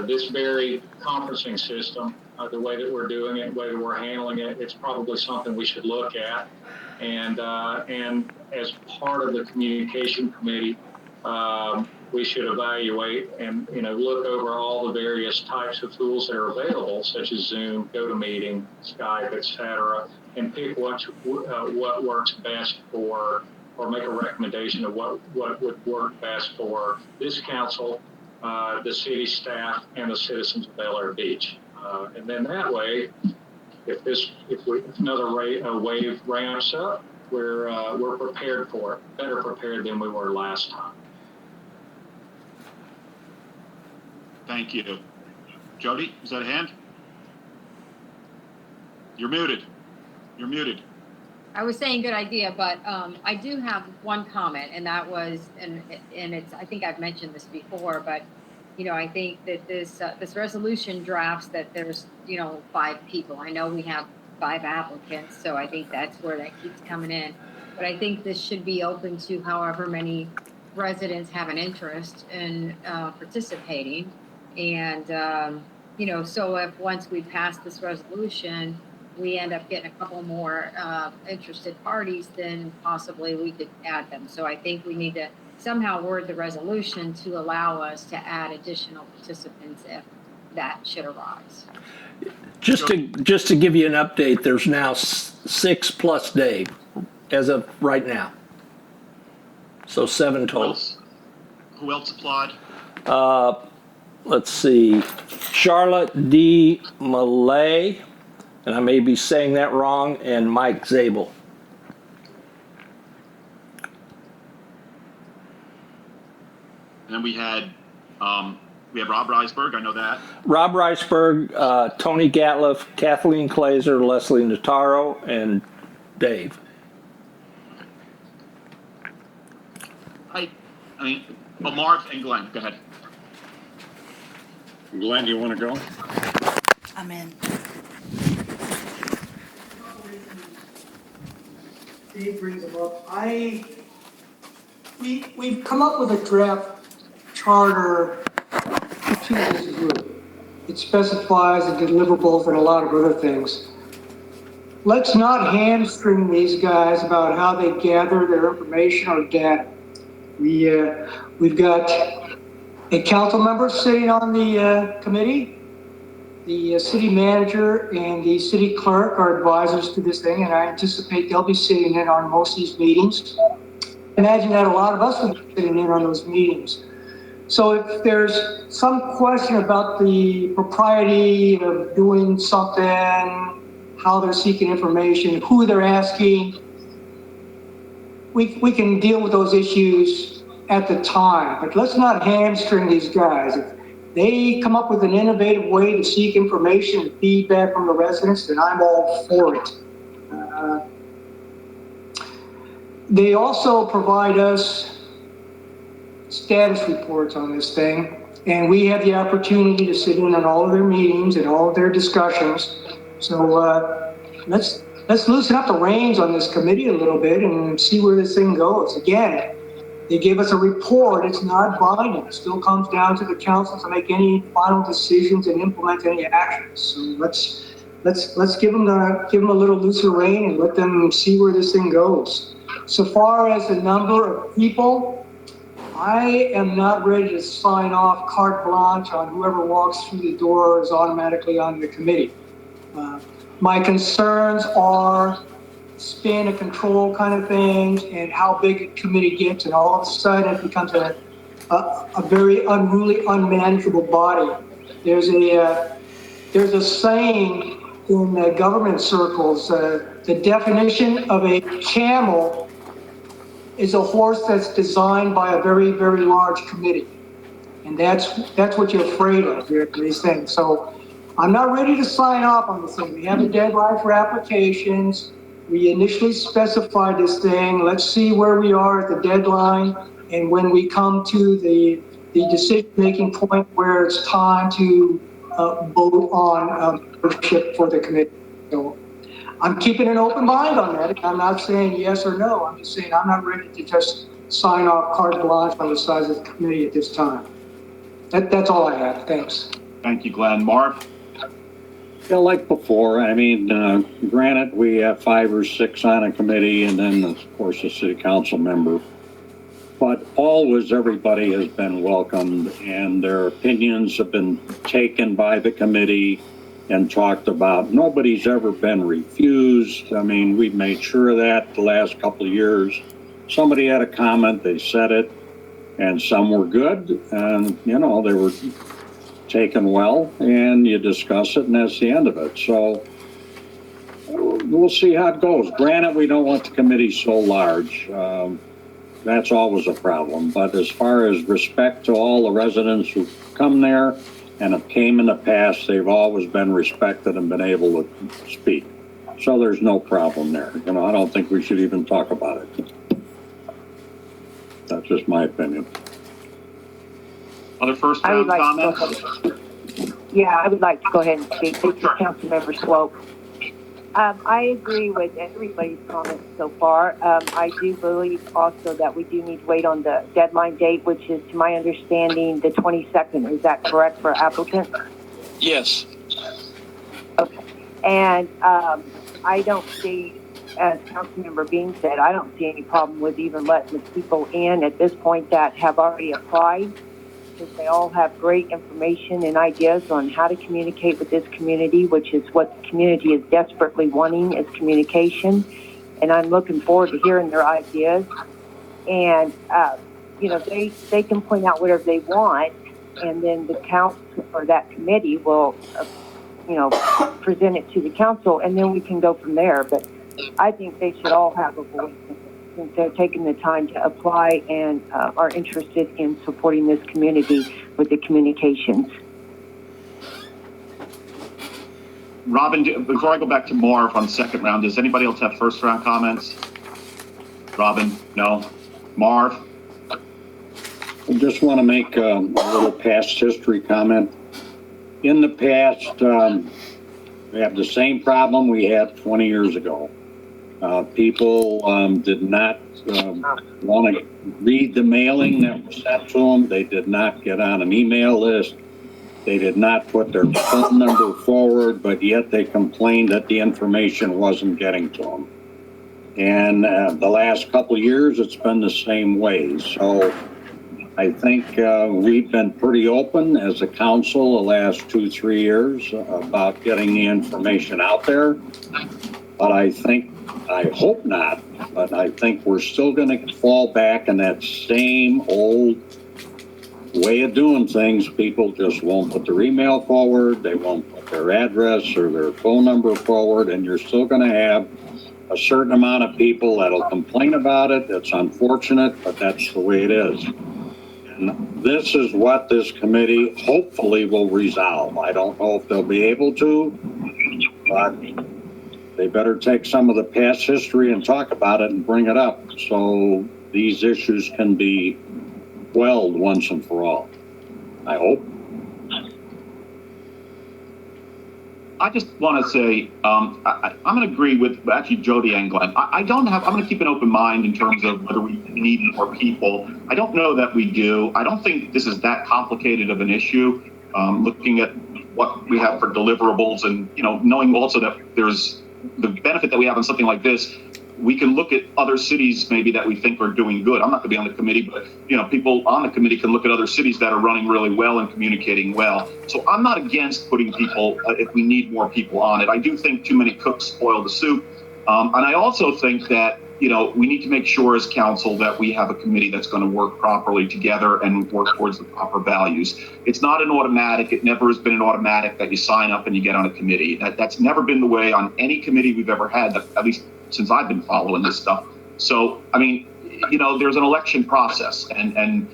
this very conferencing system, the way that we're doing it, the way that we're handling it, it's probably something we should look at. And as part of the communication committee, we should evaluate and look over all the various types of tools that are available, such as Zoom, GoToMeeting, Skype, etc., and pick what works best for, or make a recommendation of what would work best for this council, the city staff, and the citizens of Bel Air Beach. And then that way, if another wave ramps up, we're prepared for it, better prepared than we were last time. Thank you. Jody, is that a hand? You're muted. You're muted. I was saying good idea, but I do have one comment, and that was, and it's, I think I've mentioned this before, but I think that this resolution drafts that there's 5 people. I know we have 5 applicants, so I think that's where that keeps coming in. But I think this should be open to however many residents have an interest in participating. And so if once we pass this resolution, we end up getting a couple more interested parties, then possibly we could add them. So I think we need to somehow word the resolution to allow us to add additional participants if that should arise. Just to give you an update, there's now 6 plus Dave as of right now. So 7 total. Who else applied? Let's see, Charlotte D. Malay, and I may be saying that wrong, and Mike Zabel. And then we had Rob Reisberg, I know that. Rob Reisberg, Tony Gatliff, Kathleen Glazer, Leslie Notaro, and Dave. Marv and Glenn, go ahead. Glenn, do you want to go? I'm in. Dave brings them up. We've come up with a draft charter 2 days ago. It specifies the deliverables and a lot of other things. Let's not hamstring these guys about how they gather their information or data. We've got a council member sitting on the committee. The city manager and the city clerk are advisors to this thing, and I anticipate they'll be sitting in on most of these meetings. Imagine that a lot of us will be sitting in on those meetings. So if there's some question about the propriety of doing something, how they're seeking information, who they're asking, we can deal with those issues at the time. But let's not hamstring these guys. If they come up with an innovative way to seek information and feedback from the residents, then I'm all for it. They also provide us status reports on this thing, and we have the opportunity to sit in on all of their meetings and all of their discussions. So let's loosen up the reins on this committee a little bit and see where this thing goes. Again, they gave us a report. It's not binding. It still comes down to the council to make any final decisions and implement any actions. So let's give them a little looser rein and let them see where this thing goes. So far as the number of people, I am not ready to sign off carte blanche on whoever walks through the door is automatically on the committee. My concerns are span of control kind of things and how big a committee gets, and all of a sudden it becomes a very unruly, unmanageable body. There's a saying in government circles, the definition of a camel is a horse that's designed by a very, very large committee. And that's what you're afraid of here, these things. So I'm not ready to sign off on this thing. We have a deadline for applications. We initially specified this thing. Let's see where we are at the deadline. And when we come to the decision-making point where it's time to vote on membership for the committee. So I'm keeping an open mind on that. I'm not saying yes or no. I'm just saying I'm not ready to just sign off carte blanche on the size of the committee at this time. That's all I have. Thanks. Thank you, Glenn. Marv? Yeah, like before, I mean, granted, we have 5 or 6 on a committee and then, of course, a city council member. But always everybody has been welcomed and their opinions have been taken by the committee and talked about. Nobody's ever been refused. I mean, we've made sure of that the last couple of years. Somebody had a comment, they said it, and some were good, and, you know, they were taken well, and you discuss it, and that's the end of it. So we'll see how it goes. Granted, we don't want the committee so large. That's always a problem. But as far as respect to all the residents who come there and have came in the past, they've always been respected and been able to speak. So there's no problem there. You know, I don't think we should even talk about it. That's just my opinion. Other first I would round like comments? to go ahead. Yeah, I would like to go ahead and speak. This is Councilmember Swope. I agree with everybody's comments so far. I do believe also that we do need to wait on the deadline date, which is, to my understanding, the 22nd. Is that correct for applicants? Yes. Okay. And I don't see, as Councilmember Bean said, I don't see any problem with even letting the people in at this point that have already applied, because they all have great information and ideas on how to communicate with this community, which is what the community is desperately wanting, is communication. And I'm looking forward to hearing their ideas. And, you know, they can point out whatever they want, and then the council or that committee will, you know, present it to the council, and then we can go from there. But I think they should all have a voice since they're taking the time to apply and are interested in supporting this community with the communications. Robin, before I go back to Marv on second round, does anybody else have first round comments? Robin? No? Marv? I just want to make a little past history comment. In the past, we have the same problem we had 20 years ago. People did not want to read the mailing that was sent to them. They did not get on an email list. They did not put their phone number forward, but yet they complained that the information wasn't getting to them. And the last couple of years, it's been the same way. So I think we've been pretty open as a council the last 2-3 years about getting the information out there. But I hope not, but I think we're still going to fall back in that same old way of doing things. People just won't put their email forward. They won't put their address or their phone number forward. And you're still going to have a certain amount of people that'll complain about it. It's unfortunate, but that's the way it is. And this is what this committee hopefully will resolve. I don't know if they'll be able to, but they better take some of the past history and talk about it and bring it up so these issues can be quelled once and for all. I hope. I just want to say, I'm going to agree with actually Jody and Glenn. I'm going to keep an open mind in terms of whether we need more people. I don't know that we do. I don't think this is that complicated of an issue. Looking at what we have for deliverables and, you know, knowing also that there's the benefit that we have in something like this, we can look at other cities maybe that we think are doing good. I'm not going to be on the committee, but, you know, people on the committee can look at other cities that are running really well and communicating well. So I'm not against putting people, if we need more people on it. I do think too many cooks spoil the soup. And I also think that, you know, we need to make sure as council that we have a committee that's going to work properly together and work towards the proper values. It's not an automatic. It never has been an automatic that you sign up and you get on a committee. That's never been the way on any committee we've ever had, at least since I've been following this stuff. So, I mean, you know, there's an election process and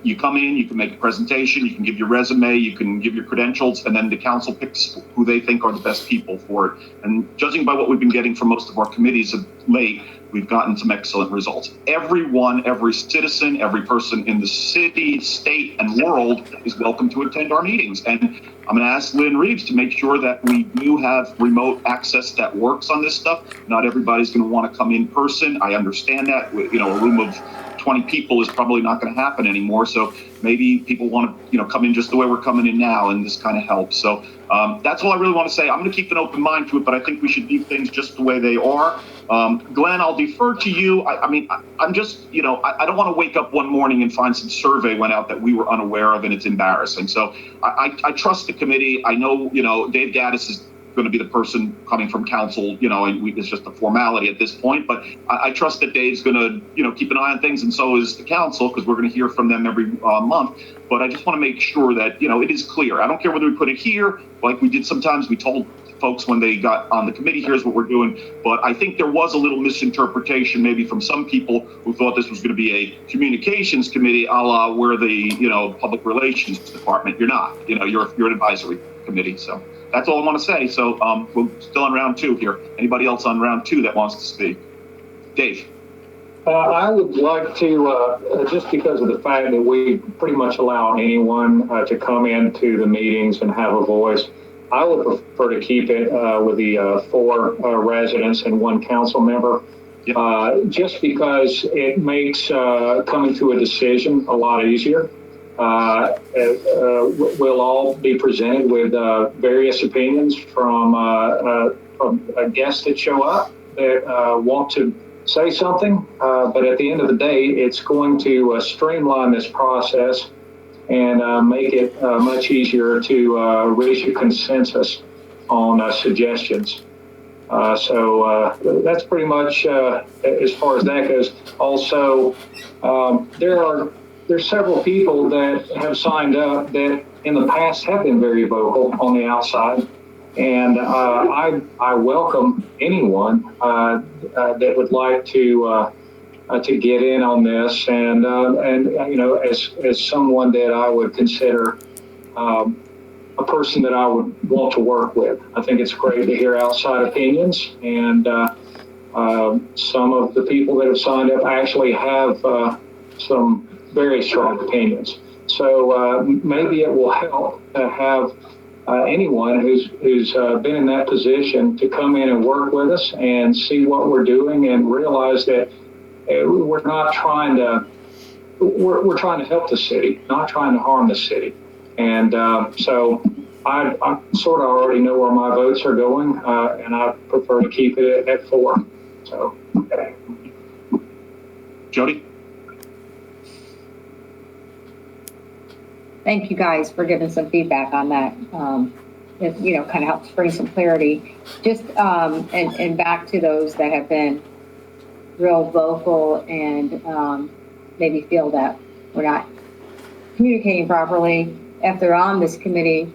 you come in, you can make a presentation, you can give your resume, you can give your credentials, and then the council picks who they think are the best people for it. And judging by what we've been getting from most of our committees of late, we've gotten some excellent results. Everyone, every citizen, every person in the city, state, and world is welcome to attend our meetings. And I'm going to ask Lynn Reeves to make sure that we do have remote access that works on this stuff. Not everybody's going to want to come in person. I understand that. You know, a room of 20 people is probably not going to happen anymore. So maybe people want to, come in just the way we're coming in now, and this kind of helps. So that's all I really want to say. I'm going to keep an open mind to it, but I think we should leave things just the way they are. Glenn, I'll defer to you. I'm just, I don't want to wake up one morning and find some survey went out that we were unaware of, and it's embarrassing. So I trust the committee. I know, Dave Gaddis is going to be the person coming from council, it's just a formality at this point, but I trust that Dave's going to, keep an eye on things, and so is the council, because we're going to hear from them every month. But I just want to make sure that, it is clear. I don't care whether we put it here, like we did sometimes. We told folks when they got on the committee, here's what we're doing. But I think there was a little misinterpretation maybe from some people who thought this was going to be a communications committee, a la we're the, public relations department. You're not, you're an advisory committee. So that's all I want to say. So we're still on round 2 here. Anybody else on round 2 that wants to speak? Dave. I would like to, just because of the fact that we pretty much allow anyone to come into the meetings and have a voice, I would prefer to keep it with the 4 residents and 1 council member. Yep. Just because it makes coming to a decision a lot easier. We'll all be presented with various opinions from guests that show up that want to say something, but at the end of the day, it's going to streamline this process and make it much easier to reach a consensus on suggestions. So that's pretty much as far as that goes. Also, there's several people that have signed up that in the past have been very vocal on the outside. And I welcome anyone that would like to get in on this, and as someone that I would consider a person that I would want to work with. I think it's great to hear outside opinions, and some of the people that have signed up actually have some very strong opinions. So maybe it will help to have anyone who's been in that position to come in and work with us and see what we're doing and realize that we're not trying to, we're trying to help the city, not trying to harm the city. And so I sort of already know where my votes are going, and I prefer to keep it at 4. So, okay. Jody? Thank you guys for giving some feedback on that. It, kind of helps bring some clarity. Just, and back to those that have been real vocal and maybe feel that we're not communicating properly. If they're on this committee,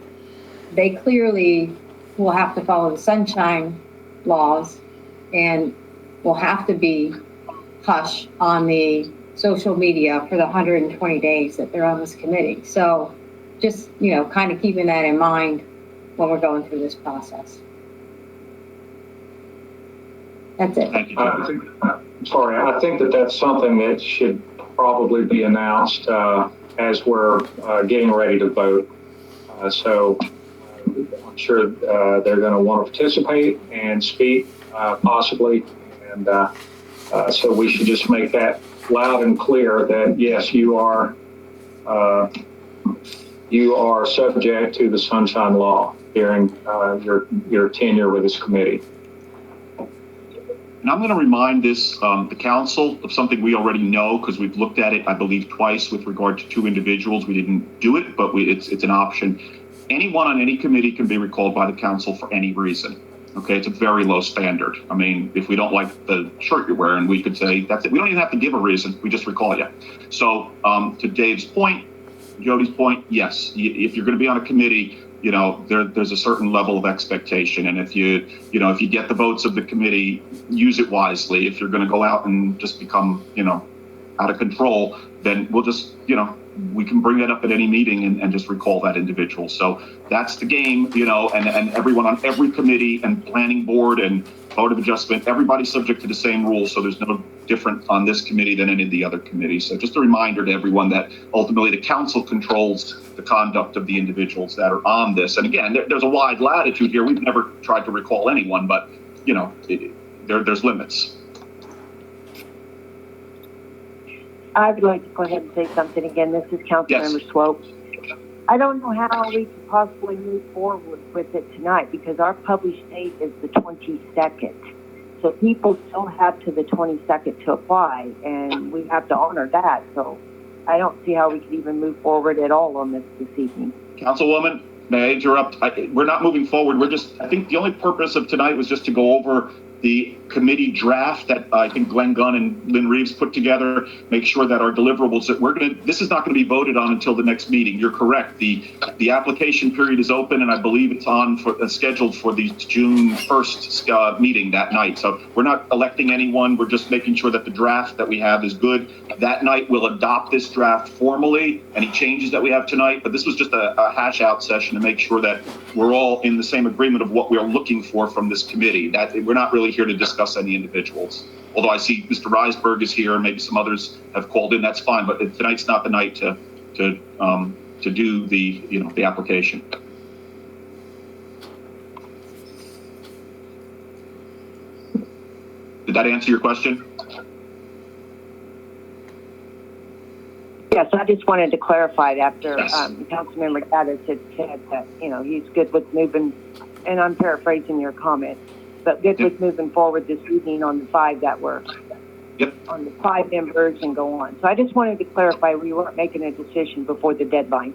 they clearly will have to follow the sunshine laws and will have to be hush on the social media for the 120 days that they're on this committee. So just, kind of keeping that in mind when we're going through this process. That's it. Thank you, Jody. I think that's something that should probably be announced as we're getting ready to vote. So I'm sure they're going to want to participate and speak possibly. And so we should just make that loud and clear that yes, you are subject to the Sunshine Law during your tenure with this committee. And I'm going to remind the council of something we already know, because we've looked at it, I believe, twice with regard to 2 individuals. We didn't do it, but it's an option. Anyone on any committee can be recalled by the council for any reason. Okay, it's a very low standard. I mean, if we don't like the shirt you're wearing, we could say that's it. We don't even have to give a reason. We just recall you. So to Dave's point, Jody's point, yes, if you're going to be on a committee, there's a certain level of expectation. And if you get the votes of the committee, use it wisely. If you're going to go out and just become, out of control, then we'll just, we can bring that up at any meeting and just recall that individual. So that's the game, and everyone on every committee and planning board and board of adjustment, everybody's subject to the same rules. So there's no different on this committee than any of the other committees. So just a reminder to everyone that ultimately the council controls the conduct of the individuals that are on this. And again, there's a wide latitude here. We've never tried to recall anyone, but there's limits. I would like to go ahead and say something again. This is Councilmember Swope. I don't know how we could possibly move forward with it tonight because our published date is the 22nd. So people still have to the 22nd to apply, and we have to honor that. So I don't see how we could even move forward at all on this evening. Councilwoman, may I interrupt? We're not moving forward. I think the only purpose of tonight was just to go over the committee draft that I think Glenn Gunn and Lynn Reeves put together, make sure that our deliverables that this is not going to be voted on until the next meeting. You're correct. The application period is open, and I believe it's scheduled for the June 1st meeting that night. So we're not electing anyone. We're just making sure that the draft that we have is good. That night we'll adopt this draft formally, any changes that we have tonight, but this was just a hash out session to make sure that we're all in the same agreement of what we are looking for from this committee. That we're not really here to discuss any individuals. Although I see Mr. Reisberg is here and maybe some others have called in, that's fine, but tonight's not the night to do the application. Did that answer your question? Yes, I just wanted to clarify it after Yes. Councilmember Gaddis had said that, he's good with moving, and I'm paraphrasing your comment, but good with moving forward this evening on the 5 that were on the 5 members and go on. So I just wanted to clarify we weren't making a decision before the deadline.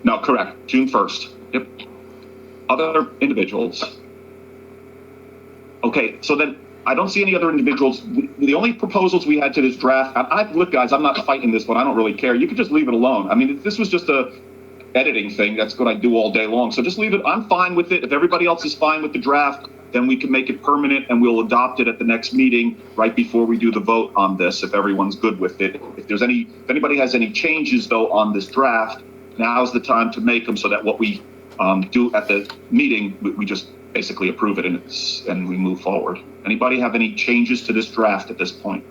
No, correct. June 1st. Yep. Other individuals. Okay, so then I don't see any other individuals. The only proposals we had to this draft, look, guys, I'm not fighting this one. I don't really care. You could just leave it alone. I mean, if this was just a editing thing, that's what I do all day long. So just leave it. I'm fine with it. If everybody else is fine with the draft, then we can make it permanent and we'll adopt it at the next meeting right before we do the vote on this, if everyone's good with it. If anybody has any changes though on this draft, now's the time to make them so that what we do at the meeting, we just basically approve it and we move forward. Anybody have any changes to this draft at this point?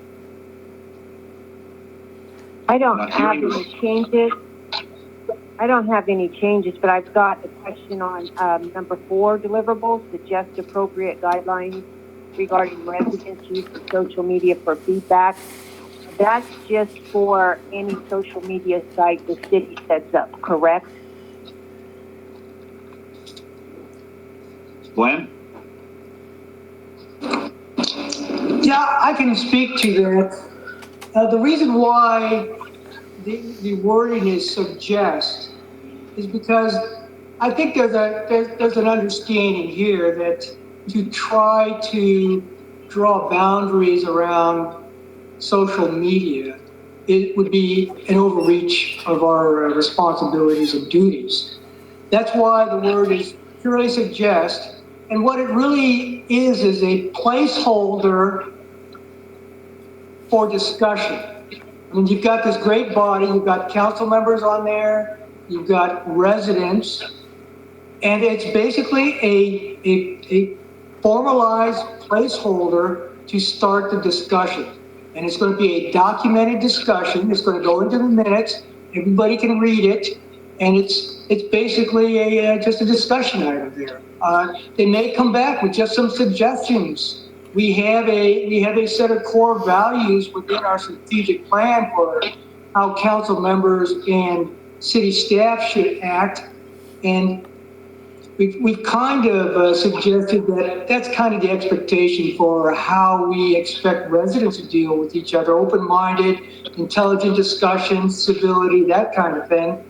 I don't have any changes. But I've got a question on number 4, deliverables, suggest appropriate guidelines regarding residents' use of social media for feedback. That's just for any social media site the city sets up, correct? Glenn? Yeah, I can speak to that. The reason why the wording is suggest is because I think there's an understanding here that to try to draw boundaries around social media, it would be an overreach of our responsibilities and duties. That's why the word is purely suggest, and what it really is a placeholder for discussion. I mean, you've got this great body, you've got council members on there, you've got residents, and it's basically a formalized placeholder to start the discussion. And it's going to be a documented discussion. It's going to go into the minutes. Everybody can read it, and it's basically just a discussion item there. They may come back with just some suggestions. We have a set of core values within our strategic plan for how council members and city staff should act, and we've kind of suggested that that's kind of the expectation for how we expect residents to deal with each other: open-minded, intelligent discussions, civility, that kind of thing.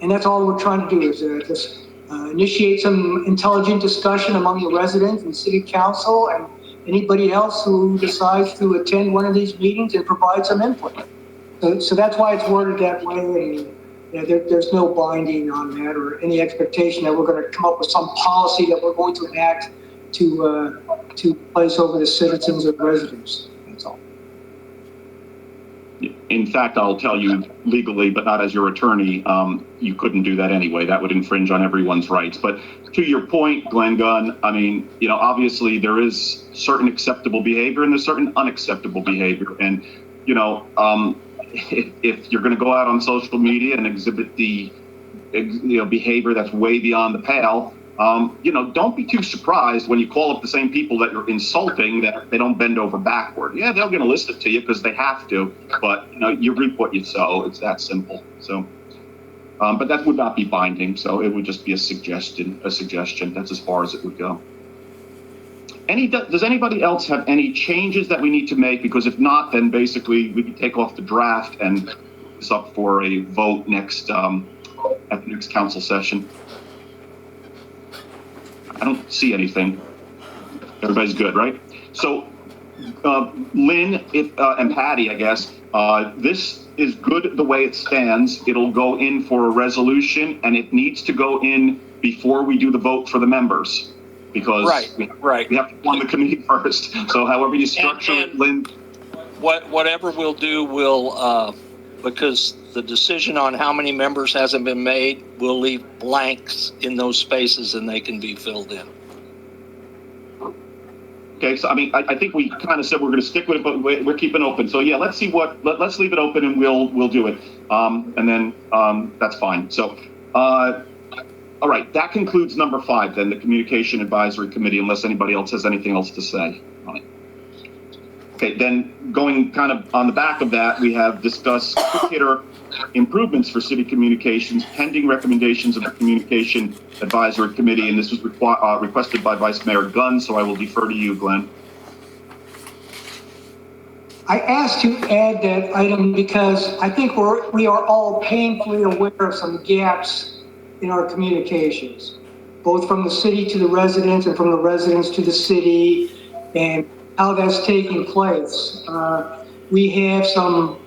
And that's all we're trying to do is just initiate some intelligent discussion among the residents and city council and anybody else who decides to attend one of these meetings and provide some input. So that's why it's worded that way. And there's no binding on that or any expectation that we're going to come up with some policy that we're going to enact to place over the citizens and residents. That's all. In fact, I'll tell you legally, but not as your attorney, you couldn't do that anyway. That would infringe on everyone's rights. But to your point, Glenn Gunn, I mean, obviously there is certain acceptable behavior and there's certain unacceptable behavior. And, if you're going to go out on social media and exhibit the behavior that's way beyond the pale, don't be too surprised when you call up the same people that you're insulting that they don't bend over backward. Yeah, they're going to listen to you because they have to, but you reap what you sow. It's that simple. So, but that would not be binding. So it would just be a suggestion. That's as far as it would go. Does anybody else have any changes that we need to make? Because if not, then basically we can take off the draft and put this up for a vote at the next council session. I don't see anything. Everybody's good, right? So, Lynn and Patty, I guess, this is good the way it stands. It'll go in for a resolution, and it needs to go in before we do the vote for the members, because Right. we have to form the committee first. So however you structure it, Lynn. Whatever we'll do, we'll, because the decision on how many members hasn't been made, we'll leave blanks in those spaces and they can be filled in. Okay, so I mean, I think we kind of said we're going to stick with it, but we're keeping open. So yeah, let's see let's leave it open and we'll do it. And then that's fine. So, all right, that concludes number 5 then, the Communication Advisory Committee, unless anybody else has anything else to say. All right. Okay, then going kind of on the back of that, we have discussed quick hitter improvements for city communications, pending recommendations of the Communication Advisory Committee, and this was requested by Vice Mayor Gunn, so I will defer to you, Glenn. I asked to add that item because I think we are all painfully aware of some gaps in our communications, both from the city to the residents and from the residents to the city, and how that's taking place. We have some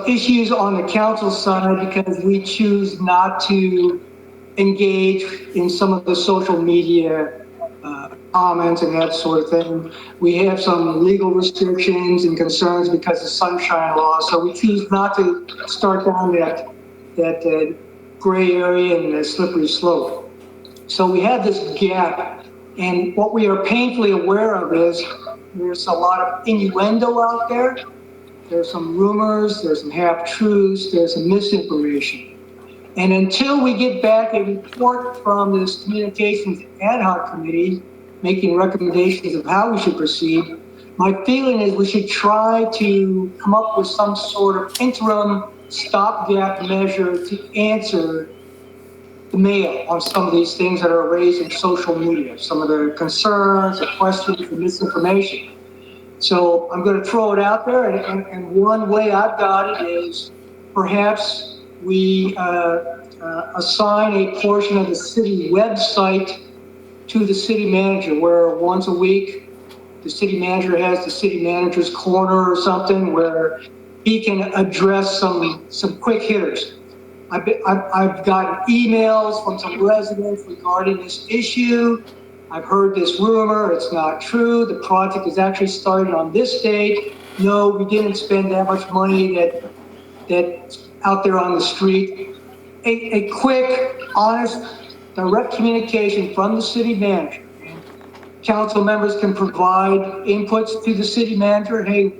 issues on the council side because we choose not to engage in some of the social media comments and that sort of thing. We have some legal restrictions and concerns because of sunshine law, so we choose not to start down that gray area and the slippery slope. So we have this gap, and what we are painfully aware of is there's a lot of innuendo out there. There's some rumors, there's some half-truths, there's some misinformation. And until we get back a report from this Communications Ad Hoc Committee making recommendations of how we should proceed, my feeling is we should try to come up with some sort of interim stopgap measure to answer the mail on some of these things that are raised in social media, some of the concerns, the questions, the misinformation. So I'm going to throw it out there, and one way I've got it is perhaps we assign a portion of the city website to the city manager, where once a week the city manager has the city manager's corner or something where he can address some quick hitters. I've gotten emails from some residents regarding this issue. I've heard this rumor, it's not true. The project is actually started on this date. No, we didn't spend that much money that's out there on the street. A quick, honest, direct communication from the city manager. Council members can provide inputs to the city manager. Hey,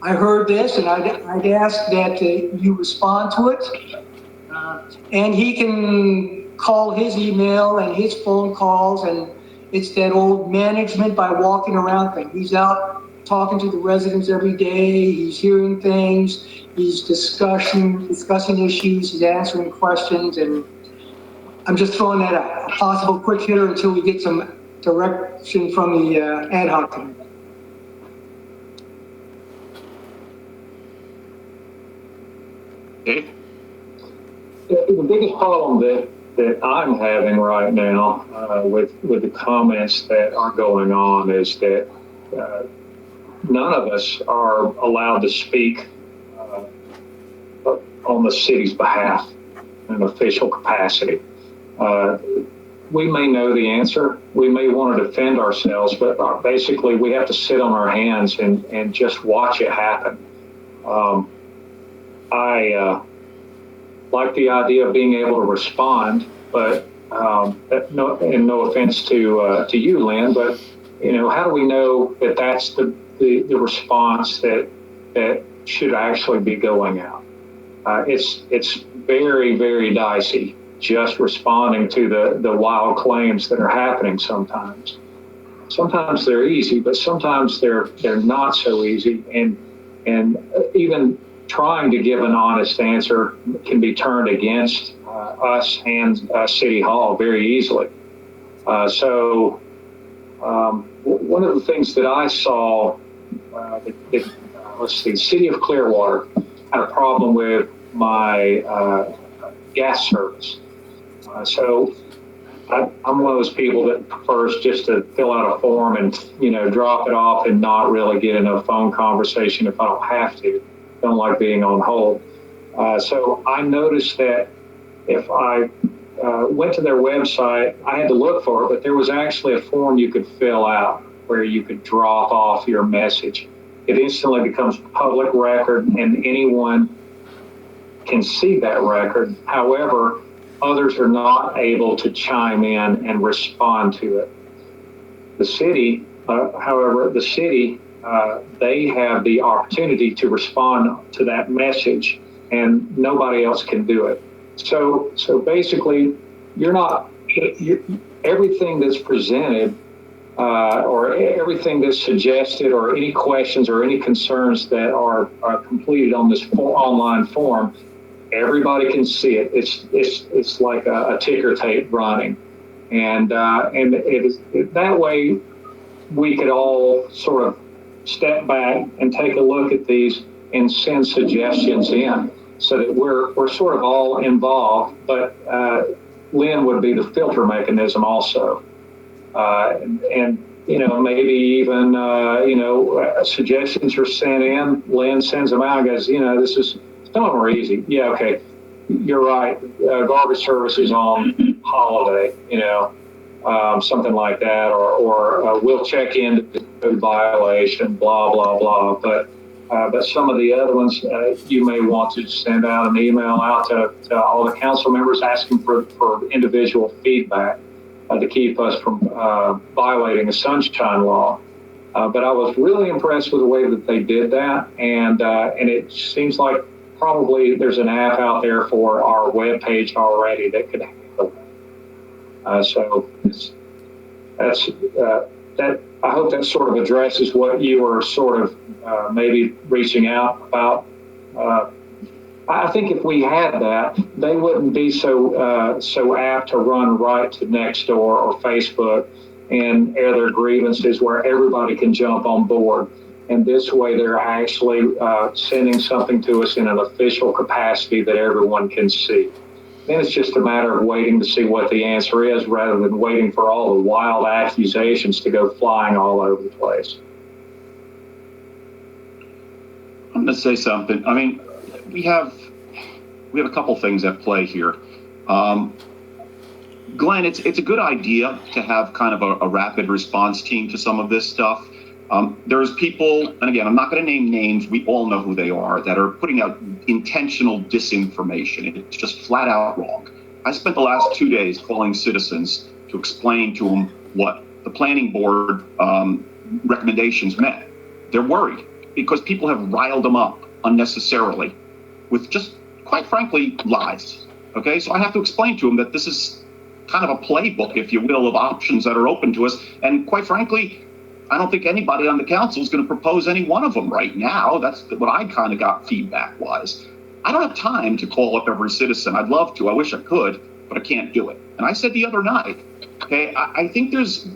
I heard this, and I'd ask that you respond to it. And he can call his email and his phone calls, and it's that old management by walking around thing. He's out talking to the residents every day. He's hearing things. He's discussing issues. He's answering questions, and I'm just throwing that out. A possible quick hitter until we get some direction from the ad hoc committee. Dave? The biggest problem that I'm having right now with the comments that are going on is that none of us are allowed to speak on the city's behalf in an official capacity. We may know the answer. We may want to defend ourselves, but basically we have to sit on our hands and just watch it happen. I like the idea of being able to respond, but no offense to you, Lynn, but how do we know that that's the response that should actually be going out? It's very, very dicey just responding to the wild claims that are happening sometimes. Sometimes they're easy, but sometimes they're not so easy, and even trying to give an honest answer can be turned against us and City Hall very easily. So one of the things that I saw, let's see, the City of Clearwater had a problem with my gas service. So I'm one of those people that prefers just to fill out a form and, drop it off and not really get in a phone conversation if I don't have to. Don't like being on hold. So I noticed that if I went to their website, I had to look for it, but there was actually a form you could fill out where you could drop off your message. It instantly becomes public record and anyone can see that record. However, others are not able to chime in and respond to it. The city, however, they have the opportunity to respond to that message and nobody else can do it. So basically, everything that's presented or everything that's suggested or any questions or any concerns that are completed on this online form, everybody can see it. It's like a ticker tape running, and that way we could all sort of step back and take a look at these and send suggestions in, so that we're sort of all involved. But Lynn would be the filter mechanism also, and maybe even suggestions are sent in. Lynn sends them out and goes, some of them are easy. Yeah, okay, you're right. Garbage service is on holiday, something like that, or we'll check into code violation, blah, blah, blah. But some of the other ones, you may want to send out an email out to all the council members asking for individual feedback to keep us from violating the sunshine law. But I was really impressed with the way that they did that, and it seems like probably there's an app out there for our webpage already that could handle that. So that. I hope that sort of addresses what you were sort of maybe reaching out about. I think if we had that, they wouldn't be so apt to run right to Nextdoor or Facebook and air their grievances where everybody can jump on board. And this way they're actually sending something to us in an official capacity that everyone can see. Then it's just a matter of waiting to see what the answer is rather than waiting for all the wild accusations to go flying all over the place. I'm going to say something. I mean, we have a couple things at play here. Glenn, it's a good idea to have kind of a rapid response team to some of this stuff. There's people, and again, I'm not going to name names, we all know who they are, that are putting out intentional disinformation. It's just flat out wrong. I spent the last 2 days calling citizens to explain to them what the planning board recommendations meant. They're worried because people have riled them up unnecessarily with just, quite frankly, lies. Okay, so I have to explain to them that this is kind of a playbook, if you will, of options that are open to us. And quite frankly, I don't think anybody on the council is going to propose any one of them right now. That's what I kind of got feedback wise. I don't have time to call up every citizen. I'd love to. I wish I could, but I can't do it. And I said the other night, okay, I think there's,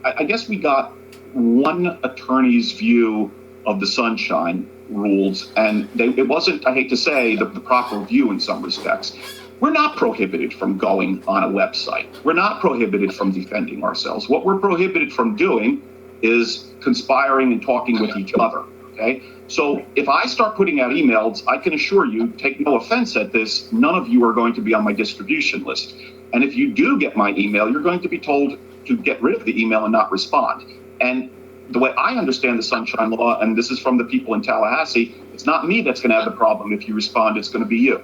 I guess we got one attorney's view of the sunshine rules, and it wasn't, I hate to say, the proper view in some respects. We're not prohibited from going on a website. We're not prohibited from defending ourselves. What we're prohibited from doing is conspiring and talking with each other, okay? So if I start putting out emails, I can assure you, take no offense at this, none of you are going to be on my distribution list. And if you do get my email, you're going to be told to get rid of the email and not respond. And the way I understand the sunshine law, and this is from the people in Tallahassee, it's not me that's gonna have the problem. If you respond, it's gonna be you.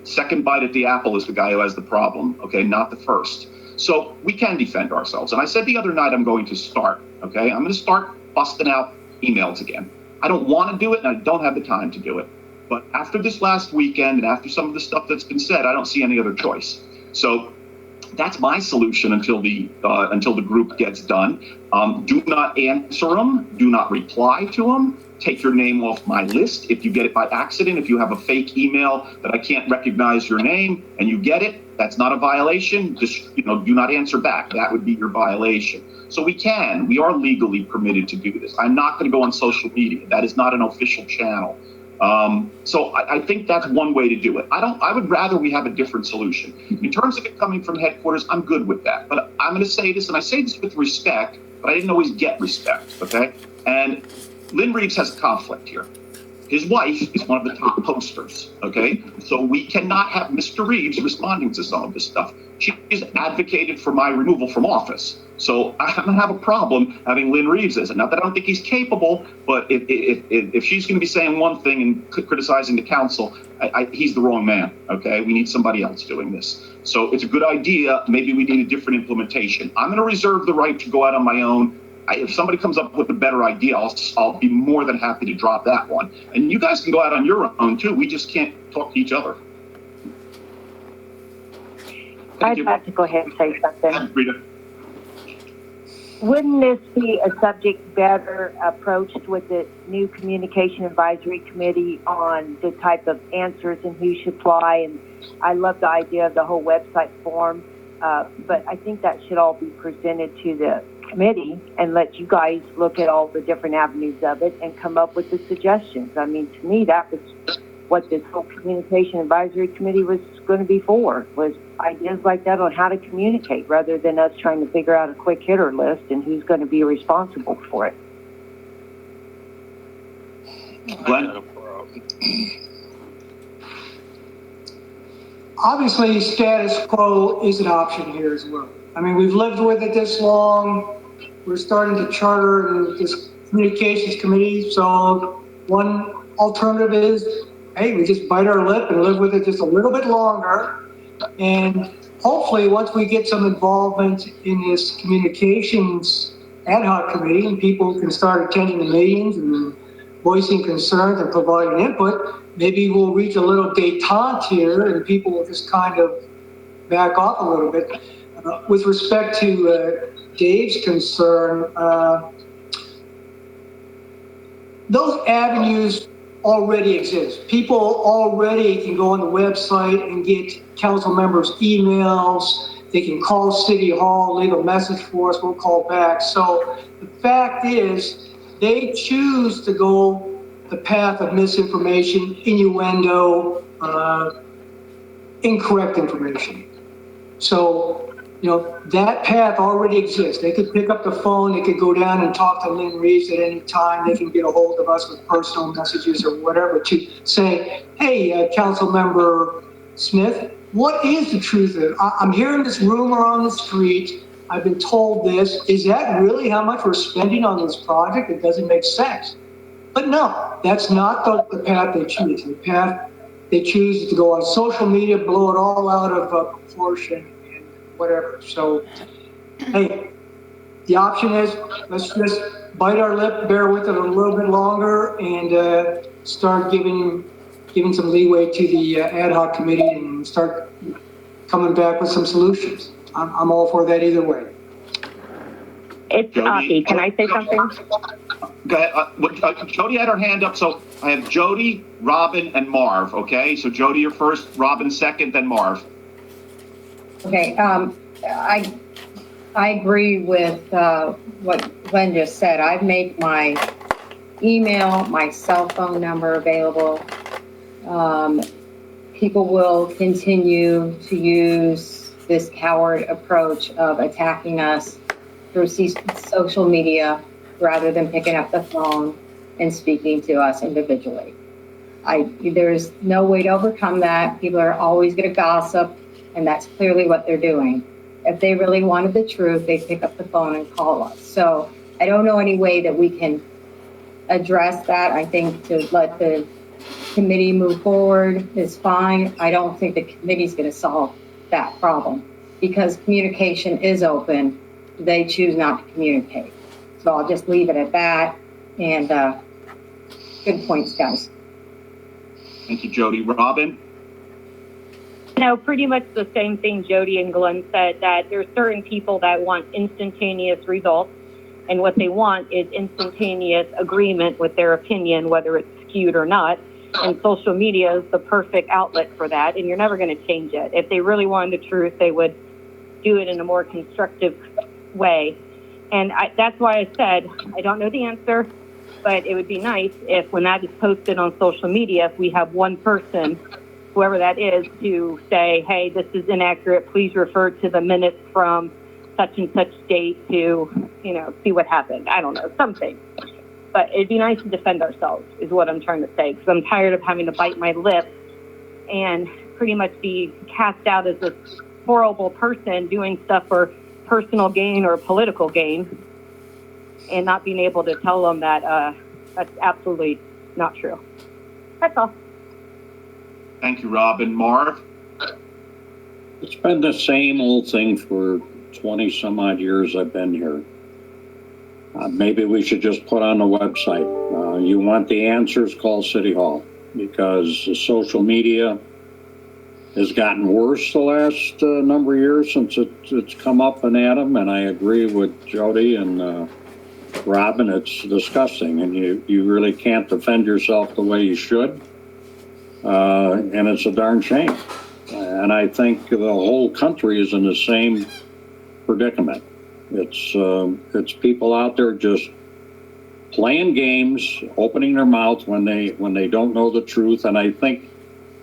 Second bite at the apple is the guy who has the problem, okay, not the first. So we can defend ourselves. And I said the other night, I'm going to start, okay? I'm going to start busting out emails again. I don't want to do it, and I don't have the time to do it. But after this last weekend and after some of the stuff that's been said, I don't see any other choice. So that's my solution until the group gets done. Do not answer them. Do not reply to them. Take your name off my list. If you get it by accident, if you have a fake email that I can't recognize your name and you get it, that's not a violation. Just, do not answer back. That would be your violation. So we are legally permitted to do this. I'm not going to go on social media. That is not an official channel. So I think that's one way to do it. I would rather we have a different solution. In terms of it coming from headquarters, I'm good with that. But I'm going to say this, and I say this with respect, but I didn't always get respect, okay? And Lynn Reeves has a conflict here. His wife is one of the top posters, okay? So we cannot have Mr. Reeves responding to some of this stuff. She has advocated for my removal from office. So I don't have a problem having Lynn Reeves as it. Not that I don't think he's capable, but if she's going to be saying one thing and criticizing the council, he's the wrong man, okay? We need somebody else doing this. So it's a good idea. Maybe we need a different implementation. I'm going to reserve the right to go out on my own. If somebody comes up with a better idea, I'll be more than happy to drop that one. And you guys can go out on your own too. We just can't talk to each other. I'd like to go ahead and say something. Rita. Wouldn't this be a subject better approached with the new Communication Advisory Committee on the type of answers and who should apply? And I love the idea of the whole website form, but I think that should all be presented to the committee and let you guys look at all the different avenues of it and come up with the suggestions. I mean, to me, that was what this whole Communication Advisory Committee was going to be for, was ideas like that on how to communicate rather than us trying to figure out a quick hitter list and who's going to be responsible for it. Glenn? Obviously, status quo is an option here as well. I mean, we've lived with it this long. We're starting to charter this communications committee. So one alternative is, hey, we just bite our lip and live with it just a little bit longer. And hopefully once we get some involvement in this communications ad hoc committee and people can start attending the meetings and voicing concerns and providing input, maybe we'll reach a little detente here and people will just kind of back off a little bit. With respect to Dave's concern, those avenues already exist. People already can go on the website and get council members' emails. They can call City Hall, leave a message for us, we'll call back. So the fact is, they choose to go the path of misinformation, innuendo, incorrect information. So, that path already exists. They could pick up the phone, they could go down and talk to Lynn Reeves at any time. They can get a hold of us with personal messages or whatever to say, hey, Council Member Smith, what is the truth of it? I'm hearing this rumor on the street. I've been told this. Is that really how much we're spending on this project? It doesn't make sense. But no, that's not the path they choose. The path they choose is to go on social media, blow it all out of proportion. Whatever. So, hey, the option is let's just bite our lip, bear with it a little bit longer, and start giving some leeway to the ad hoc committee and start coming back with some solutions. I'm all for that either way. It's Aki. Can I say something? Go ahead. Jody had her hand up, so I have Jody, Robin, and Marv. Okay, so Jody, you're first, Robin second, then Marv. Okay, I agree with what Glenn just said. I've made my email, my cell phone number available. People will continue to use this coward approach of attacking us through social media rather than picking up the phone and speaking to us individually. There's no way to overcome that. People are always going to gossip. And that's clearly what they're doing. If they really wanted the truth, they'd pick up the phone and call us. So I don't know any way that we can address that. I think to let the committee move forward is fine. I don't think the committee's going to solve that problem because communication is open. They choose not to communicate. So I'll just leave it at that. And good points, guys. Thank you, Jody. Robin? No, pretty much the same thing Jody and Glenn said, that there's certain people that want instantaneous results, and what they want is instantaneous agreement with their opinion, whether it's skewed or not. And social media is the perfect outlet for that, and you're never going to change it. If they really wanted the truth, they would do it in a more constructive way. And that's why I said, I don't know the answer, but it would be nice if when that is posted on social media, if we have one person, whoever that is, to say, hey, this is inaccurate, please refer to the minutes from such and such date to, see what happened. I don't know, something. But it'd be nice to defend ourselves, is what I'm trying to say, because I'm tired of having to bite my lip and pretty much be cast out as a horrible person doing stuff for personal gain or political gain, and not being able to tell them that that's absolutely not true. That's all. Thank you, Robin. Marv? It's been the same old thing for 20 some odd years I've been here. Maybe we should just put on the website. You want the answers, call City Hall, because the social media has gotten worse the last number of years since it's come up and at them. And I agree with Jody and Robin, it's disgusting, and you really can't defend yourself the way you should. And it's a darn shame. And I think the whole country is in the same predicament. It's people out there just playing games, opening their mouths when they don't know the truth. And I think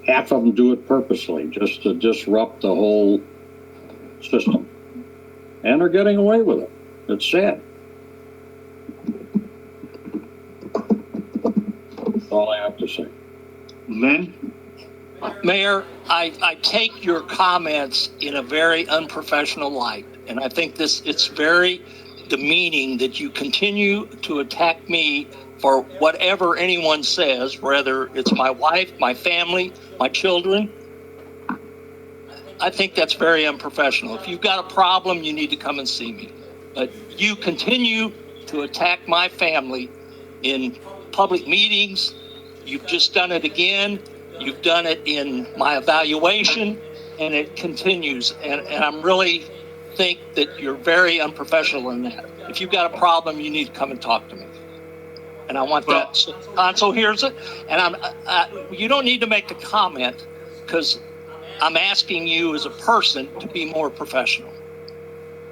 half of them do it purposely, just to disrupt the whole system. And they're getting away with it. It's sad. That's all I have to say. Lynn? Mayor, I take your comments in a very unprofessional light, and I think it's very demeaning that you continue to attack me for whatever anyone says, whether it's my wife, my family, my children. I think that's very unprofessional. If you've got a problem, you need to come and see me. But you continue to attack my family in public meetings. You've just done it again. You've done it in my evaluation, and it continues. And I'm really think that you're very unprofessional in that. If you've got a problem, you need to come and talk to me. And I want that. So Council hears it. And you don't need to make a comment, because I'm asking you as a person to be more professional.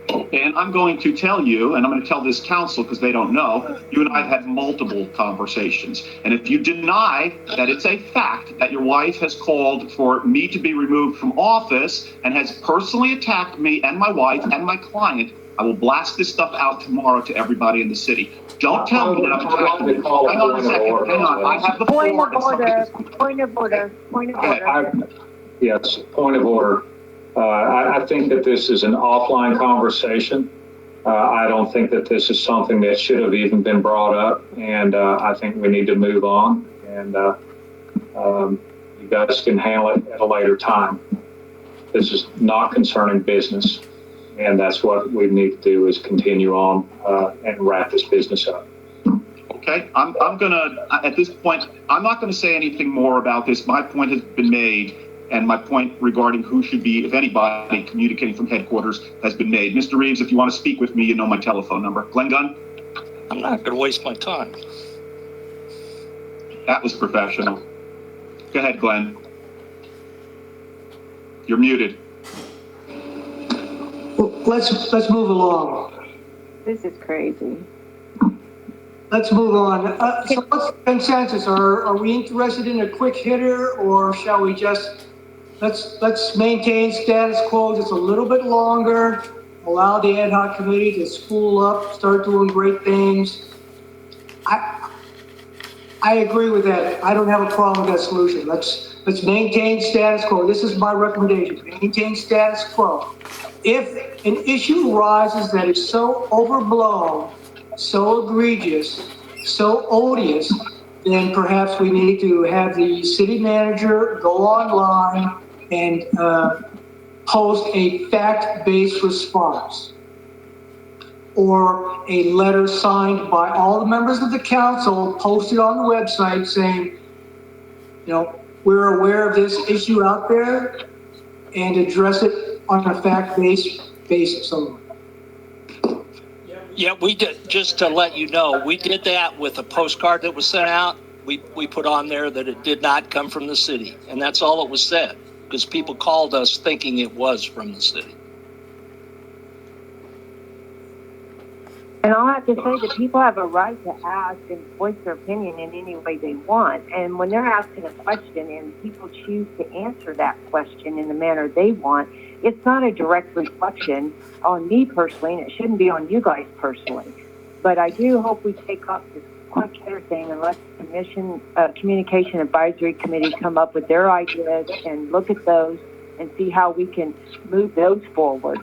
And I'm going to tell you, and I'm going to tell this council because they don't know, you and I have had multiple conversations. And if you deny that it's a fact that your wife has called for me to be removed from office and has personally attacked me and my wife and my client, I will blast this stuff out tomorrow to everybody in the city. Don't tell me that I'm attacking you. Hang on a second. Hang on. I have the floor. Point of order. Yes, point of order. I think that this is an offline conversation. I don't think that this is something that should have even been brought up, and I think we need to move on, and you guys can handle it at a later time. This is not concerning business, and that's what we need to do, is continue on and wrap this business up. Okay, I'm gonna, at this point, I'm not gonna say anything more about this. My point has been made. And my point regarding who should be, if anybody, communicating from headquarters has been made. Mr. Reeves, if you want to speak with me, you know my telephone number. Glenn Gunn? I'm not going to waste my time. That was professional. Go ahead, Glenn. You're muted. Well, let's move along. This is crazy. Let's move on. So what's the consensus? Are we interested in a quick hitter, or shall we just, let's maintain status quo just a little bit longer, allow the ad hoc committee to spool up, start doing great things? I agree with that. I don't have a problem with that solution. Let's maintain status quo. This is my recommendation. Maintain status quo. If an issue arises that is so overblown, so egregious, so odious, then perhaps we need to have the city manager go online and post a fact-based response, or a letter signed by all the members of the council posted on the website saying, we're aware of this issue out there. and address it on a fact-based basis only. Yeah, we did, just to let you know, we did that with a postcard that was sent out. We put on there that it did not come from the city, and that's all it was said, because people called us thinking it was from the city. And I'll have to say that people have a right to ask and voice their opinion in any way they want. And when they're asking a question and people choose to answer that question in the manner they want, it's not a direct reflection on me personally, and it shouldn't be on you guys personally. But I do hope we take up this quick hitter thing and let the Communication Advisory Committee come up with their ideas and look at those and see how we can move those forward.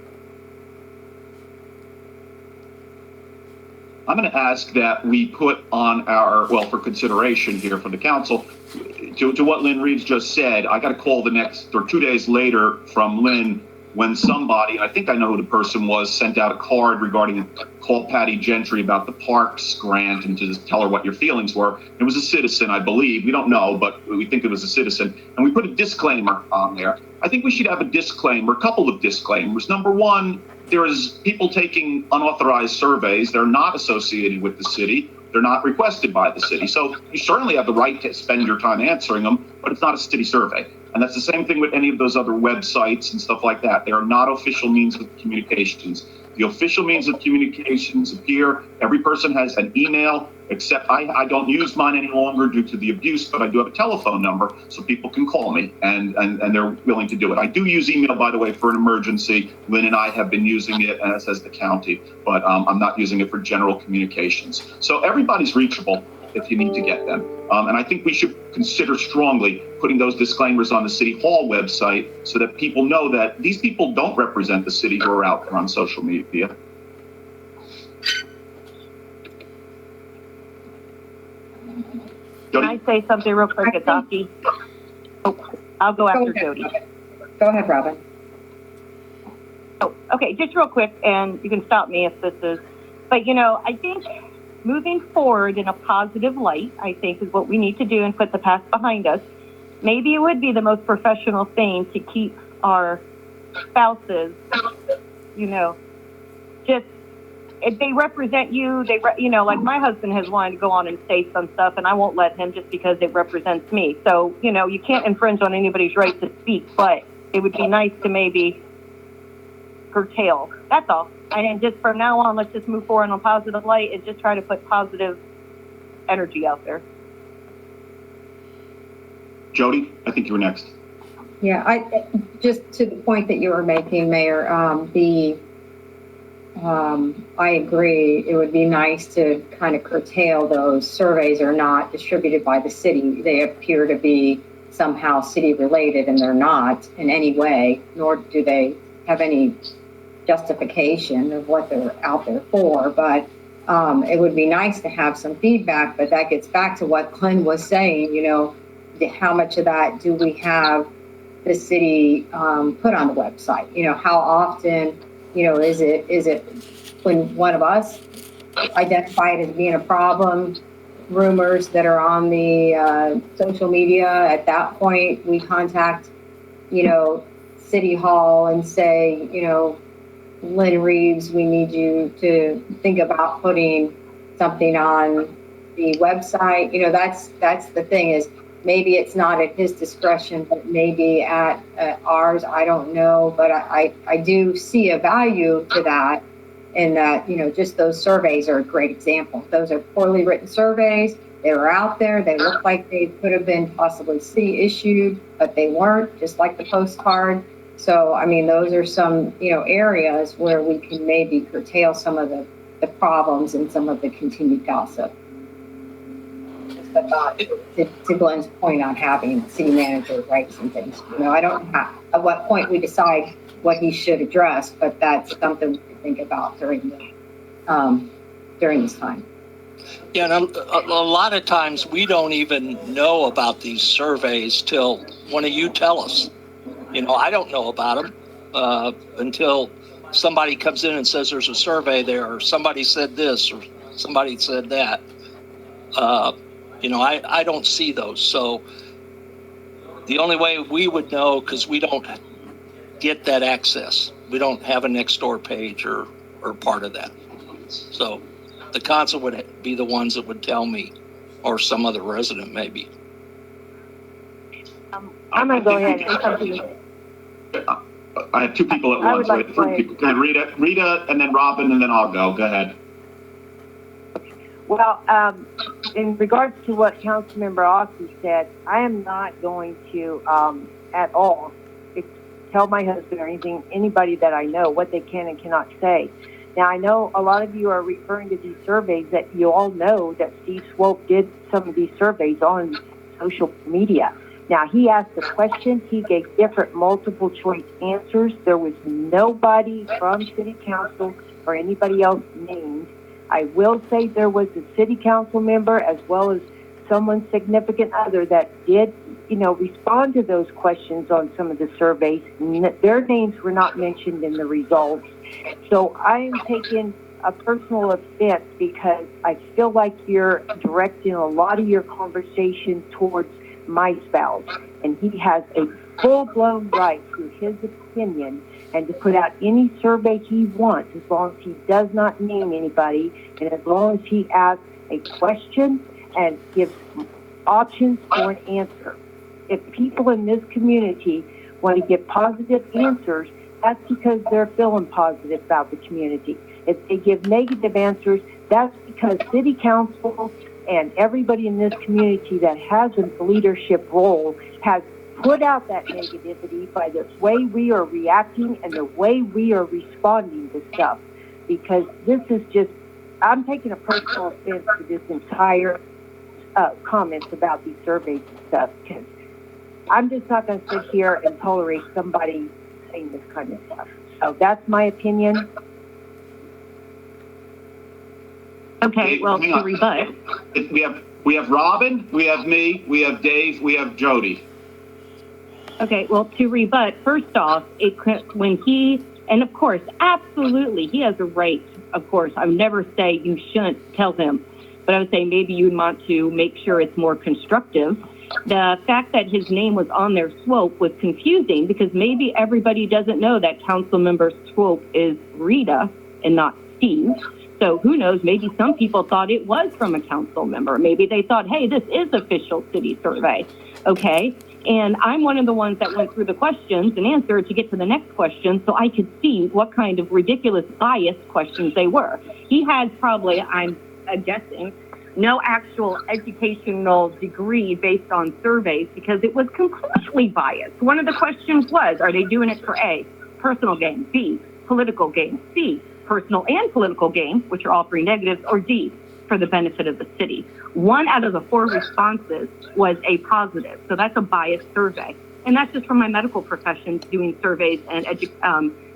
I'm going to ask that we put on our, well, for consideration here from the council, to what Lynn Reeves just said. I got a call the next, or 2 days later from Lynn when somebody, I think I know who the person was, sent out a card regarding, called Patty Gentry about the parks grant and to just tell her what your feelings were. It was a citizen, I believe. We don't know, but we think it was a citizen. And we put a disclaimer on there. I think we should have a disclaimer, a couple of disclaimers. Number one, there is people taking unauthorized surveys. They're not associated with the city. They're not requested by the city. So you certainly have the right to spend your time answering them, but it's not a city survey. And that's the same thing with any of those other websites and stuff like that. They are not official means of communications. The official means of communications appear. Every person has an email, except I don't use mine any longer due to the abuse, but I do have a telephone number so people can call me and they're willing to do it. I do use email, by the way, for an emergency. Lynn and I have been using it, as has the county, but I'm not using it for general communications. So everybody's reachable if you need to get them. And I think we should consider strongly putting those disclaimers on the City Hall website so that people know that these people don't represent the city who are out there on social media. Can I say something real quick, Adaki? Oh, I'll go after Jody. Go ahead, Robin. Oh, okay, just real quick, and you can stop me if this is, but I think moving forward in a positive light, I think is what we need to do and put the past behind us. Maybe it would be the most professional thing to keep our spouses, just, if they represent you, like my husband has wanted to go on and say some stuff, and I won't let him just because it represents me. So, you can't infringe on anybody's right to speak, but it would be nice to maybe curtail. That's all. And just from now on, let's just move forward in a positive light and just try to put positive energy out there. Jody, I think you were next. Yeah, I just to the point that you were making, Mayor, I agree. It would be nice to kind of curtail those. Surveys are not distributed by the city. They appear to be somehow city related, and they're not in any way, nor do they have any justification of what they're out there for. But it would be nice to have some feedback, but that gets back to what Glenn was saying, how much of that do we have the city put on the website? How often, is it when one of us identify it as being a problem, rumors that are on the social media, at that point we contact, City Hall and say, Lynn Reeves, we need you to think about putting something on the website. That's the thing, is maybe it's not at his discretion, but maybe at ours. I don't know, but I do see a value to that, in that, just those surveys are a great example. Those are poorly written surveys. They were out there. They look like they could have been possibly city issued, but they weren't, just like the postcard. So, those are some, areas where we can maybe curtail some of the problems and some of the continued gossip. Just a thought to Glenn's point on having city manager rights and things. I don't know at what point we decide what he should address, but that's something we can think about during this time. Yeah, and a lot of times we don't even know about these surveys till one of you tell us. I don't know about them until somebody comes in and says there's a survey there, or somebody said this, or somebody said that. I don't see those. So the only way we would know, because we don't get that access. We don't have a Nextdoor page or part of that. So the council would be the ones that would tell me, or some other resident maybe. I'm going to go ahead and come to you. I have two people at I once. would like Wait, three to- people. Okay, Rita, and then Robin, and then I'll go. Go ahead. Well, in regards to what Councilmember Austin said, I am not going to at all tell my husband or anybody that I know what they can and cannot say. Now, I know a lot of you are referring to these surveys that you all know that Steve Swope did some of these surveys on social media. Now, he asked a question. He gave different multiple choice answers. There was nobody from City Council or anybody else named. I will say there was a City Council member as well as someone significant other that did, respond to those questions on some of the surveys. Their names were not mentioned in the results. So I am taking a personal offense because I feel like you're directing a lot of your conversation towards my spouse, and he has a full-blown right to his opinion and to put out any survey he wants as long as he does not name anybody and as long as he asks a question and gives options for an answer. If people in this community want to give positive answers, that's because they're feeling positive about the community. If they give negative answers, that's because City Council and everybody in this community that has a leadership role has put out that negativity by the way we are reacting and the way we are responding to stuff. Because this is just, I'm taking a personal offense to this entire comments about these surveys and stuff. Because I'm just not going to sit here and tolerate somebody saying this kind of stuff. So that's my opinion. Okay, well, Hang to on. rebut, We have Robin, we have me, we have Dave, we have Jody. okay, well, to rebut, first off, when he, and of course, absolutely, he has a right, of course. I would never say you shouldn't tell him, but I would say maybe you'd want to make sure it's more constructive. The fact that his name was on their Swope was confusing because maybe everybody doesn't know that Councilmember Swope is Rita and not Steve. So who knows, maybe some people thought it was from a council member. Maybe they thought, hey, this is official city survey, okay? And I'm one of the ones that went through the questions and answered to get to the next question so I could see what kind of ridiculous biased questions they were. He had probably, I'm guessing, no actual educational degree based on surveys because it was completely biased. One of the questions was, are they doing it for A, personal gain, B, political gain, C, personal and political gain, which are all three negatives, or D, for the benefit of the city. 1 out of the 4 responses was a positive. So that's a biased survey. And that's just from my medical profession doing surveys and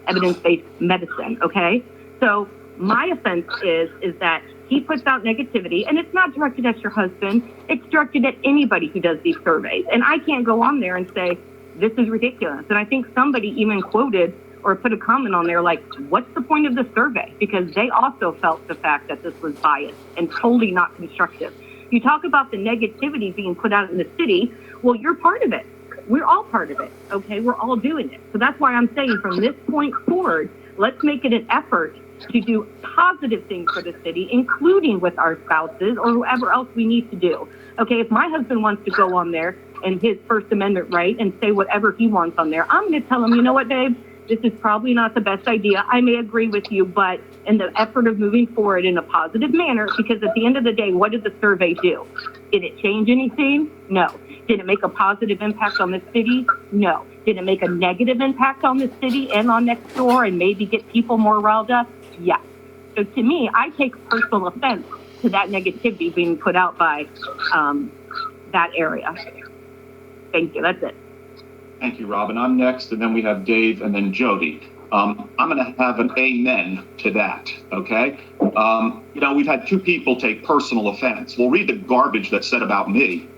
evidence-based medicine, okay? So my offense is that he puts out negativity, and it's not directed at your husband. It's directed at anybody who does these surveys. And I can't go on there and say, this is ridiculous. And I think somebody even quoted or put a comment on there like, what's the point of the survey? Because they also felt the fact that this was biased and totally not constructive. You talk about the negativity being put out in the city. Well, you're part of it. We're all part of it, okay? We're all doing it. So that's why I'm saying from this point forward, let's make it an effort to do positive things for the city, including with our spouses or whoever else we need to do. Okay, if my husband wants to go on there and his First Amendment right and say whatever he wants on there, I'm going to tell him, you know what, babe? This is probably not the best idea. I may agree with you, but in the effort of moving forward in a positive manner, because at the end of the day, what did the survey do? Did it change anything? No. Did it make a positive impact on the city? No. Did it make a negative impact on the city and on Nextdoor and maybe get people more riled up? Yes. So to me, I take personal offense to that negativity being put out by that area. Thank you. That's it. Thank you, Robin. I'm next, and then we have Dave, and then Jody. I'm going to have an amen to that, okay? We've had 2 people take personal offense. Well, read the garbage that's said about me,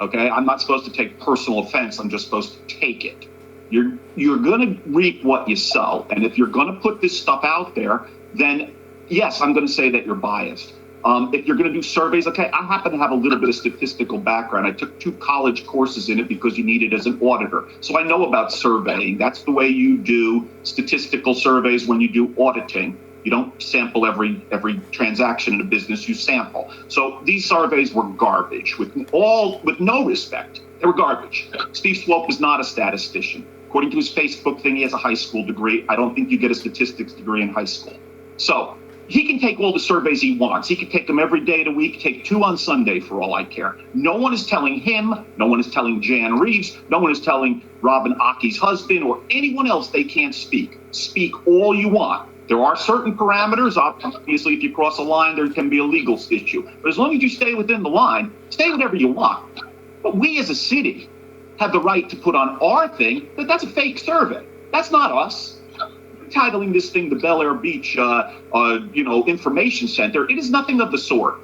okay? I'm not supposed to take personal offense. I'm just supposed to take it. You're going to reap what you sow, and if you're going to put this stuff out there, then yes, I'm going to say that you're biased. If you're going to do surveys, okay, I happen to have a little bit of statistical background. I took 2 college courses in it because you need it as an auditor. So I know about surveying. That's the way you do statistical surveys when you do auditing. You don't sample every transaction in a business, you sample. So these surveys were garbage with no respect. They were garbage. Steve Swope is not a statistician. According to his Facebook thing, he has a high school degree. I don't think you get a statistics degree in high school. So he can take all the surveys he wants. He can take them every day of the week, take 2 on Sunday for all I care. No one is telling him, no one is telling Jan Reeves, no one is telling Robin Aki's husband or anyone else they can't speak. Speak all you want. There are certain parameters. Obviously, if you cross a line, there can be a legal issue. But as long as you stay within the line, say whatever you want. But we as a city have the right to put on our thing that that's a fake survey. That's not us. Titling this thing the Bel Air Beach, information center. It is nothing of the sort.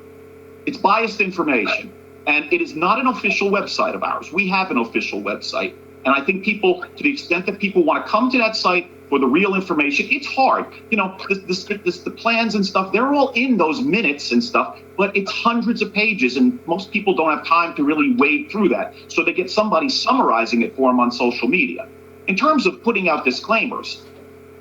It's biased information, and it is not an official website of ours. We have an official website, and I think people, to the extent that people want to come to that site for the real information, it's hard. The plans and stuff, they're all in those minutes and stuff, but it's hundreds of pages, and most people don't have time to really wade through that. So they get somebody summarizing it for them on social media. In terms of putting out disclaimers,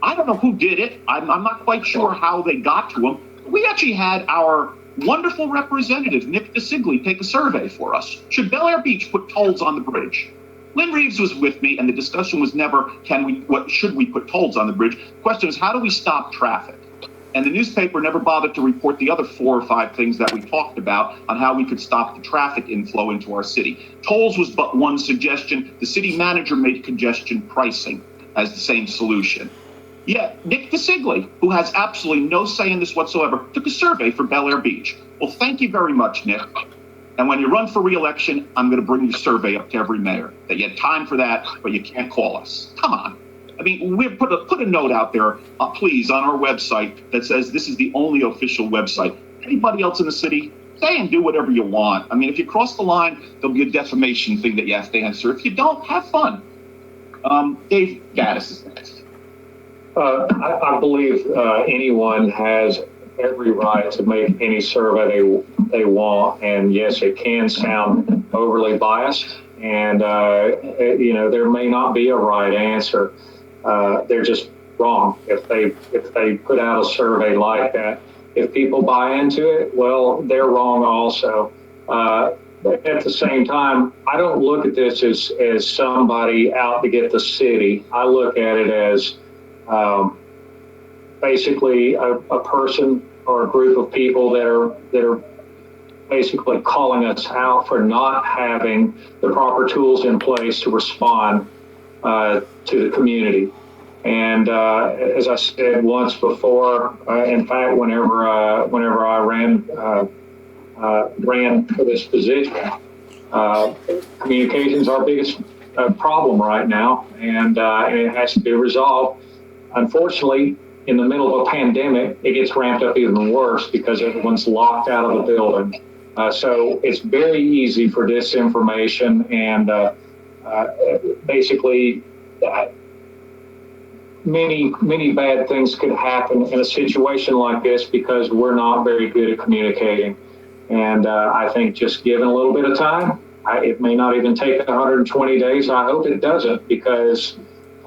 I don't know who did it. I'm not quite sure how they got to them. We actually had our wonderful representative, Nick DeSigli, take a survey for us. Should Bel Air Beach put tolls on the bridge? Lynn Reeves was with me, and the discussion was never, should we put tolls on the bridge? The question is, how do we stop traffic? And the newspaper never bothered to report the other 4 or 5 things that we talked about on how we could stop the traffic inflow into our city. Tolls was but one suggestion. The city manager made congestion pricing as the same solution. Yet Nick DeSigli, who has absolutely no say in this whatsoever, took a survey for Bel Air Beach. Well, thank you very much, Nick. And when you run for re-election, I'm going to bring your survey up to every mayor that you had time for that, but you can't call us. Come on. I mean, we put a note out there, please, on our website that says this is the only official website. Anybody else in the city, say and do whatever you want. I mean, if you cross the line, there'll be a defamation thing that you have to answer. If you don't, have fun. Dave Gaddis is next. I believe anyone has every right to make any survey they want, and yes, it can sound overly biased, and there may not be a right answer. They're just wrong if they put out a survey like that. If people buy into it, well, they're wrong also. But at the same time, I don't look at this as somebody out to get the city. I look at it as basically a person or a group of people that are basically calling us out for not having the proper tools in place to respond to the community. And as I said once before, in fact, whenever I ran for this position, communication is our biggest problem right now, and it has to be resolved. Unfortunately, in the middle of a pandemic, it gets ramped up even worse because everyone's locked out of the building. So it's very easy for disinformation, and basically many bad things could happen in a situation like this because we're not very good at communicating. And I think just given a little bit of time, it may not even take 120 days. I hope it doesn't, because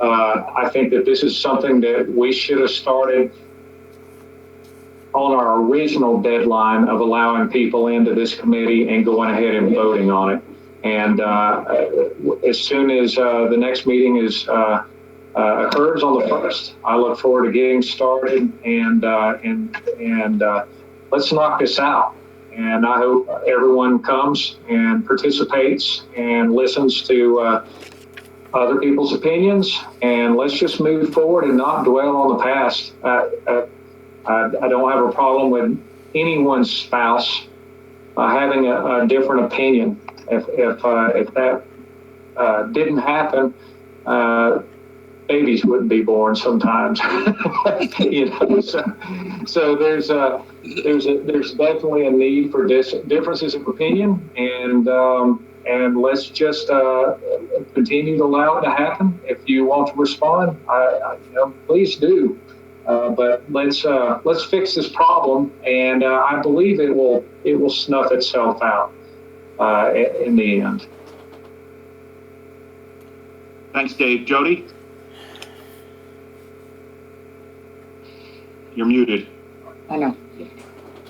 I think that this is something that we should have started on our original deadline of allowing people into this committee and going ahead and voting on it. And as soon as the next meeting occurs on the 1st, I look forward to getting started and let's knock this out. And I hope everyone comes and participates and listens to other people's opinions, and let's just move forward and not dwell on the past. I don't have a problem with anyone's spouse having a different opinion. If that didn't happen, babies wouldn't be born sometimes. So there's definitely a need for differences of opinion, and let's just continue to allow it to happen. If you want to respond, please do. But let's fix this problem, and I believe it will snuff itself out in the end. Thanks, Dave. Jody? You're muted. I know.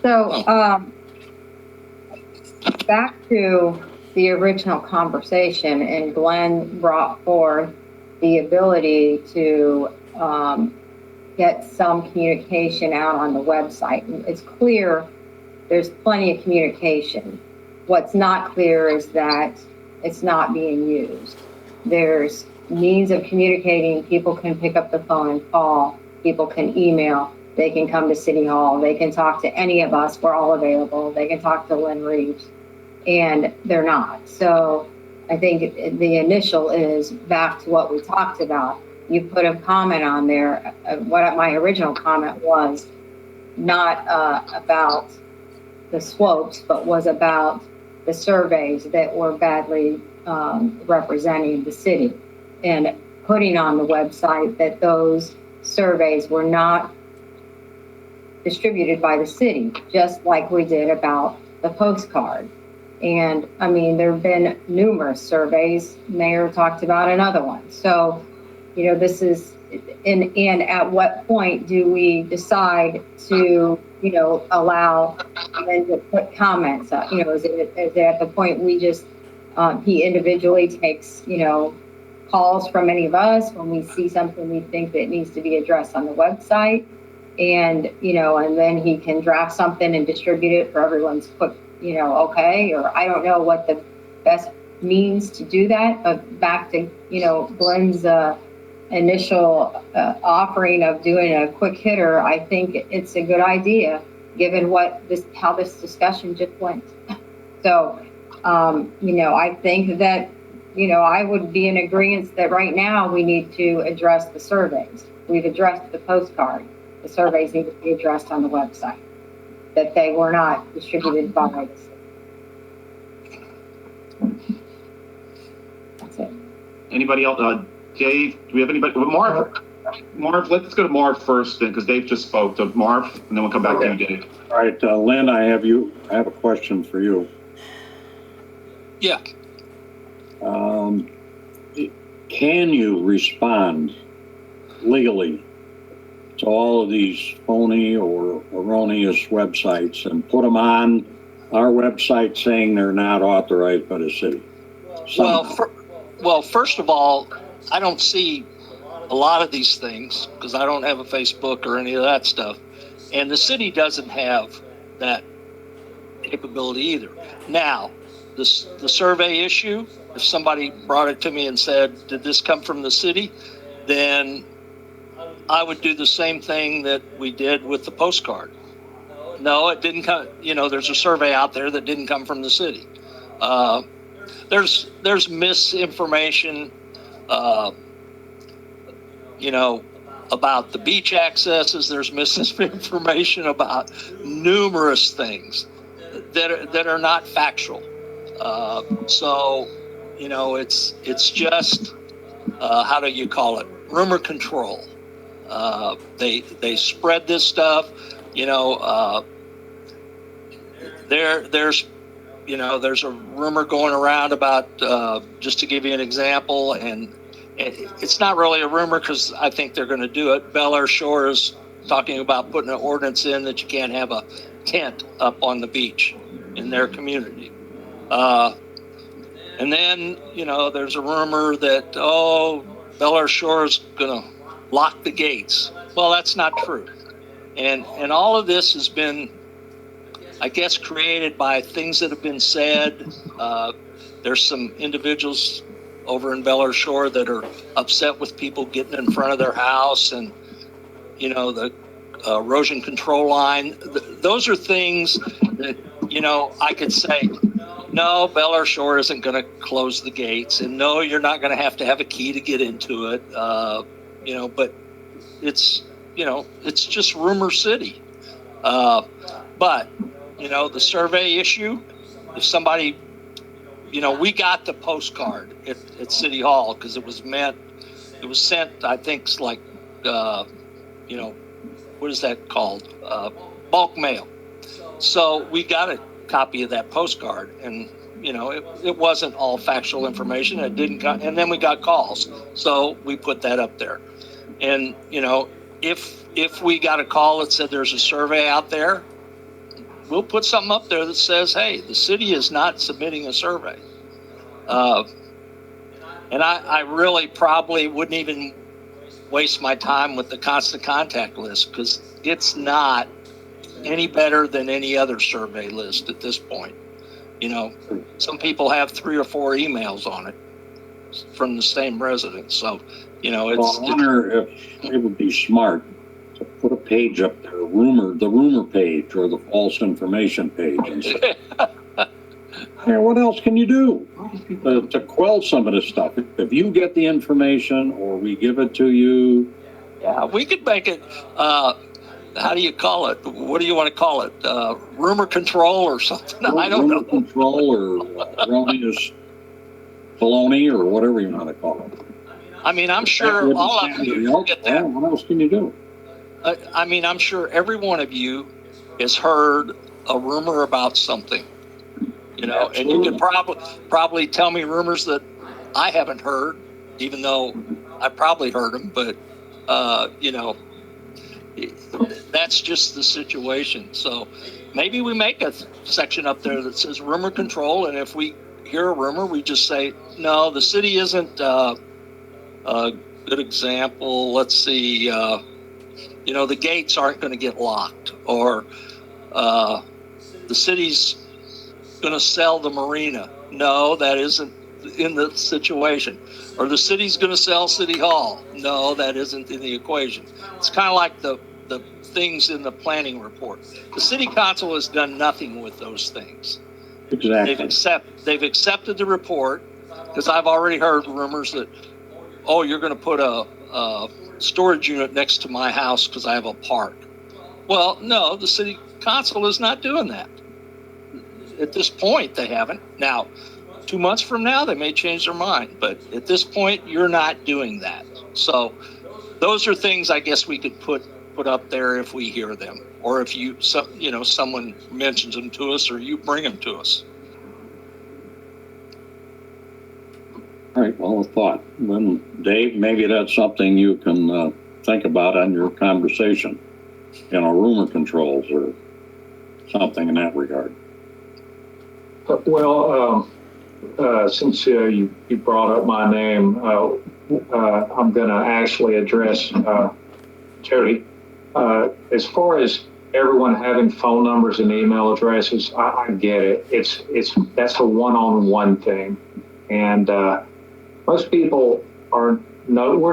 So, back to the original conversation, and Glenn brought forth the ability to get some communication out on the website. It's clear there's plenty of communication. What's not clear is that it's not being used. There's means of communicating. People can pick up the phone and call. People can email. They can come to City Hall. They can talk to any of us. We're all available. They can talk to Lynn Reeves, and they're not. So I think the initial is back to what we talked about. You put a comment on there. What my original comment was not about the slopes, but was about the surveys that were badly representing the city, and putting on the website that those surveys were not distributed by the city, just like we did about the postcard. And I mean, there have been numerous surveys. Mayor talked about another one. So, you know, this is, and at what point do we decide to, you know, allow them to put comments up? You know, is it at the point we just, he individually takes, you know, calls from any of us when we see something we think that needs to be addressed on the website? And, you know, and then he can draft something and distribute it for everyone's quick, you know, okay, or I don't know what the best means to do that. But back to, you know, Glenn's initial offering of doing a quick hitter, I think it's a good idea given how this discussion just went. So, you know, I think that, you know, I would be in agreement that right now we need to address the surveys. We've addressed the postcard. The surveys need to be addressed on the website, that they were not distributed by the city. That's it. Anybody else? Dave, do we have anybody? Marv, let's go to Marv first then, because Dave just spoke to Marv, and then we'll come back to you, Dave. All right, Lynn, I have a question for you. Yeah. Can you respond legally to all of these phony or erroneous websites and put them on our website saying they're not authorized by the city? Well, first of all, I don't see a lot of these things because I don't have a Facebook or any of that stuff. And the city doesn't have that capability either. Now, the survey issue, if somebody brought it to me and said, did this come from the city? Then I would do the same thing that we did with the postcard. No, it didn't come. You know, there's a survey out there that didn't come from the city. There's misinformation, you know, about the beach accesses. There's misinformation about numerous things that are not factual. So, you know, it's just how do you call it? Rumor control. They spread this stuff. You know, there's a rumor going around about, just to give you an example, and it's not really a rumor because I think they're going to do it. Bel Air Shore is talking about putting an ordinance in that you can't have a tent up on the beach in their community. And then, you know, there's a rumor that, Bel Air Shore is going to lock the gates. Well, that's not true. And all of this has been, I guess, created by things that have been said. There's some individuals over in Bel Air Shore that are upset with people getting in front of their house, and, you know, the erosion control line. Those are things that, you know, I could say, no, Bel Air Shore isn't going to close the gates, and no, you're not going to have a key to get into it. You know, but it's, you know, it's just rumor city. But, you know, the survey issue, if somebody, you know, we got the postcard at City Hall because it was sent, I think, like, you know, what is that called? Bulk mail. So we got a copy of that postcard, and it wasn't all factual information. It didn't, and then we got calls, so we put that up there. And if we got a call that said there's a survey out there, we'll put something up there that says, hey, the city is not submitting a survey. And I really probably wouldn't even waste my time with the constant contact list, because it's not any better than any other survey list at this point. Some people have 3 or 4 emails on it from the same resident. So, Well, I wonder if it would be smart to put a page up there, the rumor page or the false information page, and say, hey, what else can you do to quell some of this stuff? If you get the information or we give it to you. Yeah, we could make it, how do you call it? What do you want to call it? Rumor control or something? I don't know. Rumor control or erroneous baloney or whatever you want to call it. I mean, I'm sure all of you get that. What else can you do? I mean, I'm sure every one of you has heard a rumor about something, and you can probably tell me rumors that I haven't heard, even though I probably heard them, but, that's just the situation. So maybe we make a section up there that says rumor control, and if we hear a rumor, we just say, no, the city isn't a good example. Let's see, the gates aren't going to get locked, or the city's going to sell the marina. No, that isn't in the situation. Or the city's going to sell City Hall. No, that isn't in the equation. It's kind of like the things in the planning report. The city council has done nothing with those things. Exactly. They've accepted the report, because I've already heard rumors that, oh, you're going to put a storage unit next to my house because I have a park. Well, no, the city council is not doing that. At this point, they haven't. Now, 2 months from now, they may change their mind, but at this point, you're not doing that. So those are things I guess we could put up there if we hear them, or if someone mentions them to us, or you bring them to us. All right, well, a thought. Then, Dave, maybe that's something you can think about on your conversation, rumor controls or something in that regard. Well, since you brought up my name, I'm going to actually address Jody. As far as everyone having phone numbers and email addresses, I get it. That's a one-on-one thing, and most people we're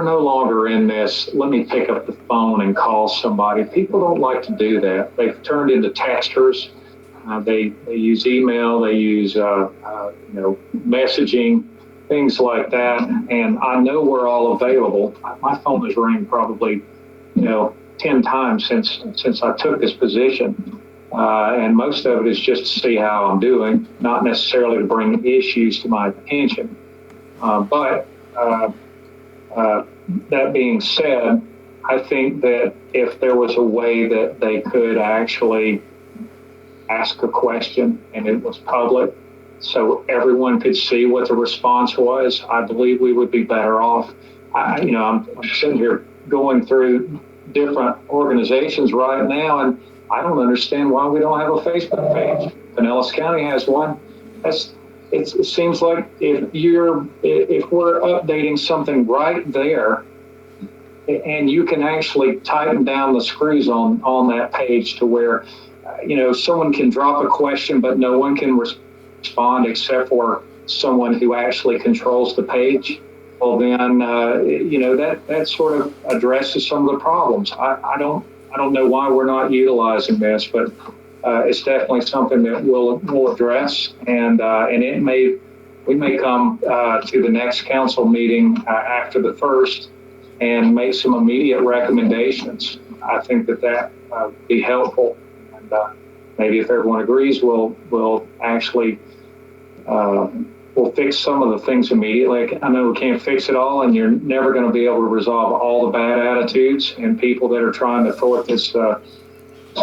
no longer in this, let me pick up the phone and call somebody. People don't like to do that. They've turned into texters. They use email, they use messaging, things like that. And I know we're all available. My phone has rang probably 10 times since I took this position, and most of it is just to see how I'm doing, not necessarily to bring issues to my attention. But that being said, I think that if there was a way that they could actually ask a question and it was public, so everyone could see what the response was, I believe we would be better off. I'm sitting here going through different organizations right now, and I don't understand why we don't have a Facebook page. Pinellas County has one. It seems like if we're updating something right there, and you can actually tighten down the screws on that page to where someone can drop a question, but no one can respond except for someone who actually controls the page. Well, then, that sort of addresses some of the problems. I don't know why we're not utilizing this, but it's definitely something that we'll address, and we may come to the next council meeting after the first and make some immediate recommendations. I think that would be helpful, and maybe if everyone agrees, we'll actually will fix some of the things immediately. I know we can't fix it all, and you're never going to be able to resolve all the bad attitudes and people that are trying to thwart this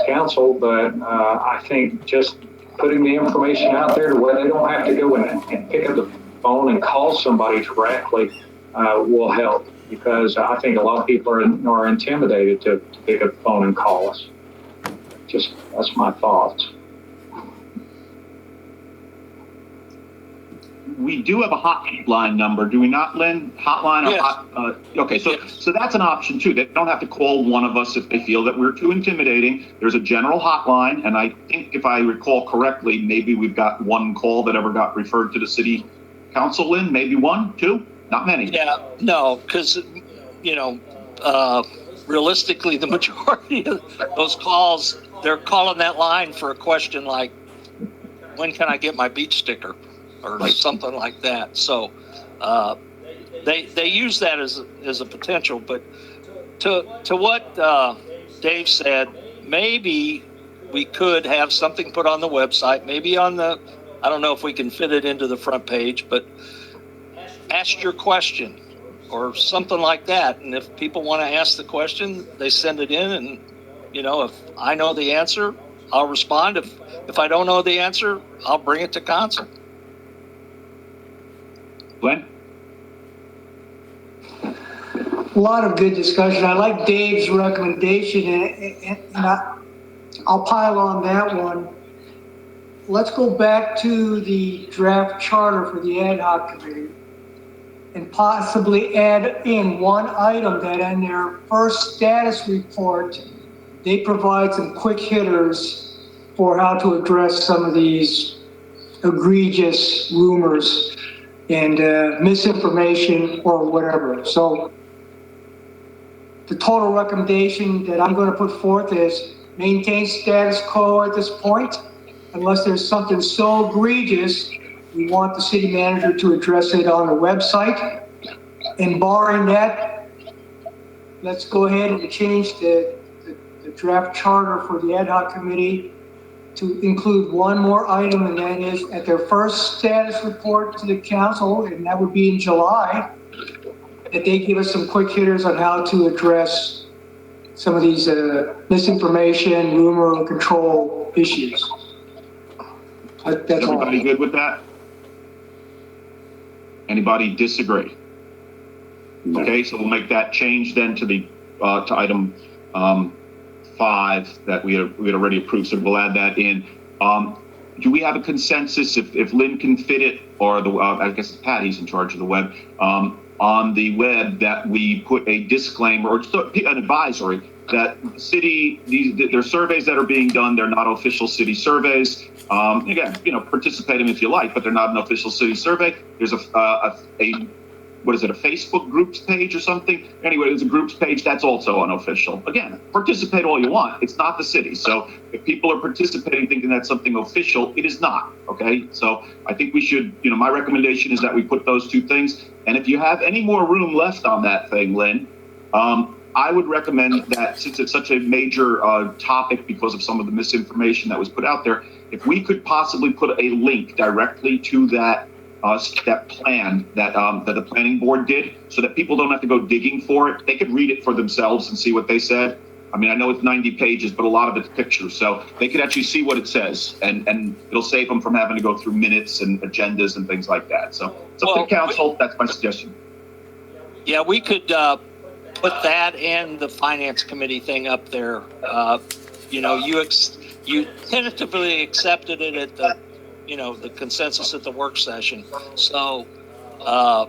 council. But I think just putting the information out there to where they don't have to go and pick up the phone and call somebody directly will help, because I think a lot of people are intimidated to pick up the phone and call us. Just, that's my thoughts. We do have a hotline number, do we not, Lynn? Hotline or Yes. okay, so Yes. so that's an option too. They don't have to call one of us if they feel that we're too intimidating. There's a general hotline, and I think if I recall correctly, maybe we've got one call that ever got referred to the city council, Lynn, maybe one, two, not many. Yeah, no, because, realistically, the majority of those calls, they're calling that line for a question like, when can I get my beach sticker? Or Right. something like that. So they use that as a potential. But to what Dave said, maybe we could have something put on the website, maybe on the, I don't know if we can fit it into the front page, but ask your question or something like that. And if people want to ask the question, they send it in, and if I know the answer, I'll respond. If I don't know the answer, I'll bring it to council. Glenn? A lot of good discussion. I like Dave's recommendation, and I'll pile on that one. Let's go back to the draft charter for the ad hoc committee and possibly add in one item that in their first status report, they provide some quick hitters for how to address some of these egregious rumors and misinformation or whatever. So the total recommendation that I'm going to put forth is maintain status quo at this point, unless there's something so egregious, we want the city manager to address it on the website. And barring that, let's go ahead and change the draft charter for the ad hoc committee to include one more item, and that is at their first status report to the council, and that would be in July, that they give us some quick hitters on how to address some of these misinformation, rumor, and control issues. That's all. Everybody good with that? Anybody disagree? No. Okay, so we'll make that change then to the to item 5 that we had already approved, so we'll add that in. Do we have a consensus if Lynn can fit it, or I guess it's Pat, he's in charge of the web, on the web, that we put a disclaimer or just an advisory that the city, there's surveys that are being done, they're not official city surveys. Again, participate in them if you like, but they're not an official city survey. There's what is it, a Facebook groups page or something? Anyway, there's a groups page that's also unofficial. Again, participate all you want. It's not the city. So if people are participating thinking that's something official, it is not, okay? So I think we should, my recommendation is that we put those two things. And if you have any more room left on that thing, Lynn, I would recommend that, since it's such a major topic because of some of the misinformation that was put out there, if we could possibly put a link directly to that plan that the planning board did, so that people don't have to go digging for it. They could read it for themselves and see what they said. I mean, I know it's 90 pages, but a lot of it's pictures, so they could actually see what it says, and it'll save them from having to go through minutes and agendas and things like that. So it's up to the council. That's my suggestion. Yeah, we could put that and the finance committee thing up there. You tentatively accepted it at the the consensus at the work session. So I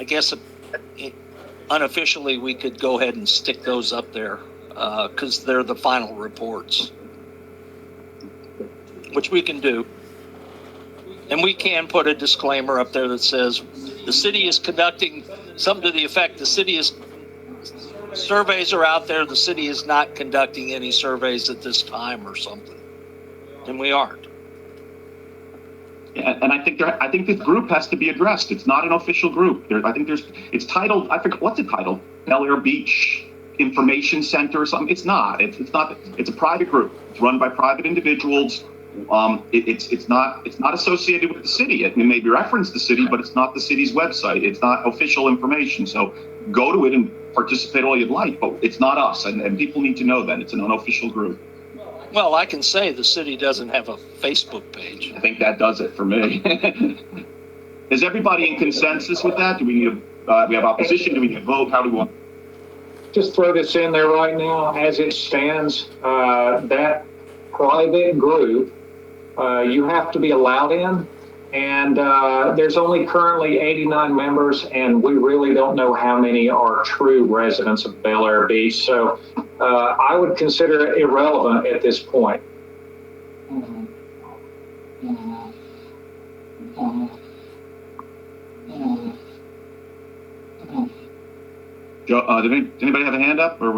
guess unofficially we could go ahead and stick those up there because they're the final reports, which we can do. And we can put a disclaimer up there that says the city is conducting something to the effect, surveys are out there, the city is not conducting any surveys at this time or something. And we aren't. Yeah, and I think this group has to be addressed. It's not an official group. It's titled, I forget, what's it titled? Bel Air Beach Information Center or something. It's not. It's not. It's a private group. It's run by private individuals. It's not associated with the city. It may be referenced the city, but it's not the city's website. It's not official information. So go to it and participate all you'd like, but it's not us, and people need to know that it's an unofficial group. Well, I can say the city doesn't have a Facebook page. I think that does it for me. Is everybody in consensus with that? Do we need we have opposition? Do we need a vote? How do we want? Just throw this in there right now, as it stands, that private group, you have to be allowed in, and there's only currently 89 members, and we really don't know how many are true residents of Bel Air Beach, so I would consider it irrelevant at this point. Joe, did anybody have a hand up, or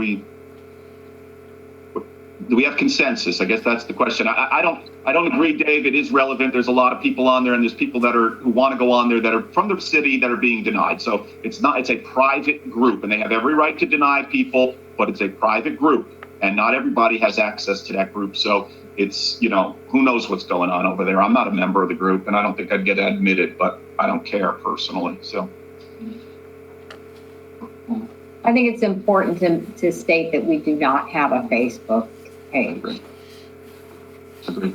do we have consensus? I guess that's the question. I don't agree, Dave. It is relevant. There's a lot of people on there, and there's people who want to go on there that are from the city that are being denied. So it's a private group, and they have every right to deny people, but it's a private group, and not everybody has access to that group. So it's, who knows what's going on over there. I'm not a member of the group, and I don't think I'd get admitted, but I don't care personally. So. I think it's important to state that we do not have a Facebook page. Agreed.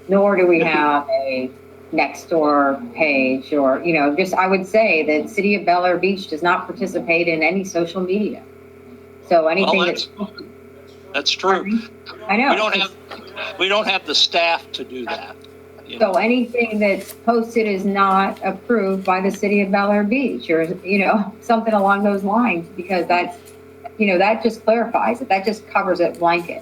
Nor do we have a Nextdoor page, or, I would say that City of Bel Air Beach does not participate in any social media. So anything that's true. I know. We don't have the staff to do that. So anything that's posted is not approved by the City of Bel Air Beach, or, something along those lines, because that's, that just clarifies it. That just covers it blanket.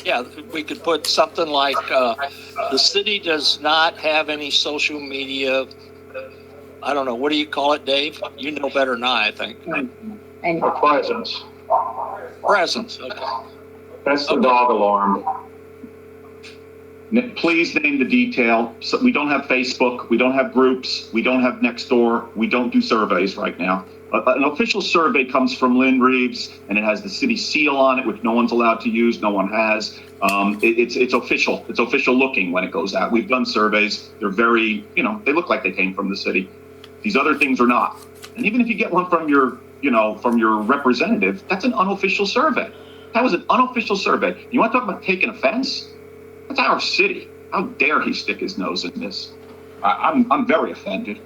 Yeah, we could put something like, the city does not have any social media. I don't know. What do you call it, Dave? You know better than I think. And For presence. Presence. Okay. That's the dog alarm. Please name the detail. So we don't have Facebook, we don't have groups, we don't have Nextdoor, we don't do surveys right now. An official survey comes from Lynn Reeves, and it has the city seal on it, which no one's allowed to use, no one has. It's official. It's official looking when it goes out. We've done surveys. They're very, they look like they came from the city. These other things are not. And even if you get one from your representative, that's an unofficial survey. That was an unofficial survey. You want to talk about taking offense? That's our city. How dare he stick his nose in this? I'm very offended.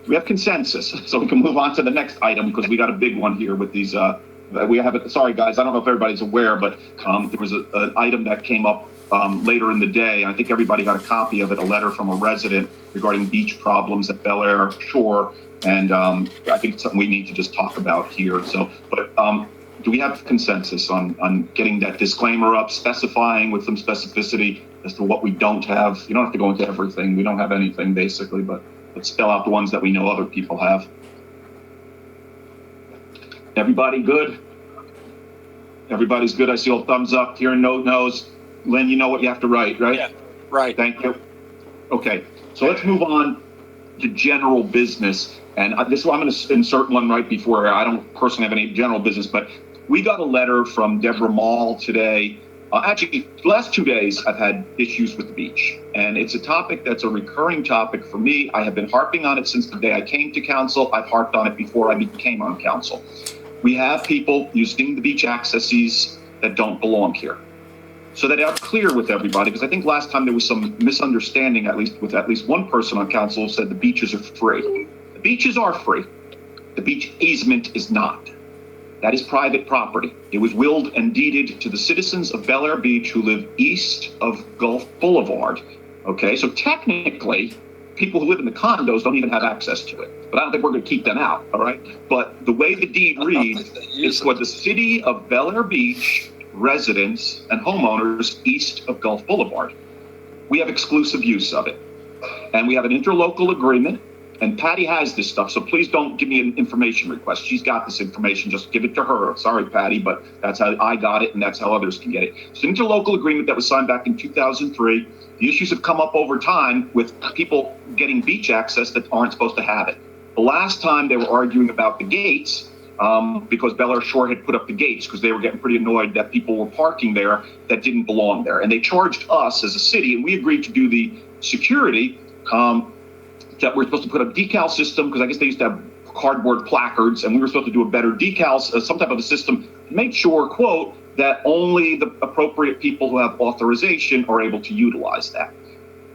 We have consensus, so we can move on to the next item, because we got a big one here with these. Sorry guys, I don't know if everybody's aware, but there was an item that came up later in the day. I think everybody got a copy of it, a letter from a resident regarding beach problems at Bel Air Shore, and I think it's something we need to just talk about here. So, but do we have consensus on getting that disclaimer up, specifying with some specificity as to what we don't have? You don't have to go into everything. We don't have anything basically, but let's spell out the ones that we know other people have. Everybody good? Everybody's good. I see all thumbs up. Here, note knows. Lynn, you know what you have to write, right? Yeah, right. Thank you. Okay, so let's move on to general business. And I'm going to insert one right before. I don't personally have any general business, but we got a letter from Deborah Mall today. Actually, the last 2 days, I've had issues with the beach. And it's a topic that's a recurring topic for me. I have been harping on it since the day I came to council. I've harped on it before I became on council. We have people using the beach accesses that don't belong here. So that I'm clear with everybody, because I think last time there was some misunderstanding, at least one person on council who said the beaches are free. The beaches are free. The beach easement is not. That is private property. It was willed and deeded to the citizens of Bel Air Beach who live east of Gulf Boulevard. Okay, so technically, people who live in the condos don't even have access to it. But I don't think we're going to keep them out, all right? But the way the deed reads is for the city of Bel Air Beach residents and homeowners east of Gulf Boulevard. We have exclusive use of it. And we have an interlocal agreement. And Patty has this stuff, so please don't give me an information request. She's got this information, just give it to her. Sorry, Patty, but that's how I got it, and that's how others can get it. It's an interlocal agreement that was signed back in 2003. The issues have come up over time with people getting beach access that aren't supposed to have it. The last time they were arguing about the gates, because Bel Air Shore had put up the gates because they were getting pretty annoyed that people were parking there that didn't belong there. And they charged us as a city, and we agreed to do the security, that we're supposed to put a decal system, because I guess they used to have cardboard placards, and we were supposed to do a better decals, some type of a system to make sure, quote, that only the appropriate people who have authorization are able to utilize that.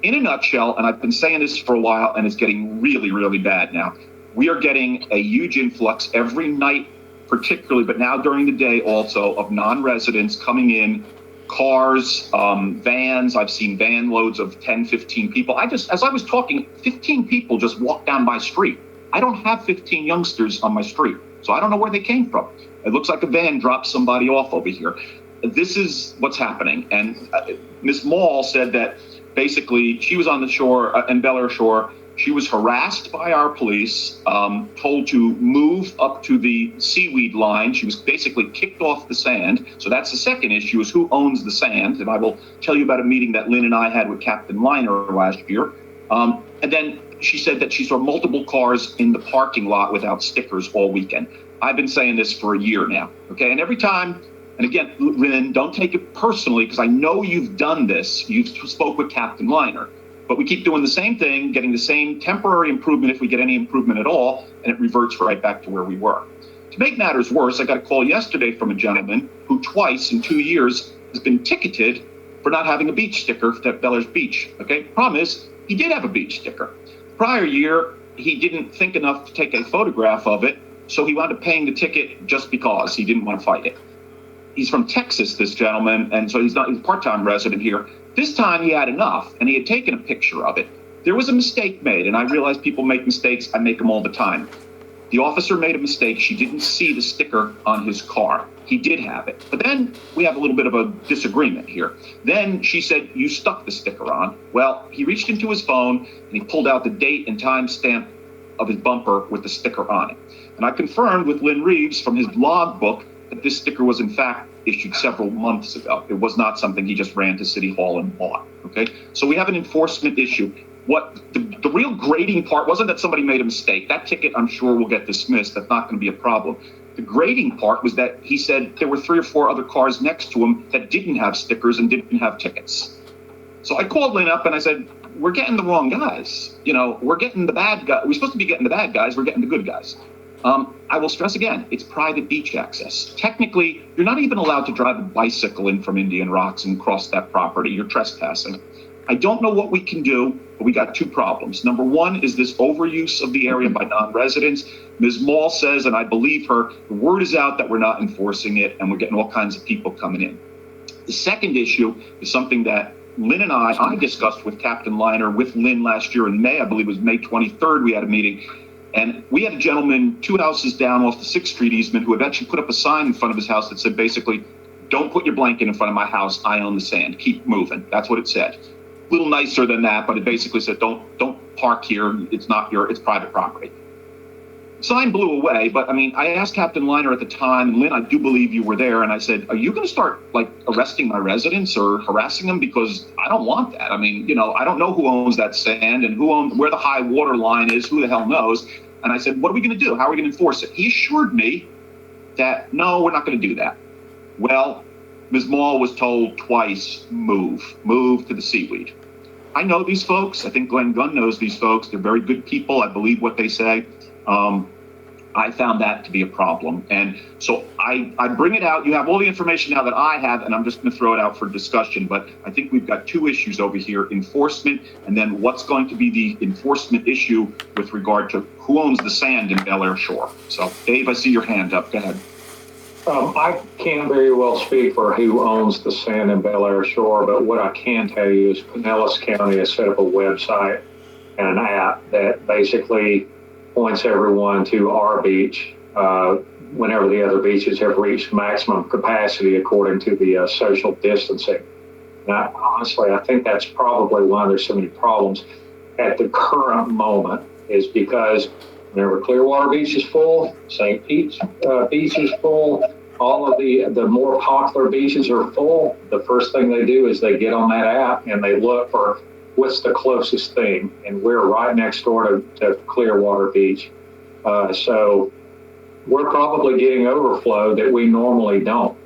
In a nutshell, and I've been saying this for a while, and it's getting really, really bad now, we are getting a huge influx every night, particularly, but now during the day also, of non-residents coming in, cars, vans. I've seen van loads of 10, 15 people. As I was talking, 15 people just walked down my street. I don't have 15 youngsters on my street, so I don't know where they came from. It looks like a van dropped somebody off over here. This is what's happening. And Ms. Mall said that basically she was on the shore, in Bel Air Shore. She was harassed by our police, told to move up to the seaweed line. She was basically kicked off the sand. So that's the second issue, is who owns the sand. And I will tell you about a meeting that Lynn and I had with Captain Liner last year. And then she said that she saw multiple cars in the parking lot without stickers all weekend. I've been saying this for a year now, okay? And every time, and again, Lynn, don't take it personally, because I know you've done this. You've spoke with Captain Liner. But we keep doing the same thing, getting the same temporary improvement if we get any improvement at all, and it reverts right back to where we were. To make matters worse, I got a call yesterday from a gentleman who twice in 2 years has been ticketed for not having a beach sticker at Bel Air's beach, okay? Problem is, he did have a beach sticker. Prior year, he didn't think enough to take a photograph of it, so he wound up paying the ticket just because he didn't want to fight it. He's from Texas, this gentleman, and so he's a part-time resident here. This time he had enough, and he had taken a picture of it. There was a mistake made, and I realize people make mistakes. I make them all the time. The officer made a mistake. She didn't see the sticker on his car. He did have it. But then we have a little bit of a disagreement here. Then she said, you stuck the sticker on. Well, he reached into his phone, and he pulled out the date and time stamp of his bumper with the sticker on it. And I confirmed with Lynn Reeves from his log book that this sticker was in fact issued several months ago. It was not something he just ran to City Hall and bought, okay? So we have an enforcement issue. What the real grading part wasn't that somebody made a mistake. That ticket, I'm sure, will get dismissed. That's not going to be a problem. The grading part was that he said there were 3 or 4 other cars next to him that didn't have stickers and didn't have tickets. So I called Lynn up and I said, we're getting the wrong guys. You know, we're getting the bad guys. We're supposed to be getting the bad guys. We're getting the good guys. I will stress again, it's private beach access. Technically, you're not even allowed to drive a bicycle in from Indian Rocks and cross that property. You're trespassing. I don't know what we can do, but we got 2 problems. Number 1 is this overuse of the area by non-residents. Ms. Mall says, and I believe her, the word is out that we're not enforcing it, and we're getting all kinds of people coming in. The second issue is something that Lynn and I discussed with Captain Liner with Lynn last year in May. I believe it was May 23rd, we had a meeting. And we had a gentleman 2 houses down off the 6th Street easement who had actually put up a sign in front of his house that said basically, don't put your blanket in front of my house. I own the sand. Keep moving. That's what it said. A little nicer than that, but it basically said, don't park here. It's private property. Sign blew away, but I mean, I asked Captain Liner at the time, and Lynn, I do believe you were there, and I said, are you going to start like arresting my residents or harassing them? Because I don't want that. I mean, you know, I don't know who owns that sand and where the high water line is, who the hell knows? And I said, what are we going to do? How are we going to enforce it? He assured me that, no, we're not going to do that. Well, Ms. Mall was told twice, move to the seaweed. I know these folks. I think Glenn Gunn knows these folks. They're very good people. I believe what they say. I found that to be a problem. And so I bring it out. You have all the information now that I have, and I'm just going to throw it out for discussion. But I think we've got 2 issues over here, enforcement, and then what's going to be the enforcement issue with regard to who owns the sand in Bel Air Shore. So, Dave, I see your hand up. Go ahead. I can't very well speak for who owns the sand in Bel Air Shore, but what I can tell you is Pinellas County has set up a website and an app that basically points everyone to our beach whenever the other beaches have reached maximum capacity according to the social distancing. Now, honestly, I think that's probably why there's so many problems at the current moment, is because whenever Clearwater Beach is full, St. Pete's Beach is full, all of the more popular beaches are full. The first thing they do is they get on that app and they look for what's the closest thing, and we're right next door to Clearwater Beach. So we're probably getting overflow that we normally don't,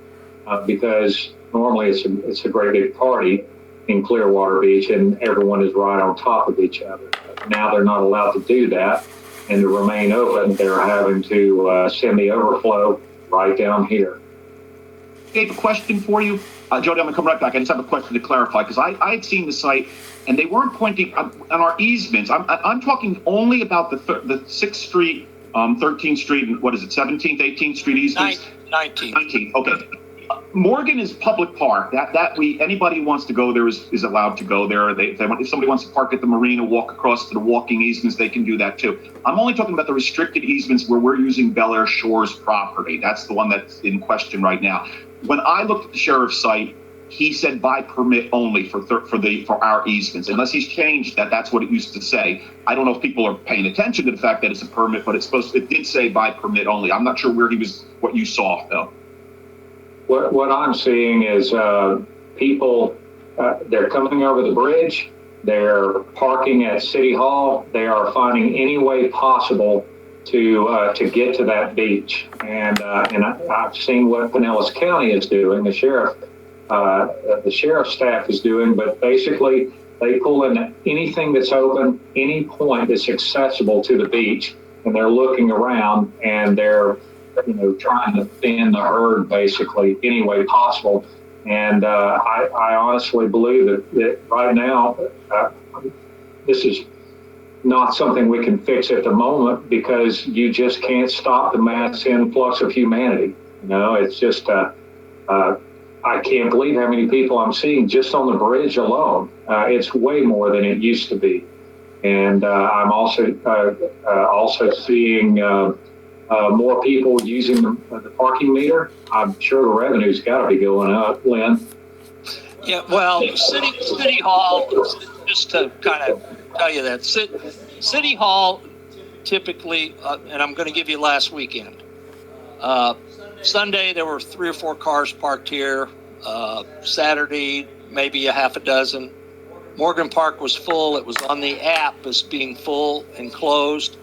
because normally it's a great big party in Clearwater Beach and everyone is right on top of each other. Now they're not allowed to do that, and to remain open, they're having to send the overflow right down here. Dave, a question for you. Jody, I'm gonna come right back. I just have a question to clarify, because I had seen the site and they weren't pointing on our easements. I'm talking only about the 6th Street, 13th Street, and what is it, 17th, 18th Street easements? 19th, okay. Morgan is public park. That anybody who wants to go there is allowed to go there. If somebody wants to park at the marina, walk across to the walking easements, they can do that too. I'm only talking about the restricted easements where we're using Bel Air Shores property. That's the one that's in question right now. When I looked at the sheriff's site, he said by permit only for our easements. Unless he's changed that, that's what it used to say. I don't know if people are paying attention to the fact that it's a permit, but it did say by permit only. I'm not sure what you saw though. What I'm seeing is people, they're coming over the bridge, they're parking at City Hall, they are finding any way possible to get to that beach. And I've seen what Pinellas County is doing, the sheriff's staff is doing, but basically they pull in anything that's open, any point that's accessible to the beach, and they're looking around and they're trying to thin the herd basically any way possible. And I honestly believe that right now, this is not something we can fix at the moment, because you just can't stop the mass influx of humanity. It's just, I can't believe how many people I'm seeing just on the bridge alone. It's way more than it used to be. And I'm also seeing more people using the parking meter. I'm sure the revenue's got to be going up, Lynn. Yeah, well, City Hall, just to kind of tell you that, City Hall typically, and I'm going to give you last weekend. Sunday, there were 3 or 4 cars parked here. Saturday, maybe a half a dozen. Morgan Park was full. It was on the app as being full and closed.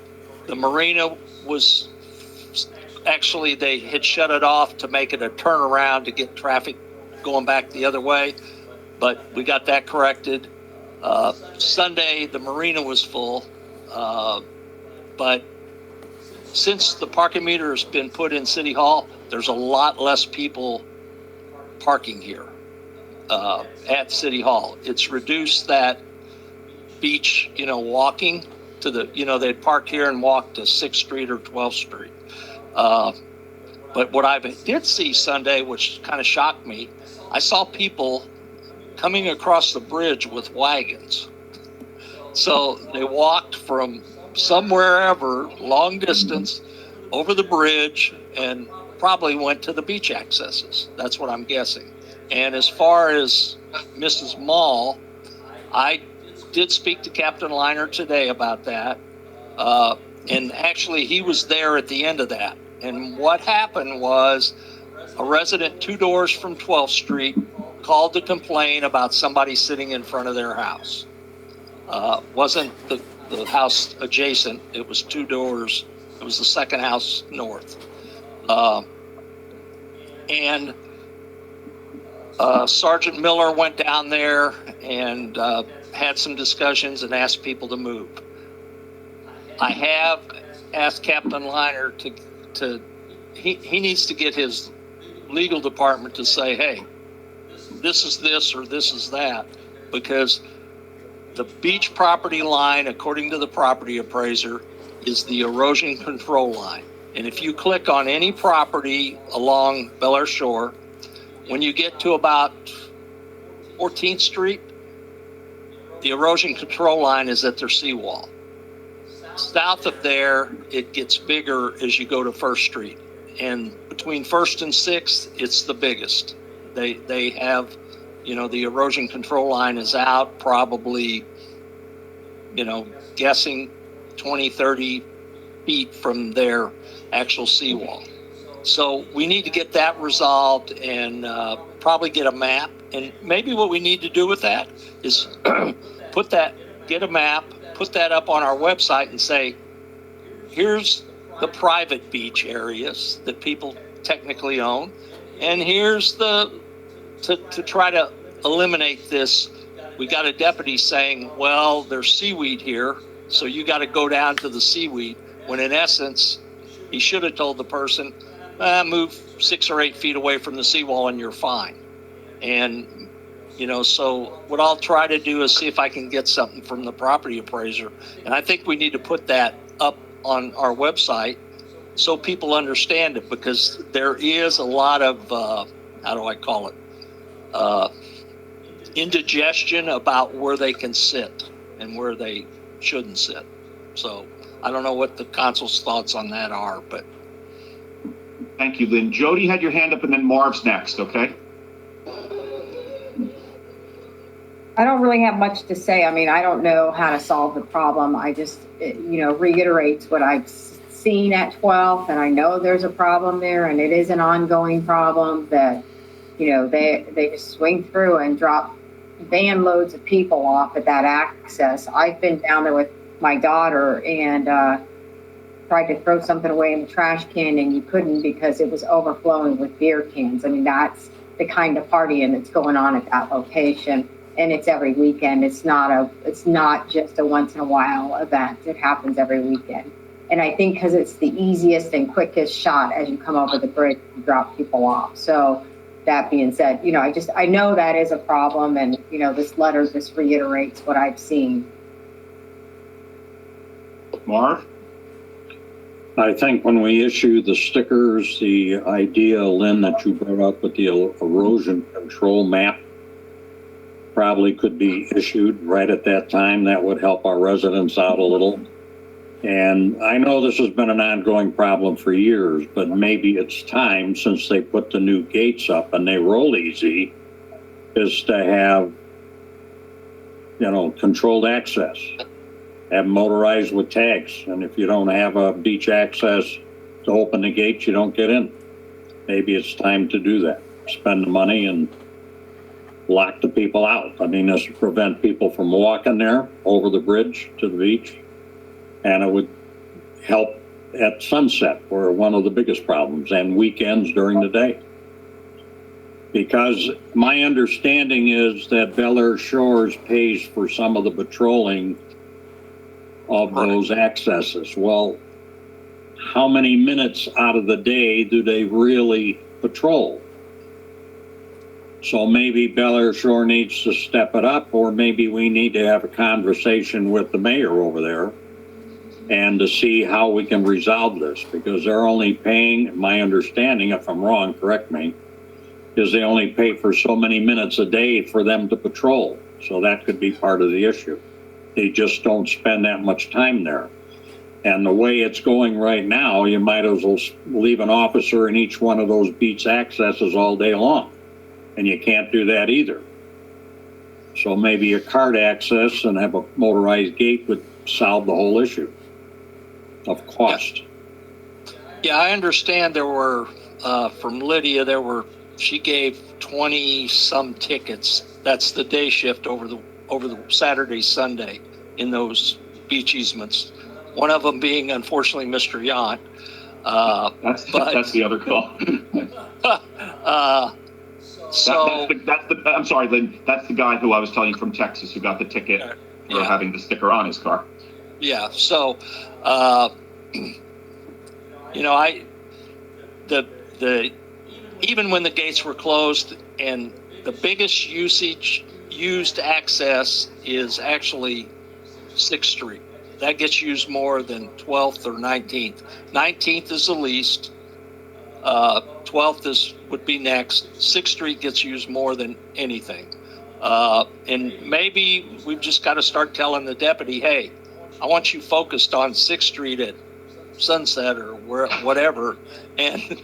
The marina was, actually, they had shut it off to make it a turnaround to get traffic going back the other way, but we got that corrected. Sunday, the marina was full, but since the parking meter has been put in City Hall, there's a lot less people parking here at City Hall. It's reduced that beach, walking to the, they'd park here and walk to 6th Street or 12th Street. But what I did see Sunday, which kind of shocked me, I saw people coming across the bridge with wagons. So they walked from somewhere ever, long distance, over the bridge and probably went to the beach accesses. That's what I'm guessing. And as far as Mrs. Mall, I did speak to Captain Liner today about that. And actually, he was there at the end of that. And what happened was a resident 2 doors from 12th Street called to complain about somebody sitting in front of their house. Wasn't the house adjacent. It was 2 doors. It was the second house north. And Sergeant Miller went down there and had some discussions and asked people to move. I have asked Captain Liner he needs to get his legal department to say, hey, this is this or this is that, because the beach property line, according to the property appraiser, is the erosion control line. And if you click on any property along Bel Air Shore, when you get to about 14th Street, the erosion control line is at their seawall. South of there, it gets bigger as you go to 1st Street. And between 1st and 6th, it's the biggest. They have, the erosion control line is out probably, guessing 20, 30 feet from their actual seawall. So we need to get that resolved and probably get a map. And maybe what we need to do with that is get a map, put that up on our website and say, here's the private beach areas that people technically own. And here's to try to eliminate this, we got a deputy saying, well, there's seaweed here, so you got to go down to the seaweed, when in essence, he should have told the person, move 6 or 8 feet away from the seawall and you're fine. And, so what I'll try to do is see if I can get something from the property appraiser. And I think we need to put that up on our website so people understand it, because there is a lot of, how do I call it? Indigestion about where they can sit and where they shouldn't sit. So I don't know what the council's thoughts on that are, but. Thank you, Lynn. Jody had your hand up, and then Marv's next, okay? I don't really have much to say. I mean, I don't know how to solve the problem. I just, it reiterates what I've seen at 12th, and I know there's a problem there, and it is an ongoing problem that, they just swing through and drop van loads of people off at that access. I've been down there with my daughter and tried to throw something away in the trash can, and you couldn't because it was overflowing with beer cans. I mean, that's the kind of partying that's going on at that location. And it's every weekend. It's not just a once in a while event. It happens every weekend. And I think because it's the easiest and quickest shot as you come over the bridge to drop people off. So that being said, I know that is a problem, and, this letter just reiterates what I've seen. Marv? I think when we issue the stickers, the idea, Lynn, that you brought up with the erosion control map probably could be issued right at that time. That would help our residents out a little. And I know this has been an ongoing problem for years, but maybe it's time, since they put the new gates up and they roll easy, is to have, controlled access, have motorized with tags. And if you don't have a beach access to open the gates, you don't get in. Maybe it's time to do that. Spend the money and lock the people out. I mean, this would prevent people from walking there over the bridge to the beach. And it would help at sunset, where one of the biggest problems, and weekends during the day. Because my understanding is that Bel Air Shores pays for some of the patrolling of those accesses. Well, how many minutes out of the day do they really patrol? So maybe Bel Air Shore needs to step it up, or maybe we need to have a conversation with the mayor over there and to see how we can resolve this, because they're only paying, my understanding, if I'm wrong, correct me, is they only pay for so many minutes a day for them to patrol. So that could be part of the issue. They just don't spend that much time there. And the way it's going right now, you might as well leave an officer in each one of those beach accesses all day long. And you can't do that either. So maybe a cart access and have a motorized gate would solve the whole issue of cost. Yeah, I understand there were, from Lydia, she gave 20 some tickets. That's the day shift over the Saturday, Sunday in those beach easements. One of them being, unfortunately, Mr. Yacht. That's the other call. I'm sorry, Lynn. That's the guy who I was telling you from Texas who got the ticket for having the sticker on his car. Yeah. So, even when the gates were closed, and the biggest used access is actually 6th Street. That gets used more than 12th or 19th. 19th is the least. 12th would be next. 6th Street gets used more than anything. And maybe we've just got to start telling the deputy, hey, I want you focused on 6th Street at sunset or whatever. And,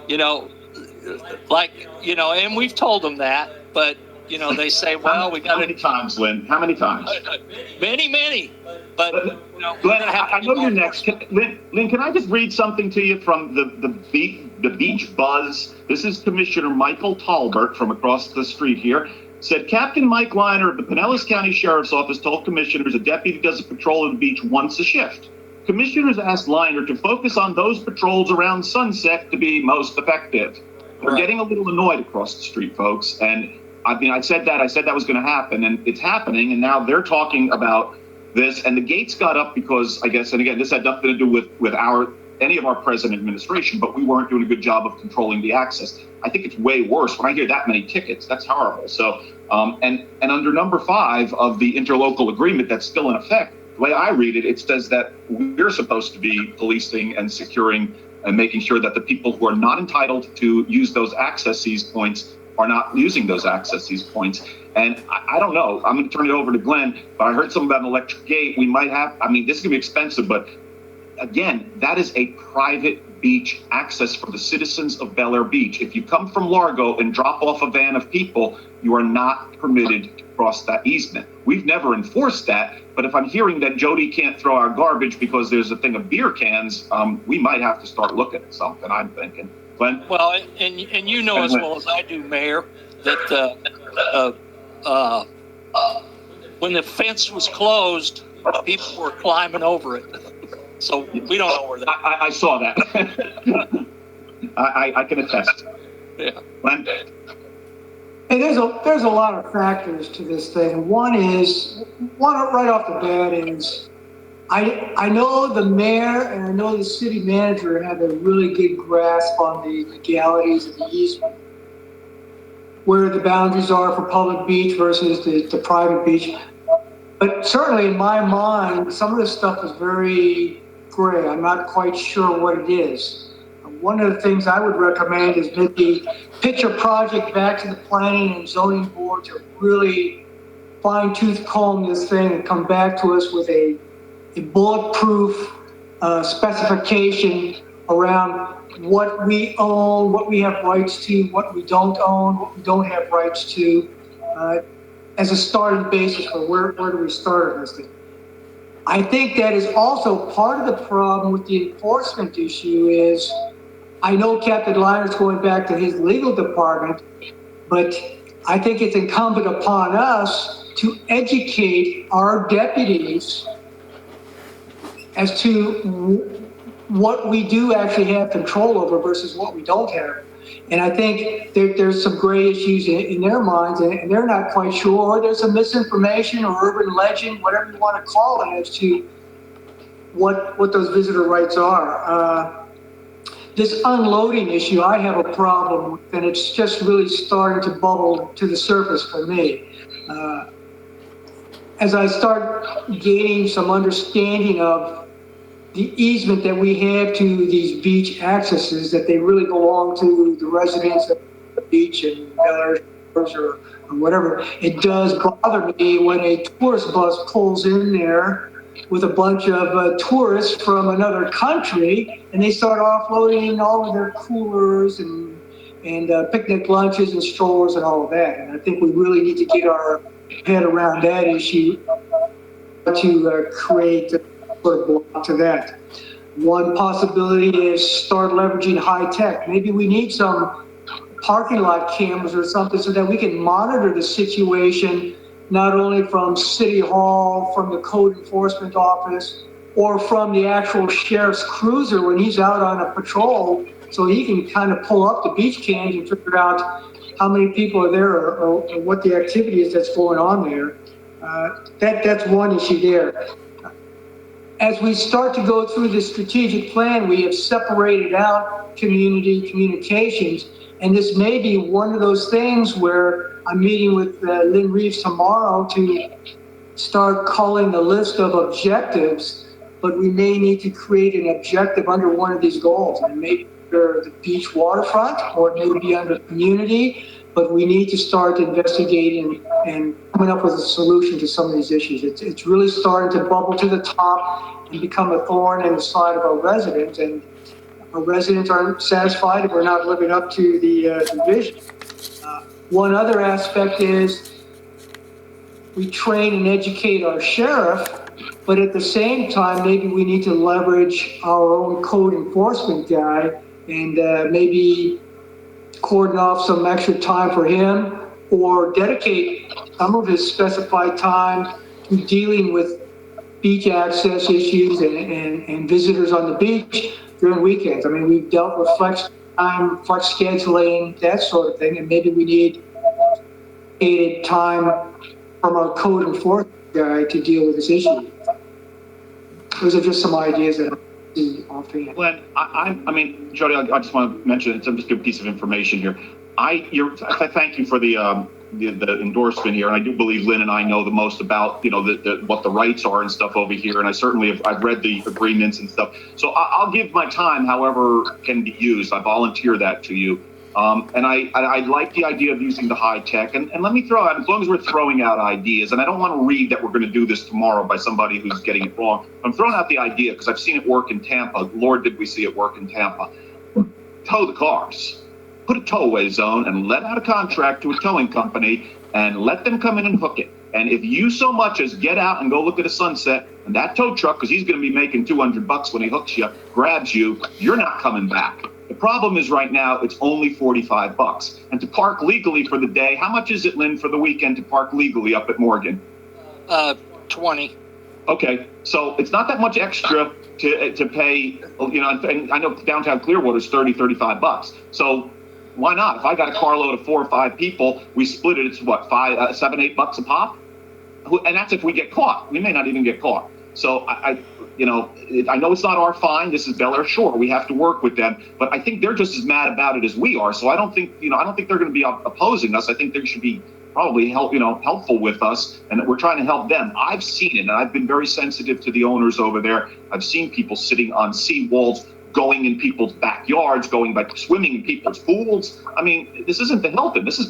and we've told them that, but, they say, well, we got to. How many times, Lynn? How many times? Many. But, Glenn, I know you're next. Lynn, can I just read something to you from the Beach Buzz? This is Commissioner Michael Talbert from across the street here. Said Captain Mike Liner of the Pinellas County Sheriff's Office told commissioners a deputy does a patrol of the beach once a shift. Commissioners asked Liner to focus on those patrols around sunset to be most effective. We're Right. getting a little annoyed across the street, folks. And I mean, I said that was going to happen, and it's happening. And now they're talking about this, and the gates got up because, I guess, and again, this had nothing to do with any of our present administration, but we weren't doing a good job of controlling the access. I think it's way worse when I hear that many tickets. That's horrible. So, and under number 5 of the interlocal agreement that's still in effect, the way I read it, it says that we're supposed to be policing and securing and making sure that the people who are not entitled to use those access points are not using those access points. And I don't know, I'm going to turn it over to Glenn, but I heard something about an electric gate. We might have, I mean, this is going to be expensive, but again, that is a private beach access for the citizens of Bel Air Beach. If you come from Largo and drop off a van of people, you are not permitted to cross that easement. We've never enforced that, but if I'm hearing that Jody can't throw our garbage because there's a thing of beer cans, we might have to start looking at something, I'm thinking. Glenn? Well, and you know as well as I do, Mayor, that when the fence was closed, people were climbing over it. So we don't know where that. I saw that. I can attest. Yeah. Glenn? Hey, there's a lot of factors to this thing. One right off the bat is, I know the mayor and I know the city manager have a really good grasp on the legalities of the easement, where the boundaries are for public beach versus the private beach. But certainly in my mind, some of this stuff is very gray. I'm not quite sure what it is. One of the things I would recommend is maybe pitch a project back to the planning and zoning board to really fine-tooth comb this thing and come back to us with a bulletproof specification around what we own, what we have rights to, what we don't own, what we don't have rights to, as a starting basis for where do we start on this thing. I think that is also part of the problem with the enforcement issue is, I know Captain Liner's going back to his legal department, but I think it's incumbent upon us to educate our deputies as to what we do actually have control over versus what we don't have. And I think there's some gray issues in their minds, and they're not quite sure, or there's some misinformation or urban legend, whatever you want to call it, as to what those visitor rights are. This unloading issue, I have a problem with, and it's just really starting to bubble to the surface for me. As I start gaining some understanding of the easement that we have to these beach accesses, that they really belong to the residents of the beach and Bel Air or whatever, it does bother me when a tourist bus pulls in there with a bunch of tourists from another country, and they start offloading all of their coolers and picnic lunches and strollers and all of that. And I think we really need to get our head around that issue to create a sort of block to that. One possibility is start leveraging high tech. Maybe we need some parking lot cameras or something so that we can monitor the situation not only from City Hall, from the code enforcement office, or from the actual sheriff's cruiser when he's out on a patrol, so he can kind of pull up the beach cams and figure out how many people are there or what the activity is that's going on there. That's one issue there. As we start to go through the strategic plan, we have separated out community communications, and this may be one of those things where I'm meeting with Lynn Reeves tomorrow to start calling the list of objectives, but we may need to create an objective under one of these goals. And maybe under the beach waterfront, or it may be under community, but we need to start investigating and coming up with a solution to some of these issues. It's really starting to bubble to the top and become a thorn in the side of our residents, and our residents aren't satisfied if we're not living up to the vision. One other aspect is we train and educate our sheriff, but at the same time, maybe we need to leverage our own code enforcement guy and maybe cordon off some extra time for him, or dedicate some of his specified time to dealing with beach access issues and visitors on the beach during weekends. I mean, we've dealt with flex time, flex scheduling, that sort of thing, and maybe we need a time from our code enforcement guy to deal with this issue. Those are just some ideas that I see offhand. Glenn, I mean, Jody, I just want to mention, it's just a piece of information here. I thank you for the endorsement here, and I do believe Lynn and I know the most about, you know, what the rights are and stuff over here, and I certainly I've read the agreements and stuff. So I'll give my time however can be used. I volunteer that to you. And I like the idea of using the high tech, and let me throw out, as long as we're throwing out ideas, and I don't want to read that we're going to do this tomorrow by somebody who's getting it wrong. I'm throwing out the idea because I've seen it work in Tampa. Lord, did we see it work in Tampa. Tow the cars. Put a towaway zone and let out a contract to a towing company and let them come in and hook it. And if you so much as get out and go look at a sunset, and that tow truck, because he's going to be making $200 when he hooks you, grabs you, you're not coming back. The problem is right now it's only $45. And to park legally for the day, how much is it, Lynn, for the weekend to park legally up at Morgan? 20. Okay, so it's not that much extra to pay, you know, and I know downtown Clearwater is $35. So why not? If I got a carload of 4 or 5 people, we split it. It's what, $7, $8 a pop, and that's if we get caught. We may not even get caught. So you know, I know it's not our fine. This is Bel Air Shore. We have to work with them, but I think they're just as mad about it as we are. So I don't think they're going to be opposing us. I think they should be probably helpful with us, and that we're trying to help them. I've seen it, and I've been very sensitive to the owners over there. I've seen people sitting on seawalls, going in people's backyards, going back swimming in people's pools. I mean, this isn't the Hilton. This is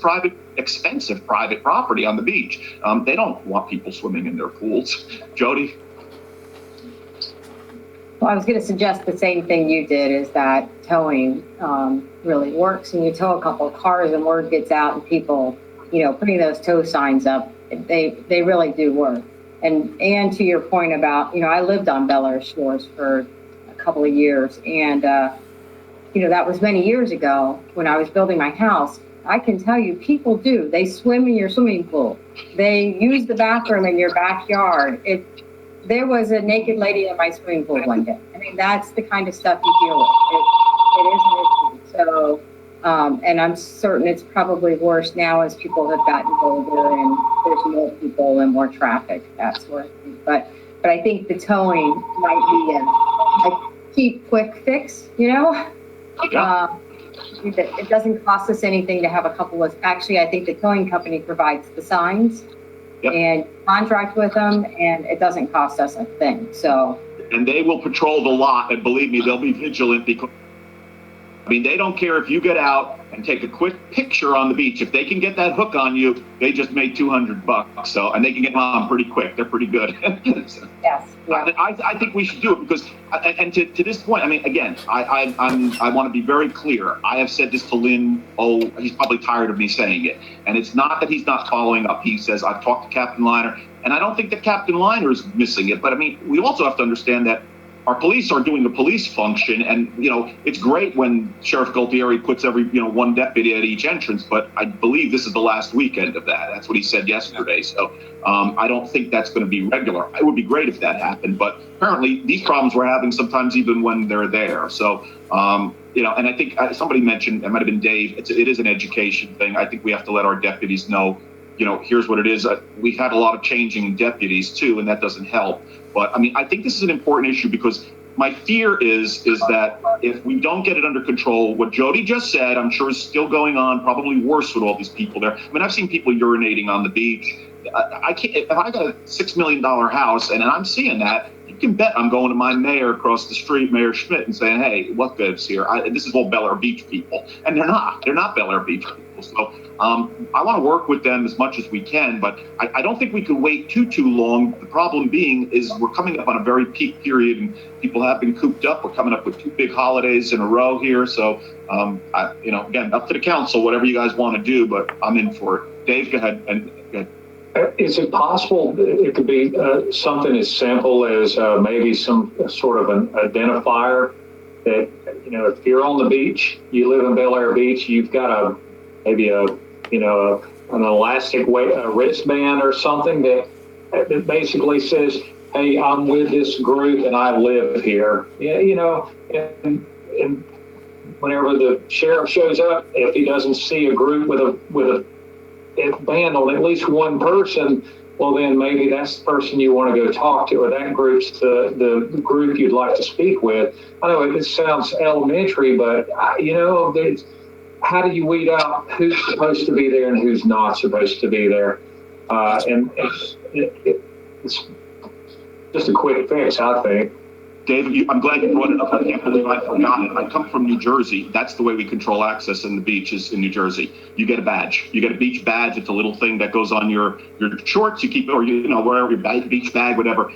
expensive private property on the beach. They don't want people swimming in their pools. Jody? Well, I was going to suggest the same thing you did, is that towing really works, and you tow a couple of cars and word gets out, and people, you know, putting those tow signs up, they really do work. And to your point about, you know, I lived on Bel Air Shores for couple of years, and you know, that was many years ago when I was building my house. I can tell you, people they swim in your swimming pool, they use the bathroom in your backyard. There was a naked lady in my swimming pool one day. I mean, that's the kind of stuff you deal with. It is an issue. So and I'm certain it's probably worse now as people have gotten older and there's more people and more traffic, that sort of thing. But I think the towing might be a cheap, quick fix, you know? Yeah. It doesn't cost us anything to have a couple of, actually, I think the towing company provides the signs. Yep. And contract with them, and it doesn't cost us a thing, so. And they will patrol the lot, and believe me, they'll be vigilant because, I mean, they don't care if you get out and take a quick picture on the beach. If they can get that hook on you, they just made $200. So, and they can get them on pretty quick. They're pretty good. So, yes. Yeah. I think we should do it because, and to this point, I mean, again, I want to be very clear. I have said this to Lynn. Oh, he's probably tired of me saying it. And it's not that he's not following up. He says, I've talked to Captain Liner, and I don't think that Captain Liner is missing it. But I mean, we also have to understand that our police are doing the police function, and, you know, it's great when Sheriff Gualtieri puts one deputy at each entrance, but I believe this is the last weekend of that. That's what he said yesterday. So I don't think that's going to be regular. It would be great if that happened, but apparently these problems we're having sometimes even when they're there. So, you know, and I think somebody mentioned, it might have been Dave, it is an education thing. I think we have to let our deputies know, you know, here's what it is. We've had a lot of changing deputies too, and that doesn't help. But I mean, I think this is an important issue because my fear is that if we don't get it under control, what Jody just said, I'm sure is still going on, probably worse with all these people there. I mean, I've seen people urinating on the beach. I can't, if I got a $6 million house and I'm seeing that, you can bet I'm going to my mayor across the street, Mayor Schmidt, and saying, hey, what gives here? This is all Bel Air Beach people. And they're not Bel Air Beach people. So I want to work with them as much as we can, but I don't think we can wait too long. The problem being is we're coming up on a very peak period and people have been cooped up. We're coming up with 2 big holidays in a row here. So, you know, again, up to the council, whatever you guys want to do, but I'm in for it. Dave, go ahead. Is it possible it could be something as simple as maybe some sort of an identifier that, you know, if you're on the beach, you live in Bel Air Beach, you've got maybe an elastic wristband or something that basically says, hey, I'm with this group and I live here. Yeah, you know, and whenever the sheriff shows up, if he doesn't see a group with a band on at least one person, well, then maybe that's the person you want to go talk to, or that group's the group you'd like to speak with. I know it sounds elementary, but you know, how do you weed out who's supposed to be there and who's not supposed to be there? And it's just a quick fix, I think. David, I'm glad you brought it up. I can't believe I forgot it. I come from New Jersey. That's the way we control access in the beaches in New Jersey. You get a badge. You get a beach badge. It's a little thing that goes on your shorts. You keep, or you know, wherever your beach bag, whatever.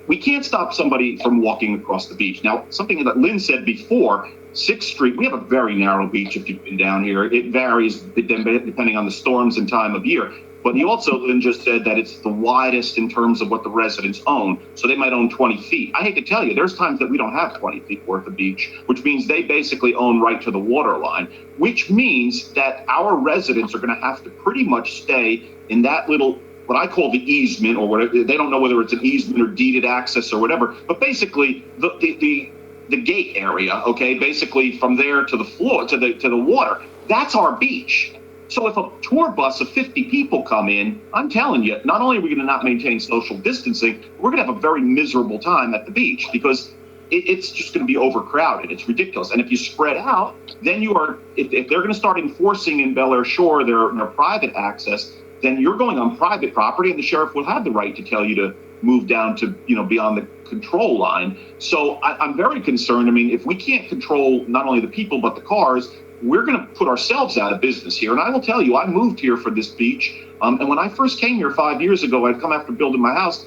We can't stop somebody from walking across the beach. Now, something that Lynn said before, 6th Street, we have a very narrow beach if you've been down here. It varies depending on the storms and time of year. But he also, Lynn just said that it's the widest in terms of what the residents own. So they might own 20 feet. I hate to tell you, there's times that we don't have 20 feet worth of beach, which means they basically own right to the water line, which means that our residents are going to have to pretty much stay in that little, what I call the easement, or whatever. They don't know whether it's an easement or deeded access or whatever, but basically the gate area, okay, basically from there to the floor, to the water, that's our beach. So if a tour bus of 50 people come in, I'm telling you, not only are we going to not maintain social distancing, we're going to have a very miserable time at the beach because it's just going to be overcrowded. It's ridiculous. And if you spread out, then you are, if they're going to start enforcing in Bel Air Shore their private access, then you're going on private property and the sheriff will have the right to tell you to move down to, you know, beyond the control line. So I'm very concerned. I mean, if we can't control not only the people, but the cars, we're going to put ourselves out of business here. And I will tell you, I moved here for this beach. And when I first came here 5 years ago, I'd come after building my house.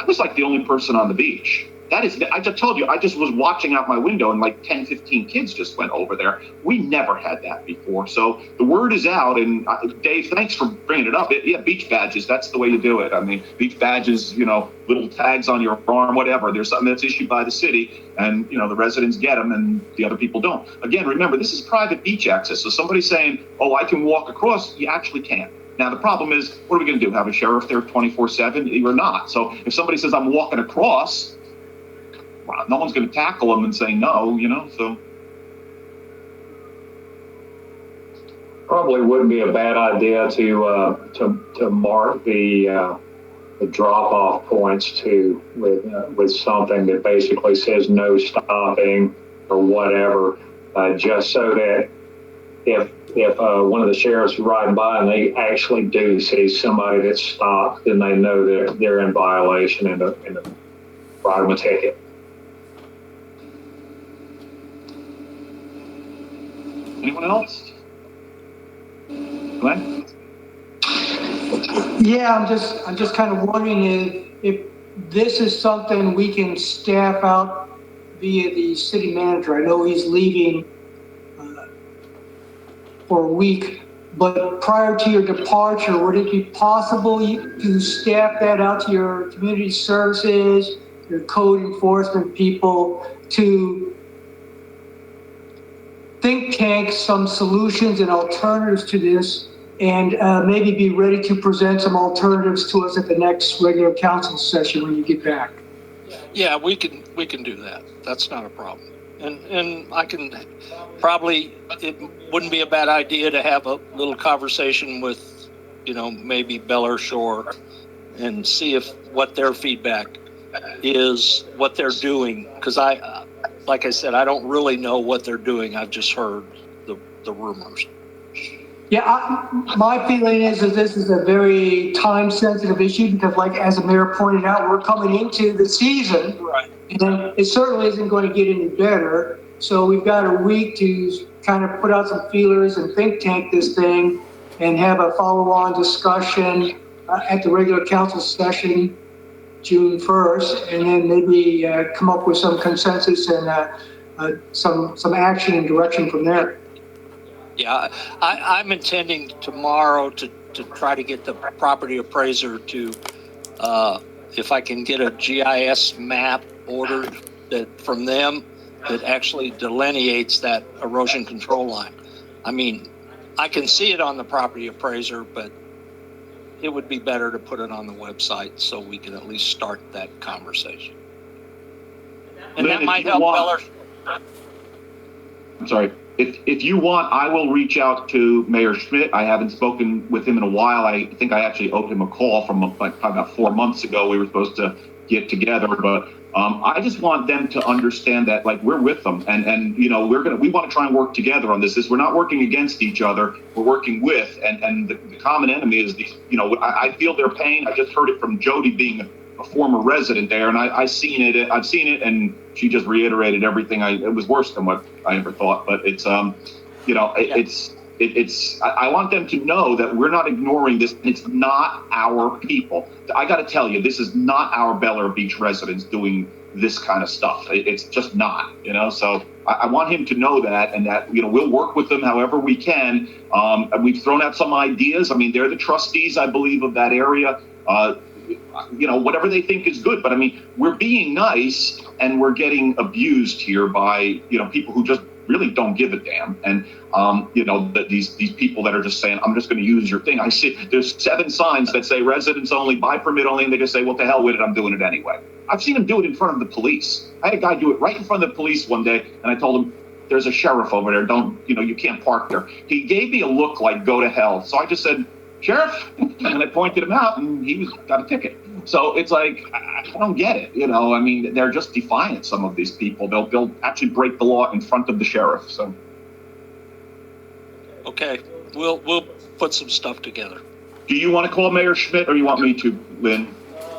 I was like the only person on the beach. That is, I just told you, I just was watching out my window and like 10, 15 kids just went over there. We never had that before. So the word is out. And Dave, thanks for bringing it up. Yeah, beach badges, that's the way to do it. I mean, beach badges, you know, little tags on your arm, whatever. There's something that's issued by the city and, you know, the residents get them and the other people don't. Again, remember, this is private beach access. So somebody's saying, oh, I can walk across. You actually can't. Now, the problem is, what are we going to do? Have a sheriff there 24/7? You're not. So if somebody says I'm walking across, well, no one's going to tackle them and say no, you know, so. Probably wouldn't be a bad idea to mark the drop-off points too with something that basically says no stopping or whatever, just so that if one of the sheriffs is riding by and they actually do see somebody that's stopped, then they know they're in violation and write them a ticket. Anyone else? Glenn? Yeah, I'm just kind of wondering if this is something we can staff out via the city manager. I know he's leaving for a week, but prior to your departure, would it be possible to staff that out to your community services, your code enforcement people, to think tank some solutions and alternatives to this, and maybe be ready to present some alternatives to us at the next regular council session when you get back? Yeah, we can do that. That's not a problem. And I can probably, it wouldn't be a bad idea to have a little conversation with, you know, maybe Bel Air Shore and see if what their feedback is, what they're doing. Because like I said, I don't really know what they're doing. I've just heard the rumors. Yeah, my feeling is that this is a very time-sensitive issue because, like as the mayor pointed out, we're coming into the season, Right. and it certainly isn't going to get any better. So we've got a week to kind of put out some feelers and think tank this thing, and have a follow-on discussion at the regular council session, June 1st, and then maybe come up with some consensus and some action and direction from there. Yeah, I'm intending tomorrow to try to get the property appraiser to, if I can get a GIS map ordered from them that actually delineates that erosion control line. I mean, I can see it on the property appraiser, but it would be better to put it on the website so we can at least start that conversation. And Lynn, that if might you help want- Beller. I'm sorry. If you want, I will reach out to Mayor Schmidt. I haven't spoken with him in a while. I think I actually owed him a call from like about 4 months ago. We were supposed to get together, but I just want them to understand that like we're with them, and you know we want to try and work together on this. We're not working against each other. We're working with, and the common enemy is these. You know, I feel their pain. I just heard it from Jody being a former resident there, and I've seen it, and she just reiterated everything. It was worse than what I ever thought, but it's you know, I want them to know that we're not ignoring this. It's not our people. I got to tell you, this is not our Bel Air Beach residents doing this kind of stuff. It's just not, you know. So I want him to know that, and that, you know, we'll work with them however we can. And we've thrown out some ideas. I mean, they're the trustees, I believe, of that area. You know, whatever they think is good. But I mean, we're being nice, and we're getting abused here by, you know, people who just really don't give a damn. And you know, these people that are just saying, I'm just going to use your thing. I see there's 7 signs that say residents only, by permit only, and they just say, well, to hell with it, I'm doing it anyway. I've seen them do it in front of the police. I had a guy do it right in front of the police one day, and I told him, there's a sheriff over there. Don't, you know, you can't park there. He gave me a look like go to hell. So I just said, Sheriff, and I pointed him out, and he got a ticket. So it's like, I don't get it, you know. I mean, they're just defiant, some of these people. They'll actually break the law in front of the sheriff. So, Okay, we'll put some stuff together. do you want to call Mayor Schmidt, or you want me to, Lynn?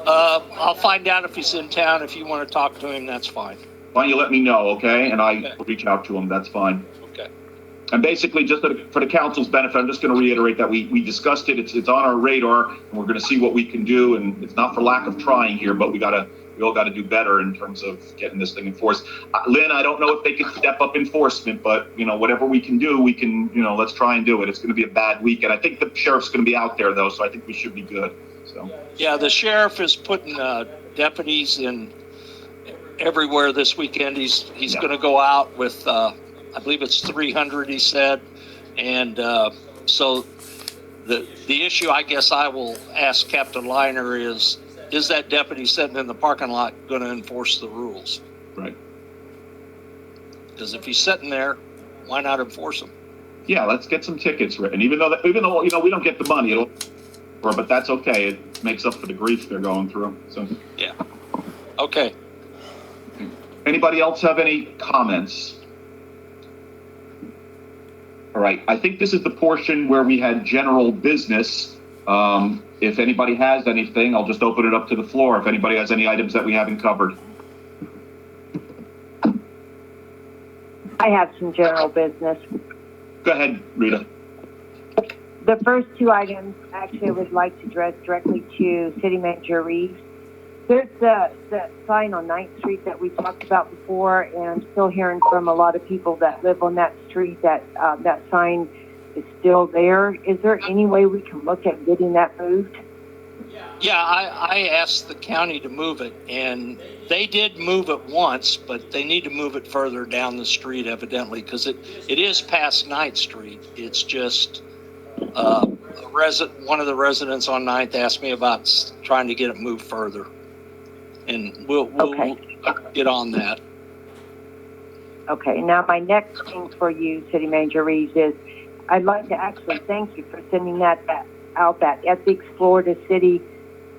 I'll find out if he's in town. If you want to talk to him, that's fine. Why don't you let me know, okay? And I Okay. will reach out to him. That's fine. Okay. And basically, just for the council's benefit, I'm just going to reiterate that we discussed it. It's on our radar, and we're going to see what we can do. And it's not for lack of trying here, but we all got to do better in terms of getting this thing enforced. Lynn, I don't know if they can step up enforcement, but you know, whatever we can do, we can. You know, let's try and do it. It's going to be a bad week, and I think the sheriff's going to be out there though, so I think we should be good. So. Yeah, the sheriff is putting deputies in everywhere this weekend. He's Yeah. going to go out with, I believe it's 300, he said. And so the issue I guess I will ask Captain Liner is that deputy sitting in the parking lot going to enforce the rules? Right. Because if he's sitting there, why not enforce them? Yeah, let's get some tickets written. Even though you know we don't get the money, but that's okay. It makes up for the grief they're going through. So. Yeah. Okay. Anybody else have any comments? All right, I think this is the portion where we had general business. If anybody has anything, I'll just open it up to the floor. If anybody has any items that we haven't covered. I have some general business. Go ahead, Rita. The first 2 items, actually, I would like to address directly to City Manager Reeves. There's the sign on 9th Street that we talked about before, and I'm still hearing from a lot of people that live on that street that that sign is still there. Is there any way we can look at getting that moved? Yeah, I asked the county to move it, and they did move it once, but they need to move it further down the street, evidently, because it is past 9th Street. It's just one of the residents on 9th asked me about trying to get it moved further, and we'll get on that. Okay, now my next thing for you, City Manager Reeves, is I'd like to actually thank you for sending that Ethics Florida City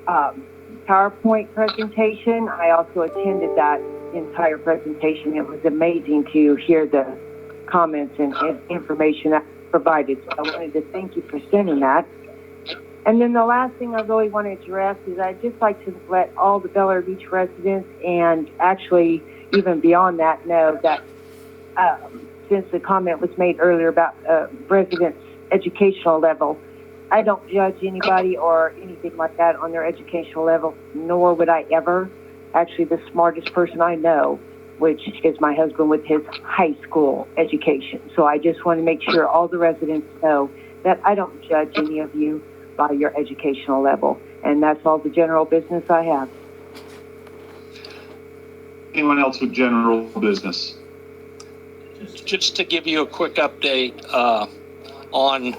PowerPoint presentation. I also attended that entire presentation. It was amazing to hear the comments and information that provided. So I wanted to thank you for sending that. And then the last thing I really want to address is I'd just like to let all the Bel Air Beach residents, and actually even beyond that, know that since the comment was made earlier about residents' educational level, I don't judge anybody or anything like that on their educational level, nor would I ever. Actually, the smartest person I know, which is my husband with his high school education. So I just want to make sure all the residents know that I don't judge any of you by your educational level. And that's all the general business I have. Anyone else with general business? Just to give you a quick update on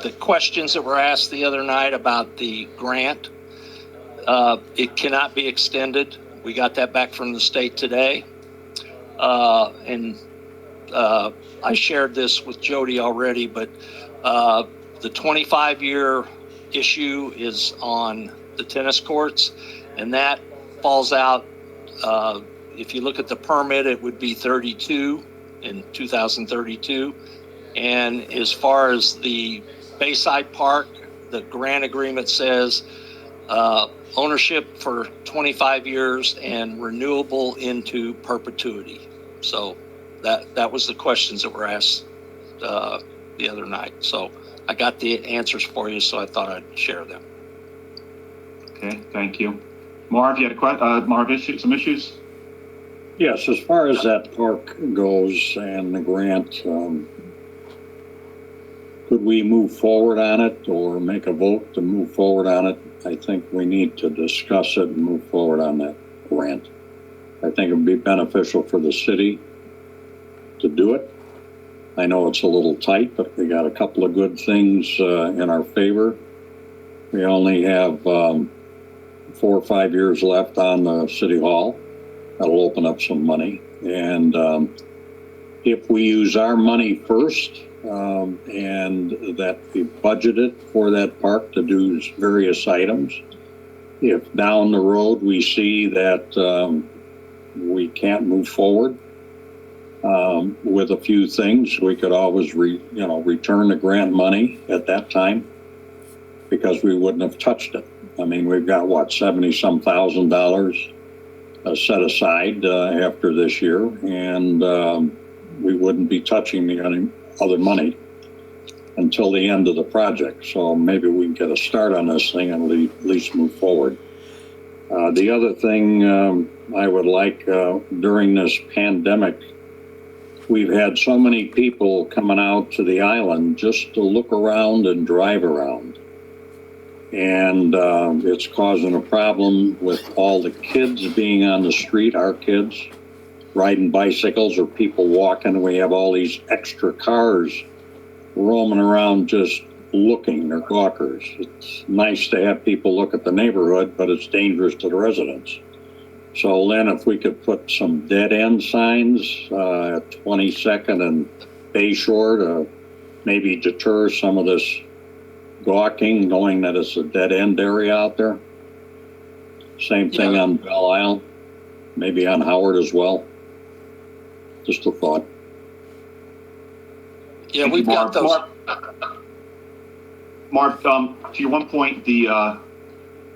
the questions that were asked the other night about the grant, it cannot be extended. We got that back from the state today. And I shared this with Jody already, but the 25-year issue is on the tennis courts, and that falls out. If you look at the permit, it would be 32 in 2032. And as far as the Bayside Park, the grant agreement says ownership for 25 years and renewable into perpetuity. So that was the questions that were asked the other night. So I got the answers for you, so I thought I'd share them. Okay, thank you. Marv, you had some issues? Yes, as far as that park goes and the grant, could we move forward on it or make a vote to move forward on it? I think we need to discuss it and move forward on that grant. I think it would be beneficial for the city to do it. I know it's a little tight, but we got a couple of good things in our favor. We only have 4 or 5 years left on the city hall. That'll open up some money. And if we use our money first and that we budget it for that park to do various items, if down the road we see that we can't move forward with a few things, we could always return the grant money at that time, because we wouldn't have touched it. I mean, we've got $70-some thousand set aside after this year, and we wouldn't be touching any other money until the end of the project. So maybe we can get a start on this thing and at least move forward. The other thing I would like, during this pandemic, we've had so many people coming out to the island just to look around and drive around. And it's causing a problem with all the kids being on the street, our kids riding bicycles or people walking. We have all these extra cars roaming around just looking, they're gawkers. It's nice to have people look at the neighborhood, but it's dangerous to the residents. So Lynn, if we could put some dead end signs at 22nd and Bayshore to maybe deter some of this gawking, knowing that it's a dead end area out there. Same thing on Belle Isle, maybe on Howard as well. Just a thought. Yeah, we've got those. Marv, to your one point, the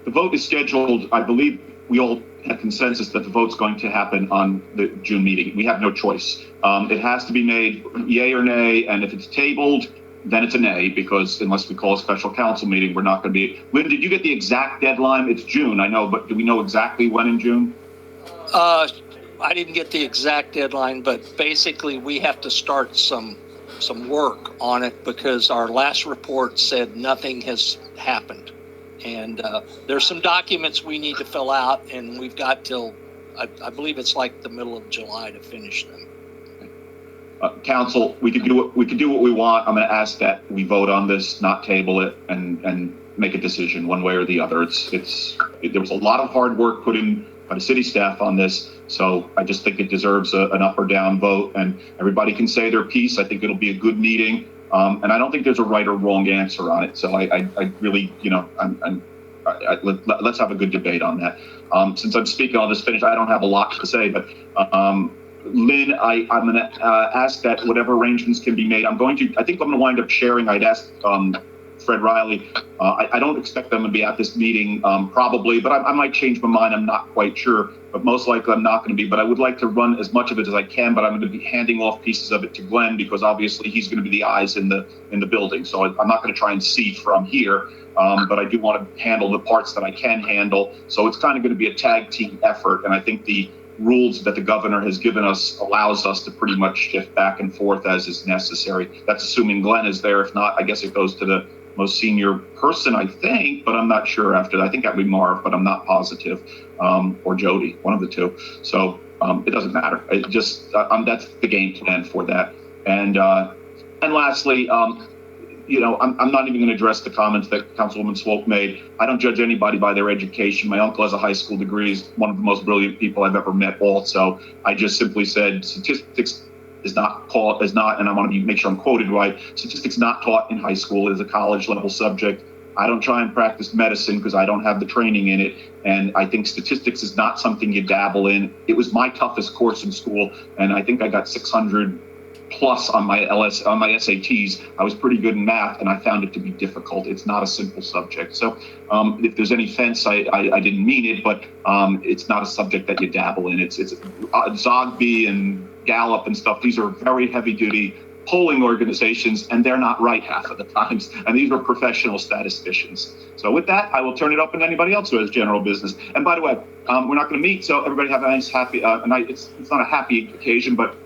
vote is scheduled. I believe we all have consensus that the vote's going to happen on the June meeting. We have no choice. It has to be made yay or nay, and if it's tabled, then it's a nay, because unless we call a special council meeting, we're not going to be. Lynn, did you get the exact deadline? It's June, I know, but do we know exactly when in June? I didn't get the exact deadline, but basically we have to start some work on it, because our last report said nothing has happened. And there's some documents we need to fill out, and we've got till, I believe it's like the middle of July to finish them. Council, we could do what we want. I'm going to ask that we vote on this, not table it, and make a decision one way or the other. There was a lot of hard work put in by the city staff on this, so I just think it deserves an up or down vote, and everybody can say their piece. I think it'll be a good meeting, and I don't think there's a right or wrong answer on it. So I really, let's have a good debate on that. Since I'm speaking, I'll just finish. I don't have a lot to say, but Lynn, I'm going to ask that whatever arrangements can be made. I think I'm going to wind up sharing. I'd asked Fred Riley. I don't expect them to be at this meeting, probably, but I might change my mind. I'm not quite sure, but most likely I'm not going to be. But I would like to run as much of it as I can, but I'm going to be handing off pieces of it to Glenn, because obviously he's going to be the eyes in the building. So I'm not going to try and see from here, but I do want to handle the parts that I can handle. So it's kind of going to be a tag team effort, and I think the rules that the governor has given us allows us to pretty much shift back and forth as is necessary. That's assuming Glenn is there. If not, I guess it goes to the most senior person, I think, but I'm not sure after that. I think that would be Marv, but I'm not positive, or Jody, one of the two. So it doesn't matter. It just that's the game plan for that. And lastly, I'm not even going to address the comments that Councilwoman Swope made. I don't judge anybody by their education. My uncle has a high school degree. He's one of the most brilliant people I've ever met also. I just simply said statistics is not, and I want to make sure I'm quoted right, statistics not taught in high school. It is a college level subject. I don't try and practice medicine because I don't have the training in it. And I think statistics is not something you dabble in. It was my toughest course in school, and I think I got 600 plus on my SATs. I was pretty good in math, and I found it to be difficult. It's not a simple subject. So if there's any offense, I didn't mean it, but it's not a subject that you dabble in. It's Zogby and Gallup and stuff. These are very heavy duty polling organizations, and they're not right half of the times. And these are professional statisticians. So with that, I will turn it open to anybody else who has general business. And by the way, we're not going to meet, so everybody have a nice, happy night. It's not a happy occasion, but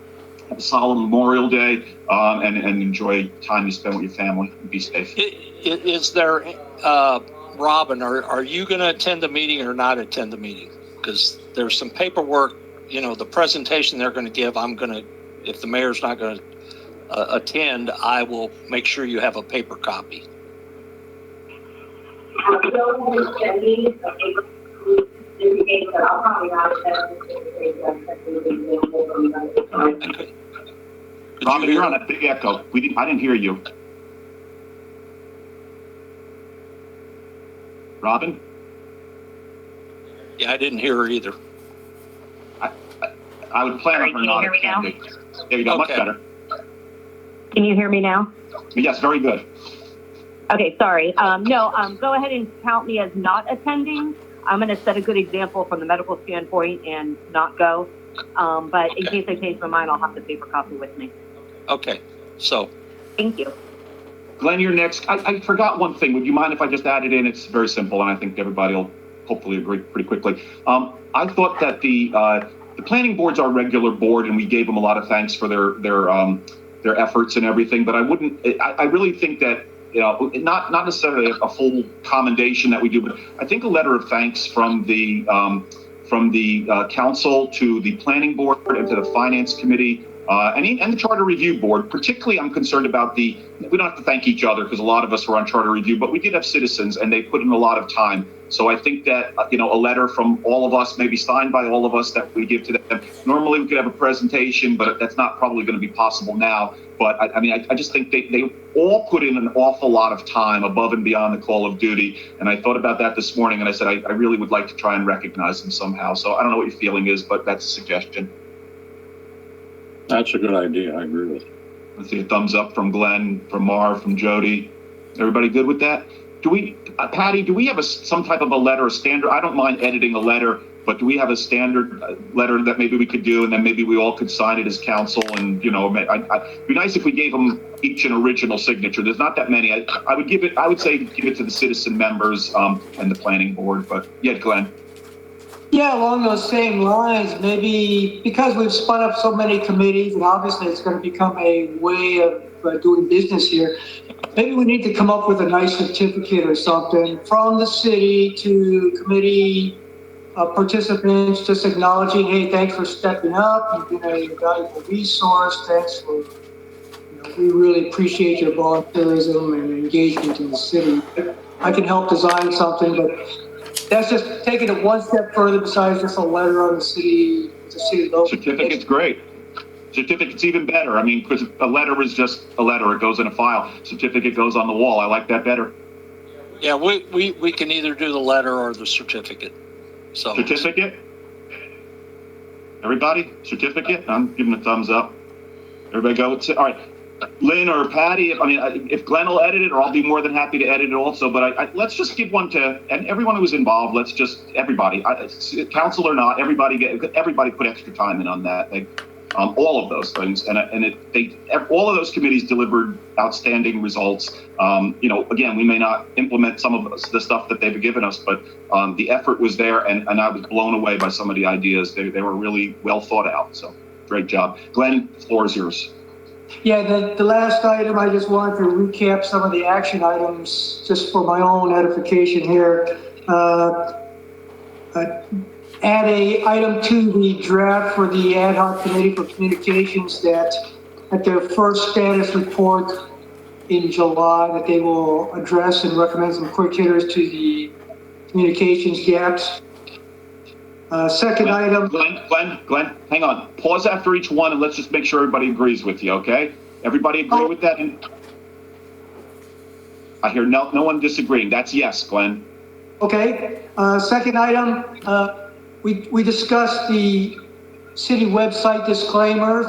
have a solemn Memorial Day, and enjoy time you spend with your family. Be safe. Is there, Robin, are you going to attend the meeting or not attend the meeting? Because there's some paperwork, the presentation they're going to give, if the mayor's not going to attend, I will make sure you have a paper copy. Robin, you're on a big echo. I didn't hear you. Robin? Yeah, I didn't hear her either. I would plan on her not attending. There you go, much better. Can you hear me now? Yes, very good. Okay, sorry. No, go ahead and count me as not attending. I'm going to set a good example from the medical standpoint and not go. But in case I change my mind, I'll have the paper copy with me. Okay, so. Thank you. Glenn, you're next. I forgot one thing. Would you mind if I just added in? It's very simple, and I think everybody will hopefully agree pretty quickly. I thought that the planning board's our regular board, and we gave them a lot of thanks for their efforts and everything. But I really think that, not necessarily a full commendation that we do, but I think a letter of thanks from the council to the planning board and to the finance committee and the charter review board. Particularly, I'm concerned about we don't have to thank each other because a lot of us were on charter review, but we did have citizens and they put in a lot of time. So I think that, a letter from all of us, maybe signed by all of us, that we give to them. Normally we could have a presentation, but that's not probably going to be possible now. But I just think they all put in an awful lot of time above and beyond the call of duty. And I thought about that this morning, and I said, I really would like to try and recognize them somehow. So I don't know what your feeling is, but that's a suggestion. That's a good idea. I agree with you. I see a thumbs up from Glenn, from Marv, from Jody. Everybody good with that? Patty, do we have some type of a letter, a standard? I don't mind editing a letter, but do we have a standard letter that maybe we could do, and then maybe we all could sign it as council? And it'd be nice if we gave them each an original signature. There's not that many. I would say give it to the citizen members and the planning board. But yeah, Glenn. Yeah, along those same lines, maybe because we've spun up so many committees, and obviously it's going to become a way of doing business here. Maybe we need to come up with a nice certificate or something from the city to committee participants, just acknowledging, hey, thanks for stepping up. You've been a valuable resource. Thanks for, we really appreciate your volunteerism and engagement in the city. I can help design something, but that's just taking it one step further besides just a letter on the city logo. Certificate's great. Certificate's even better. Because a letter is just a letter. It goes in a file. Certificate goes on the wall. I like that better. Yeah, we can either do the letter or the certificate. So certificate? Everybody? Certificate? I'm giving a thumbs up. Everybody go. All right. Lynn or Patty, if Glenn will edit it, or I'll be more than happy to edit it also. But let's just give one to, and everyone who was involved. Let's just everybody, council or not, everybody put extra time in on that. All of those things, and all of those committees delivered outstanding results. Again, we may not implement some of the stuff that they've given us, but the effort was there, and I was blown away by some of the ideas. They were really well thought out. So great job, Glenn. The floor is yours. Yeah, the last item, I just wanted to recap some of the action items just for my own edification here. Add a item to the draft for the ad hoc committee for communications that at their first status report in July that they will address and recommend some quick hitters to the communications gaps. Second item. Glenn, hang on. Pause after each one and let's just make sure everybody agrees with you, okay? Everybody agree with that? I hear no one disagreeing. That's yes, Glenn. Okay. Second item, we discussed the city website disclaimers,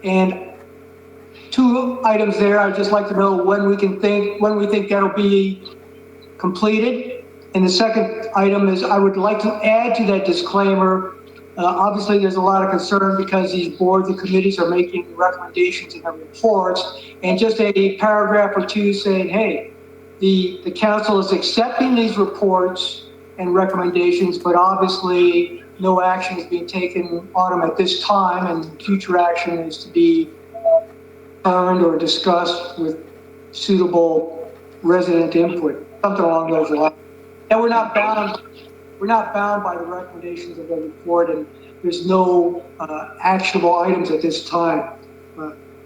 and 2 items there. I'd just like to know when we think that'll be completed. And the second item is I would like to add to that disclaimer. Obviously, there's a lot of concern because these boards and committees are making recommendations in their reports, and just a paragraph or 2 saying, hey, the council is accepting these reports and recommendations, but obviously no action is being taken on them at this time, and future action is to be earned or discussed with suitable resident input, something along those lines. And we're not bound by the recommendations of the report, and there's no actionable items at this time.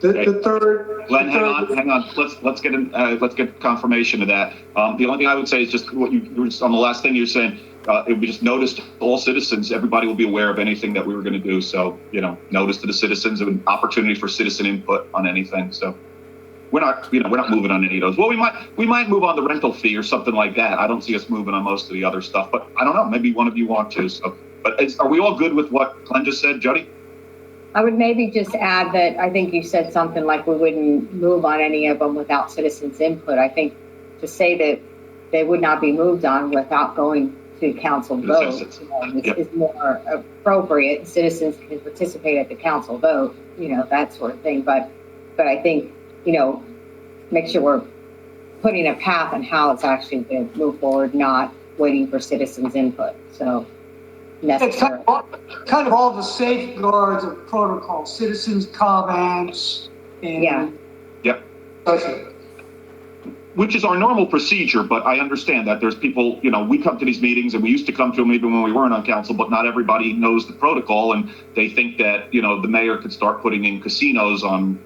The third. Glenn, hang on. Let's get confirmation of that. The only thing I would say is just what you were just on the last thing you're saying. It we just noticed all citizens. Everybody will be aware of anything that we were going to do. So notice to the citizens, an opportunity for citizen input on anything. So we're not moving on any of those. Well, we might move on the rental fee or something like that. I don't see us moving on most of the other stuff, but I don't know. Maybe one of you want to. So, but are we all good with what Glenn just said, Jody? I would maybe just add that I think you said something like we wouldn't move on any of them without citizens' input. I think to say that they would not be moved on without going to council vote is more appropriate. Citizens can participate at the council vote, that sort of thing. But I think, make sure we're putting a path on how it's actually going to move forward, not waiting for citizens' input. So necessary. It's kind of all the safeguards of protocol, citizens' comments, and which is our normal procedure, but I understand that there's people, we come to these meetings and we used to come to them even when we weren't on council, but not everybody knows the protocol, and they think that, the mayor could start putting in casinos on,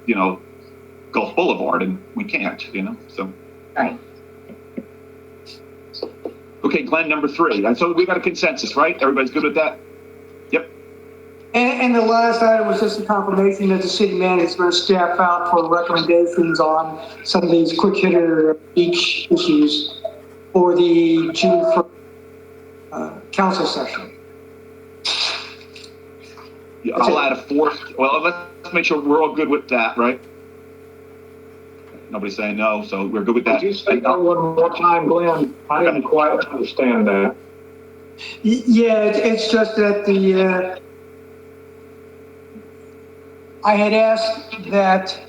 Gulf Boulevard, and we can't, so. Right. Okay, Glenn, number 3. And so we got a consensus, right? Everybody's good with that? Yep. And the last item was just a confirmation that the city manager is going to staff out for recommendations on some of these quick hitter beach issues for the June 1st council session. Yeah, I'll add a 4th. Well, let's make sure we're all good with that, right? Nobody's saying no, so we're good with that. Could you say that one more time, Glenn? I didn't quite understand that. Yeah, it's just that I had asked that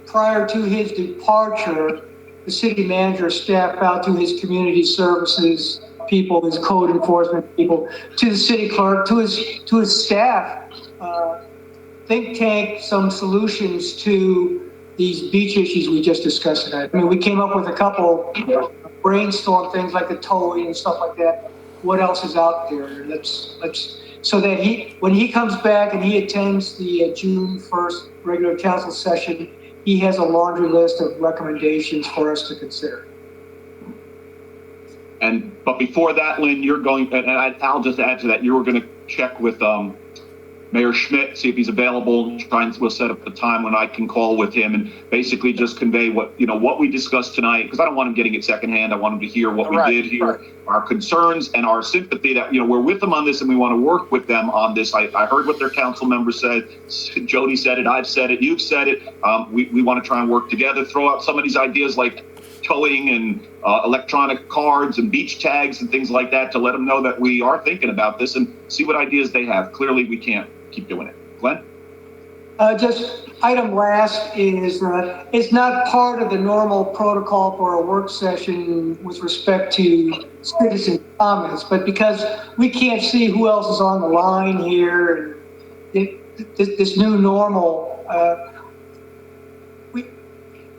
prior to his departure, the city manager staff out to his community services people, his code enforcement people, to the city clerk, to his staff, think tank some solutions to these beach issues we just discussed tonight. I mean, we came up with a couple brainstorm things like the towing and stuff like that. What else is out there? Let's so that when he comes back and he attends the June 1st regular council session, he has a laundry list of recommendations for us to consider. But before that, Lynn, you're going, and I'll just add to that, you were going to check with Mayor Schmidt, see if he's available. We'll set up a time when I can call with him and basically just convey what we discussed tonight, because I don't want him getting it secondhand. I want him to hear what we did here, our concerns and our sympathy that, we're with them on this and we want to work with them on this. I heard what their council members said. Jody said it. I've said it. You've said it. We want to try and work together, throw out some of these ideas like towing and electronic cards and beach tags and things like that to let them know that we are thinking about this and see what ideas they have. Clearly, we can't keep doing it. Glenn? Just item last is it's not part of the normal protocol for a work session with respect to citizen comments, but because we can't see who else is on the line here, and this new normal,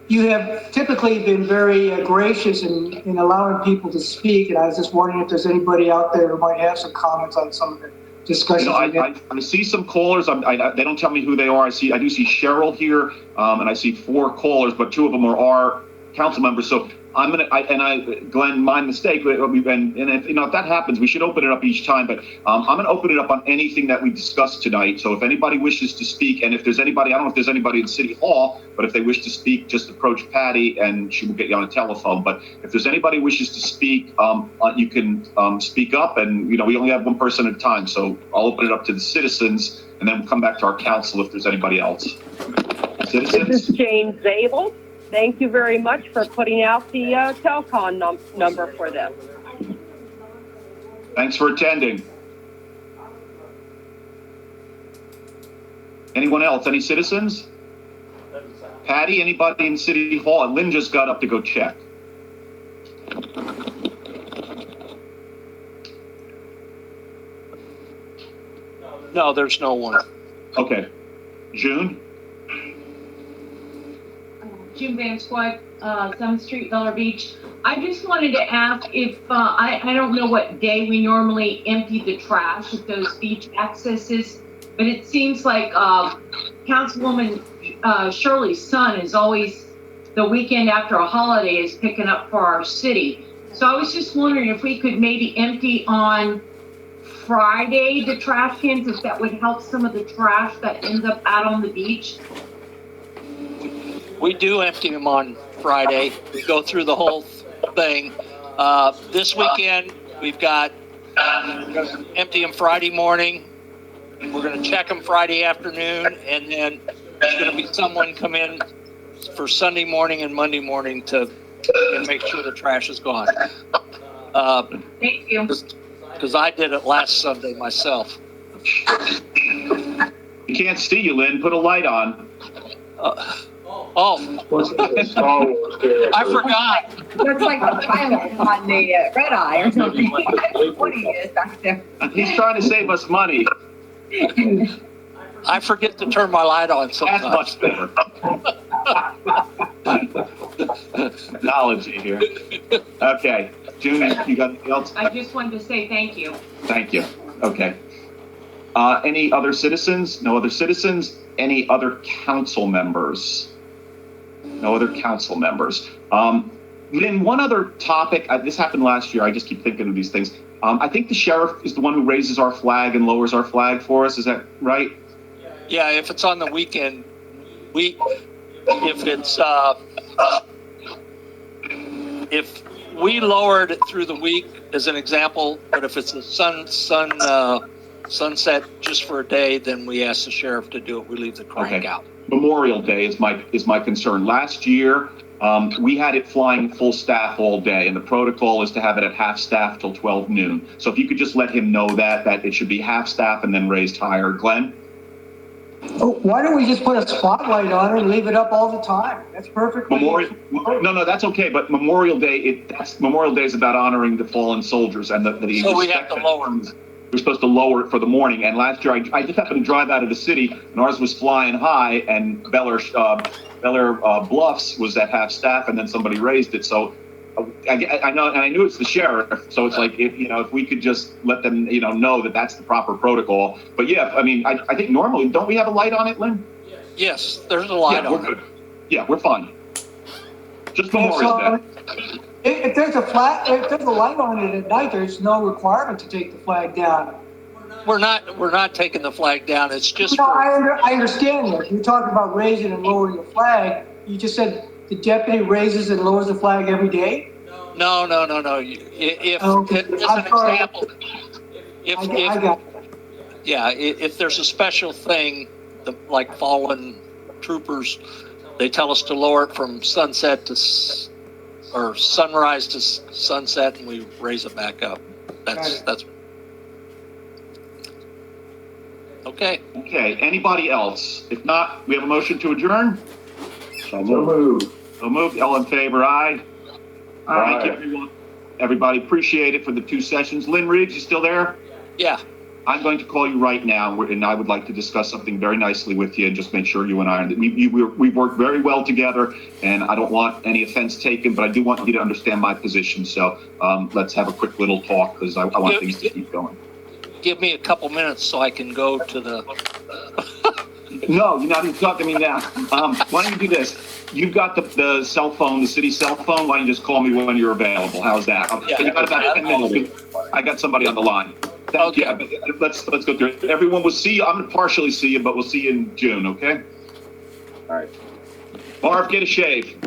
you have typically been very gracious in allowing people to speak, and I was just wondering if there's anybody out there who might have some comments on some of the discussions. I see some callers. They don't tell me who they are. I do see Cheryl here, and I see 4 callers, but 2 of them are council members. So Glenn, my mistake. And if that happens, we should open it up each time. But I'm going to open it up on anything that we discussed tonight. So if anybody wishes to speak, and if there's anybody, I don't know if there's anybody in City Hall, but if they wish to speak, just approach Patty and she will get you on a telephone. But if there's anybody who wishes to speak, you can speak up. And we only have one person at a time, so I'll open it up to the citizens, and then we'll come back to our council if there's anybody else. Citizens? This is Jane Zabel. Thank you very much for putting out the telecom number for this. Thanks for attending. Anyone else? Any citizens? Patty, anybody in City Hall? And Lynn just got up to go check. No, there's no one. Okay. June? June Van Squad, 7th Street, Vella Beach. I just wanted to ask if, I don't know what day we normally empty the trash at those beach accesses, but it seems like Councilwoman Shirley's son is always, the weekend after a holiday, is picking up for our city. So I was just wondering if we could maybe empty on Friday the trash cans, if that would help some of the trash that ends up out on the beach. We do empty them on Friday. We go through the whole thing. This weekend, we're going to empty them Friday morning. We're going to check them Friday afternoon, and then there's going to be someone come in for Sunday morning and Monday morning to make sure the trash is gone. Thank you. Because I did it last Sunday myself. We can't see you, Lynn. Put a light on. I forgot. Looks like a pilot on the red eye or something. What he is back there. He's trying to save us money. I forget to turn my light on sometimes. That's much better. Technology here. Okay. June, you got anything else? I just wanted to say thank you. Thank you. Okay. Any other citizens? No other citizens? Any other council members? No other council members. Lynn, one other topic, this happened last year, I just keep thinking of these things. I think the sheriff is the one who raises our flag and lowers our flag for us, is that right? Yeah, if it's on the weekend, if we lowered it through the week as an example, but if it's a sunset just for a day, then we ask the sheriff to do it. We leave the crank out. Memorial Day is my concern. Last year, we had it flying full staff all day, and the protocol is to have it at half staff till 12 noon. So if you could just let him know that it should be half staff and then raised higher. Glenn? Oh, why don't we just put a spotlight on it and leave it up all the time? That's perfect. No, that's okay. But Memorial Day, Memorial Day is about honoring the fallen soldiers and the so we have to lower. We're supposed to lower it for the morning. And last year, I just happened to drive out of the city, and ours was flying high, and Bel Air Bluffs was at half staff, and then somebody raised it. So I know, and I knew it's the sheriff. So it's like if we could just let them know that that's the proper protocol. But yeah, I mean, I think normally don't we have a light on it, Lynn? Yes, there's a light on it. Yeah, we're fine. Just Memorial Day. If there's a light on it at night, there's no requirement to take the flag down. We're not taking the flag down. It's just. No, I understand that. You're talking about raising and lowering the flag. You just said the deputy raises and lowers the flag every day? No. If as an example, if there's a special thing, like fallen troopers, they tell us to lower it from sunset to or sunrise to sunset, and we raise it back up. That's okay. Okay. Anybody else? If not, we have a motion to adjourn. So moved. So moved. All in favor? Aye. Aye. Thank you, everyone. Everybody, appreciate it for the 2 sessions. Lynn Riggs, you still there? Yeah. I'm going to call you right now, and I would like to discuss something very nicely with you and just make sure you and I, we've worked very well together, and I don't want any offense taken, but I do want you to understand my position. So let's have a quick little talk, because I want things to keep going. Give me a couple minutes so I can go to the No, you're not even talking to me now. Why don't you do this? You've got the cell phone, the city cell phone. Why don't you just call me when you're available? How's that? Yeah. You got about 10 minutes. I got somebody on the line. Thank you. Let's go through it. Everyone will see you. I'm gonna partially see you, but we'll see you in June, okay? All right. Marv, get a shave.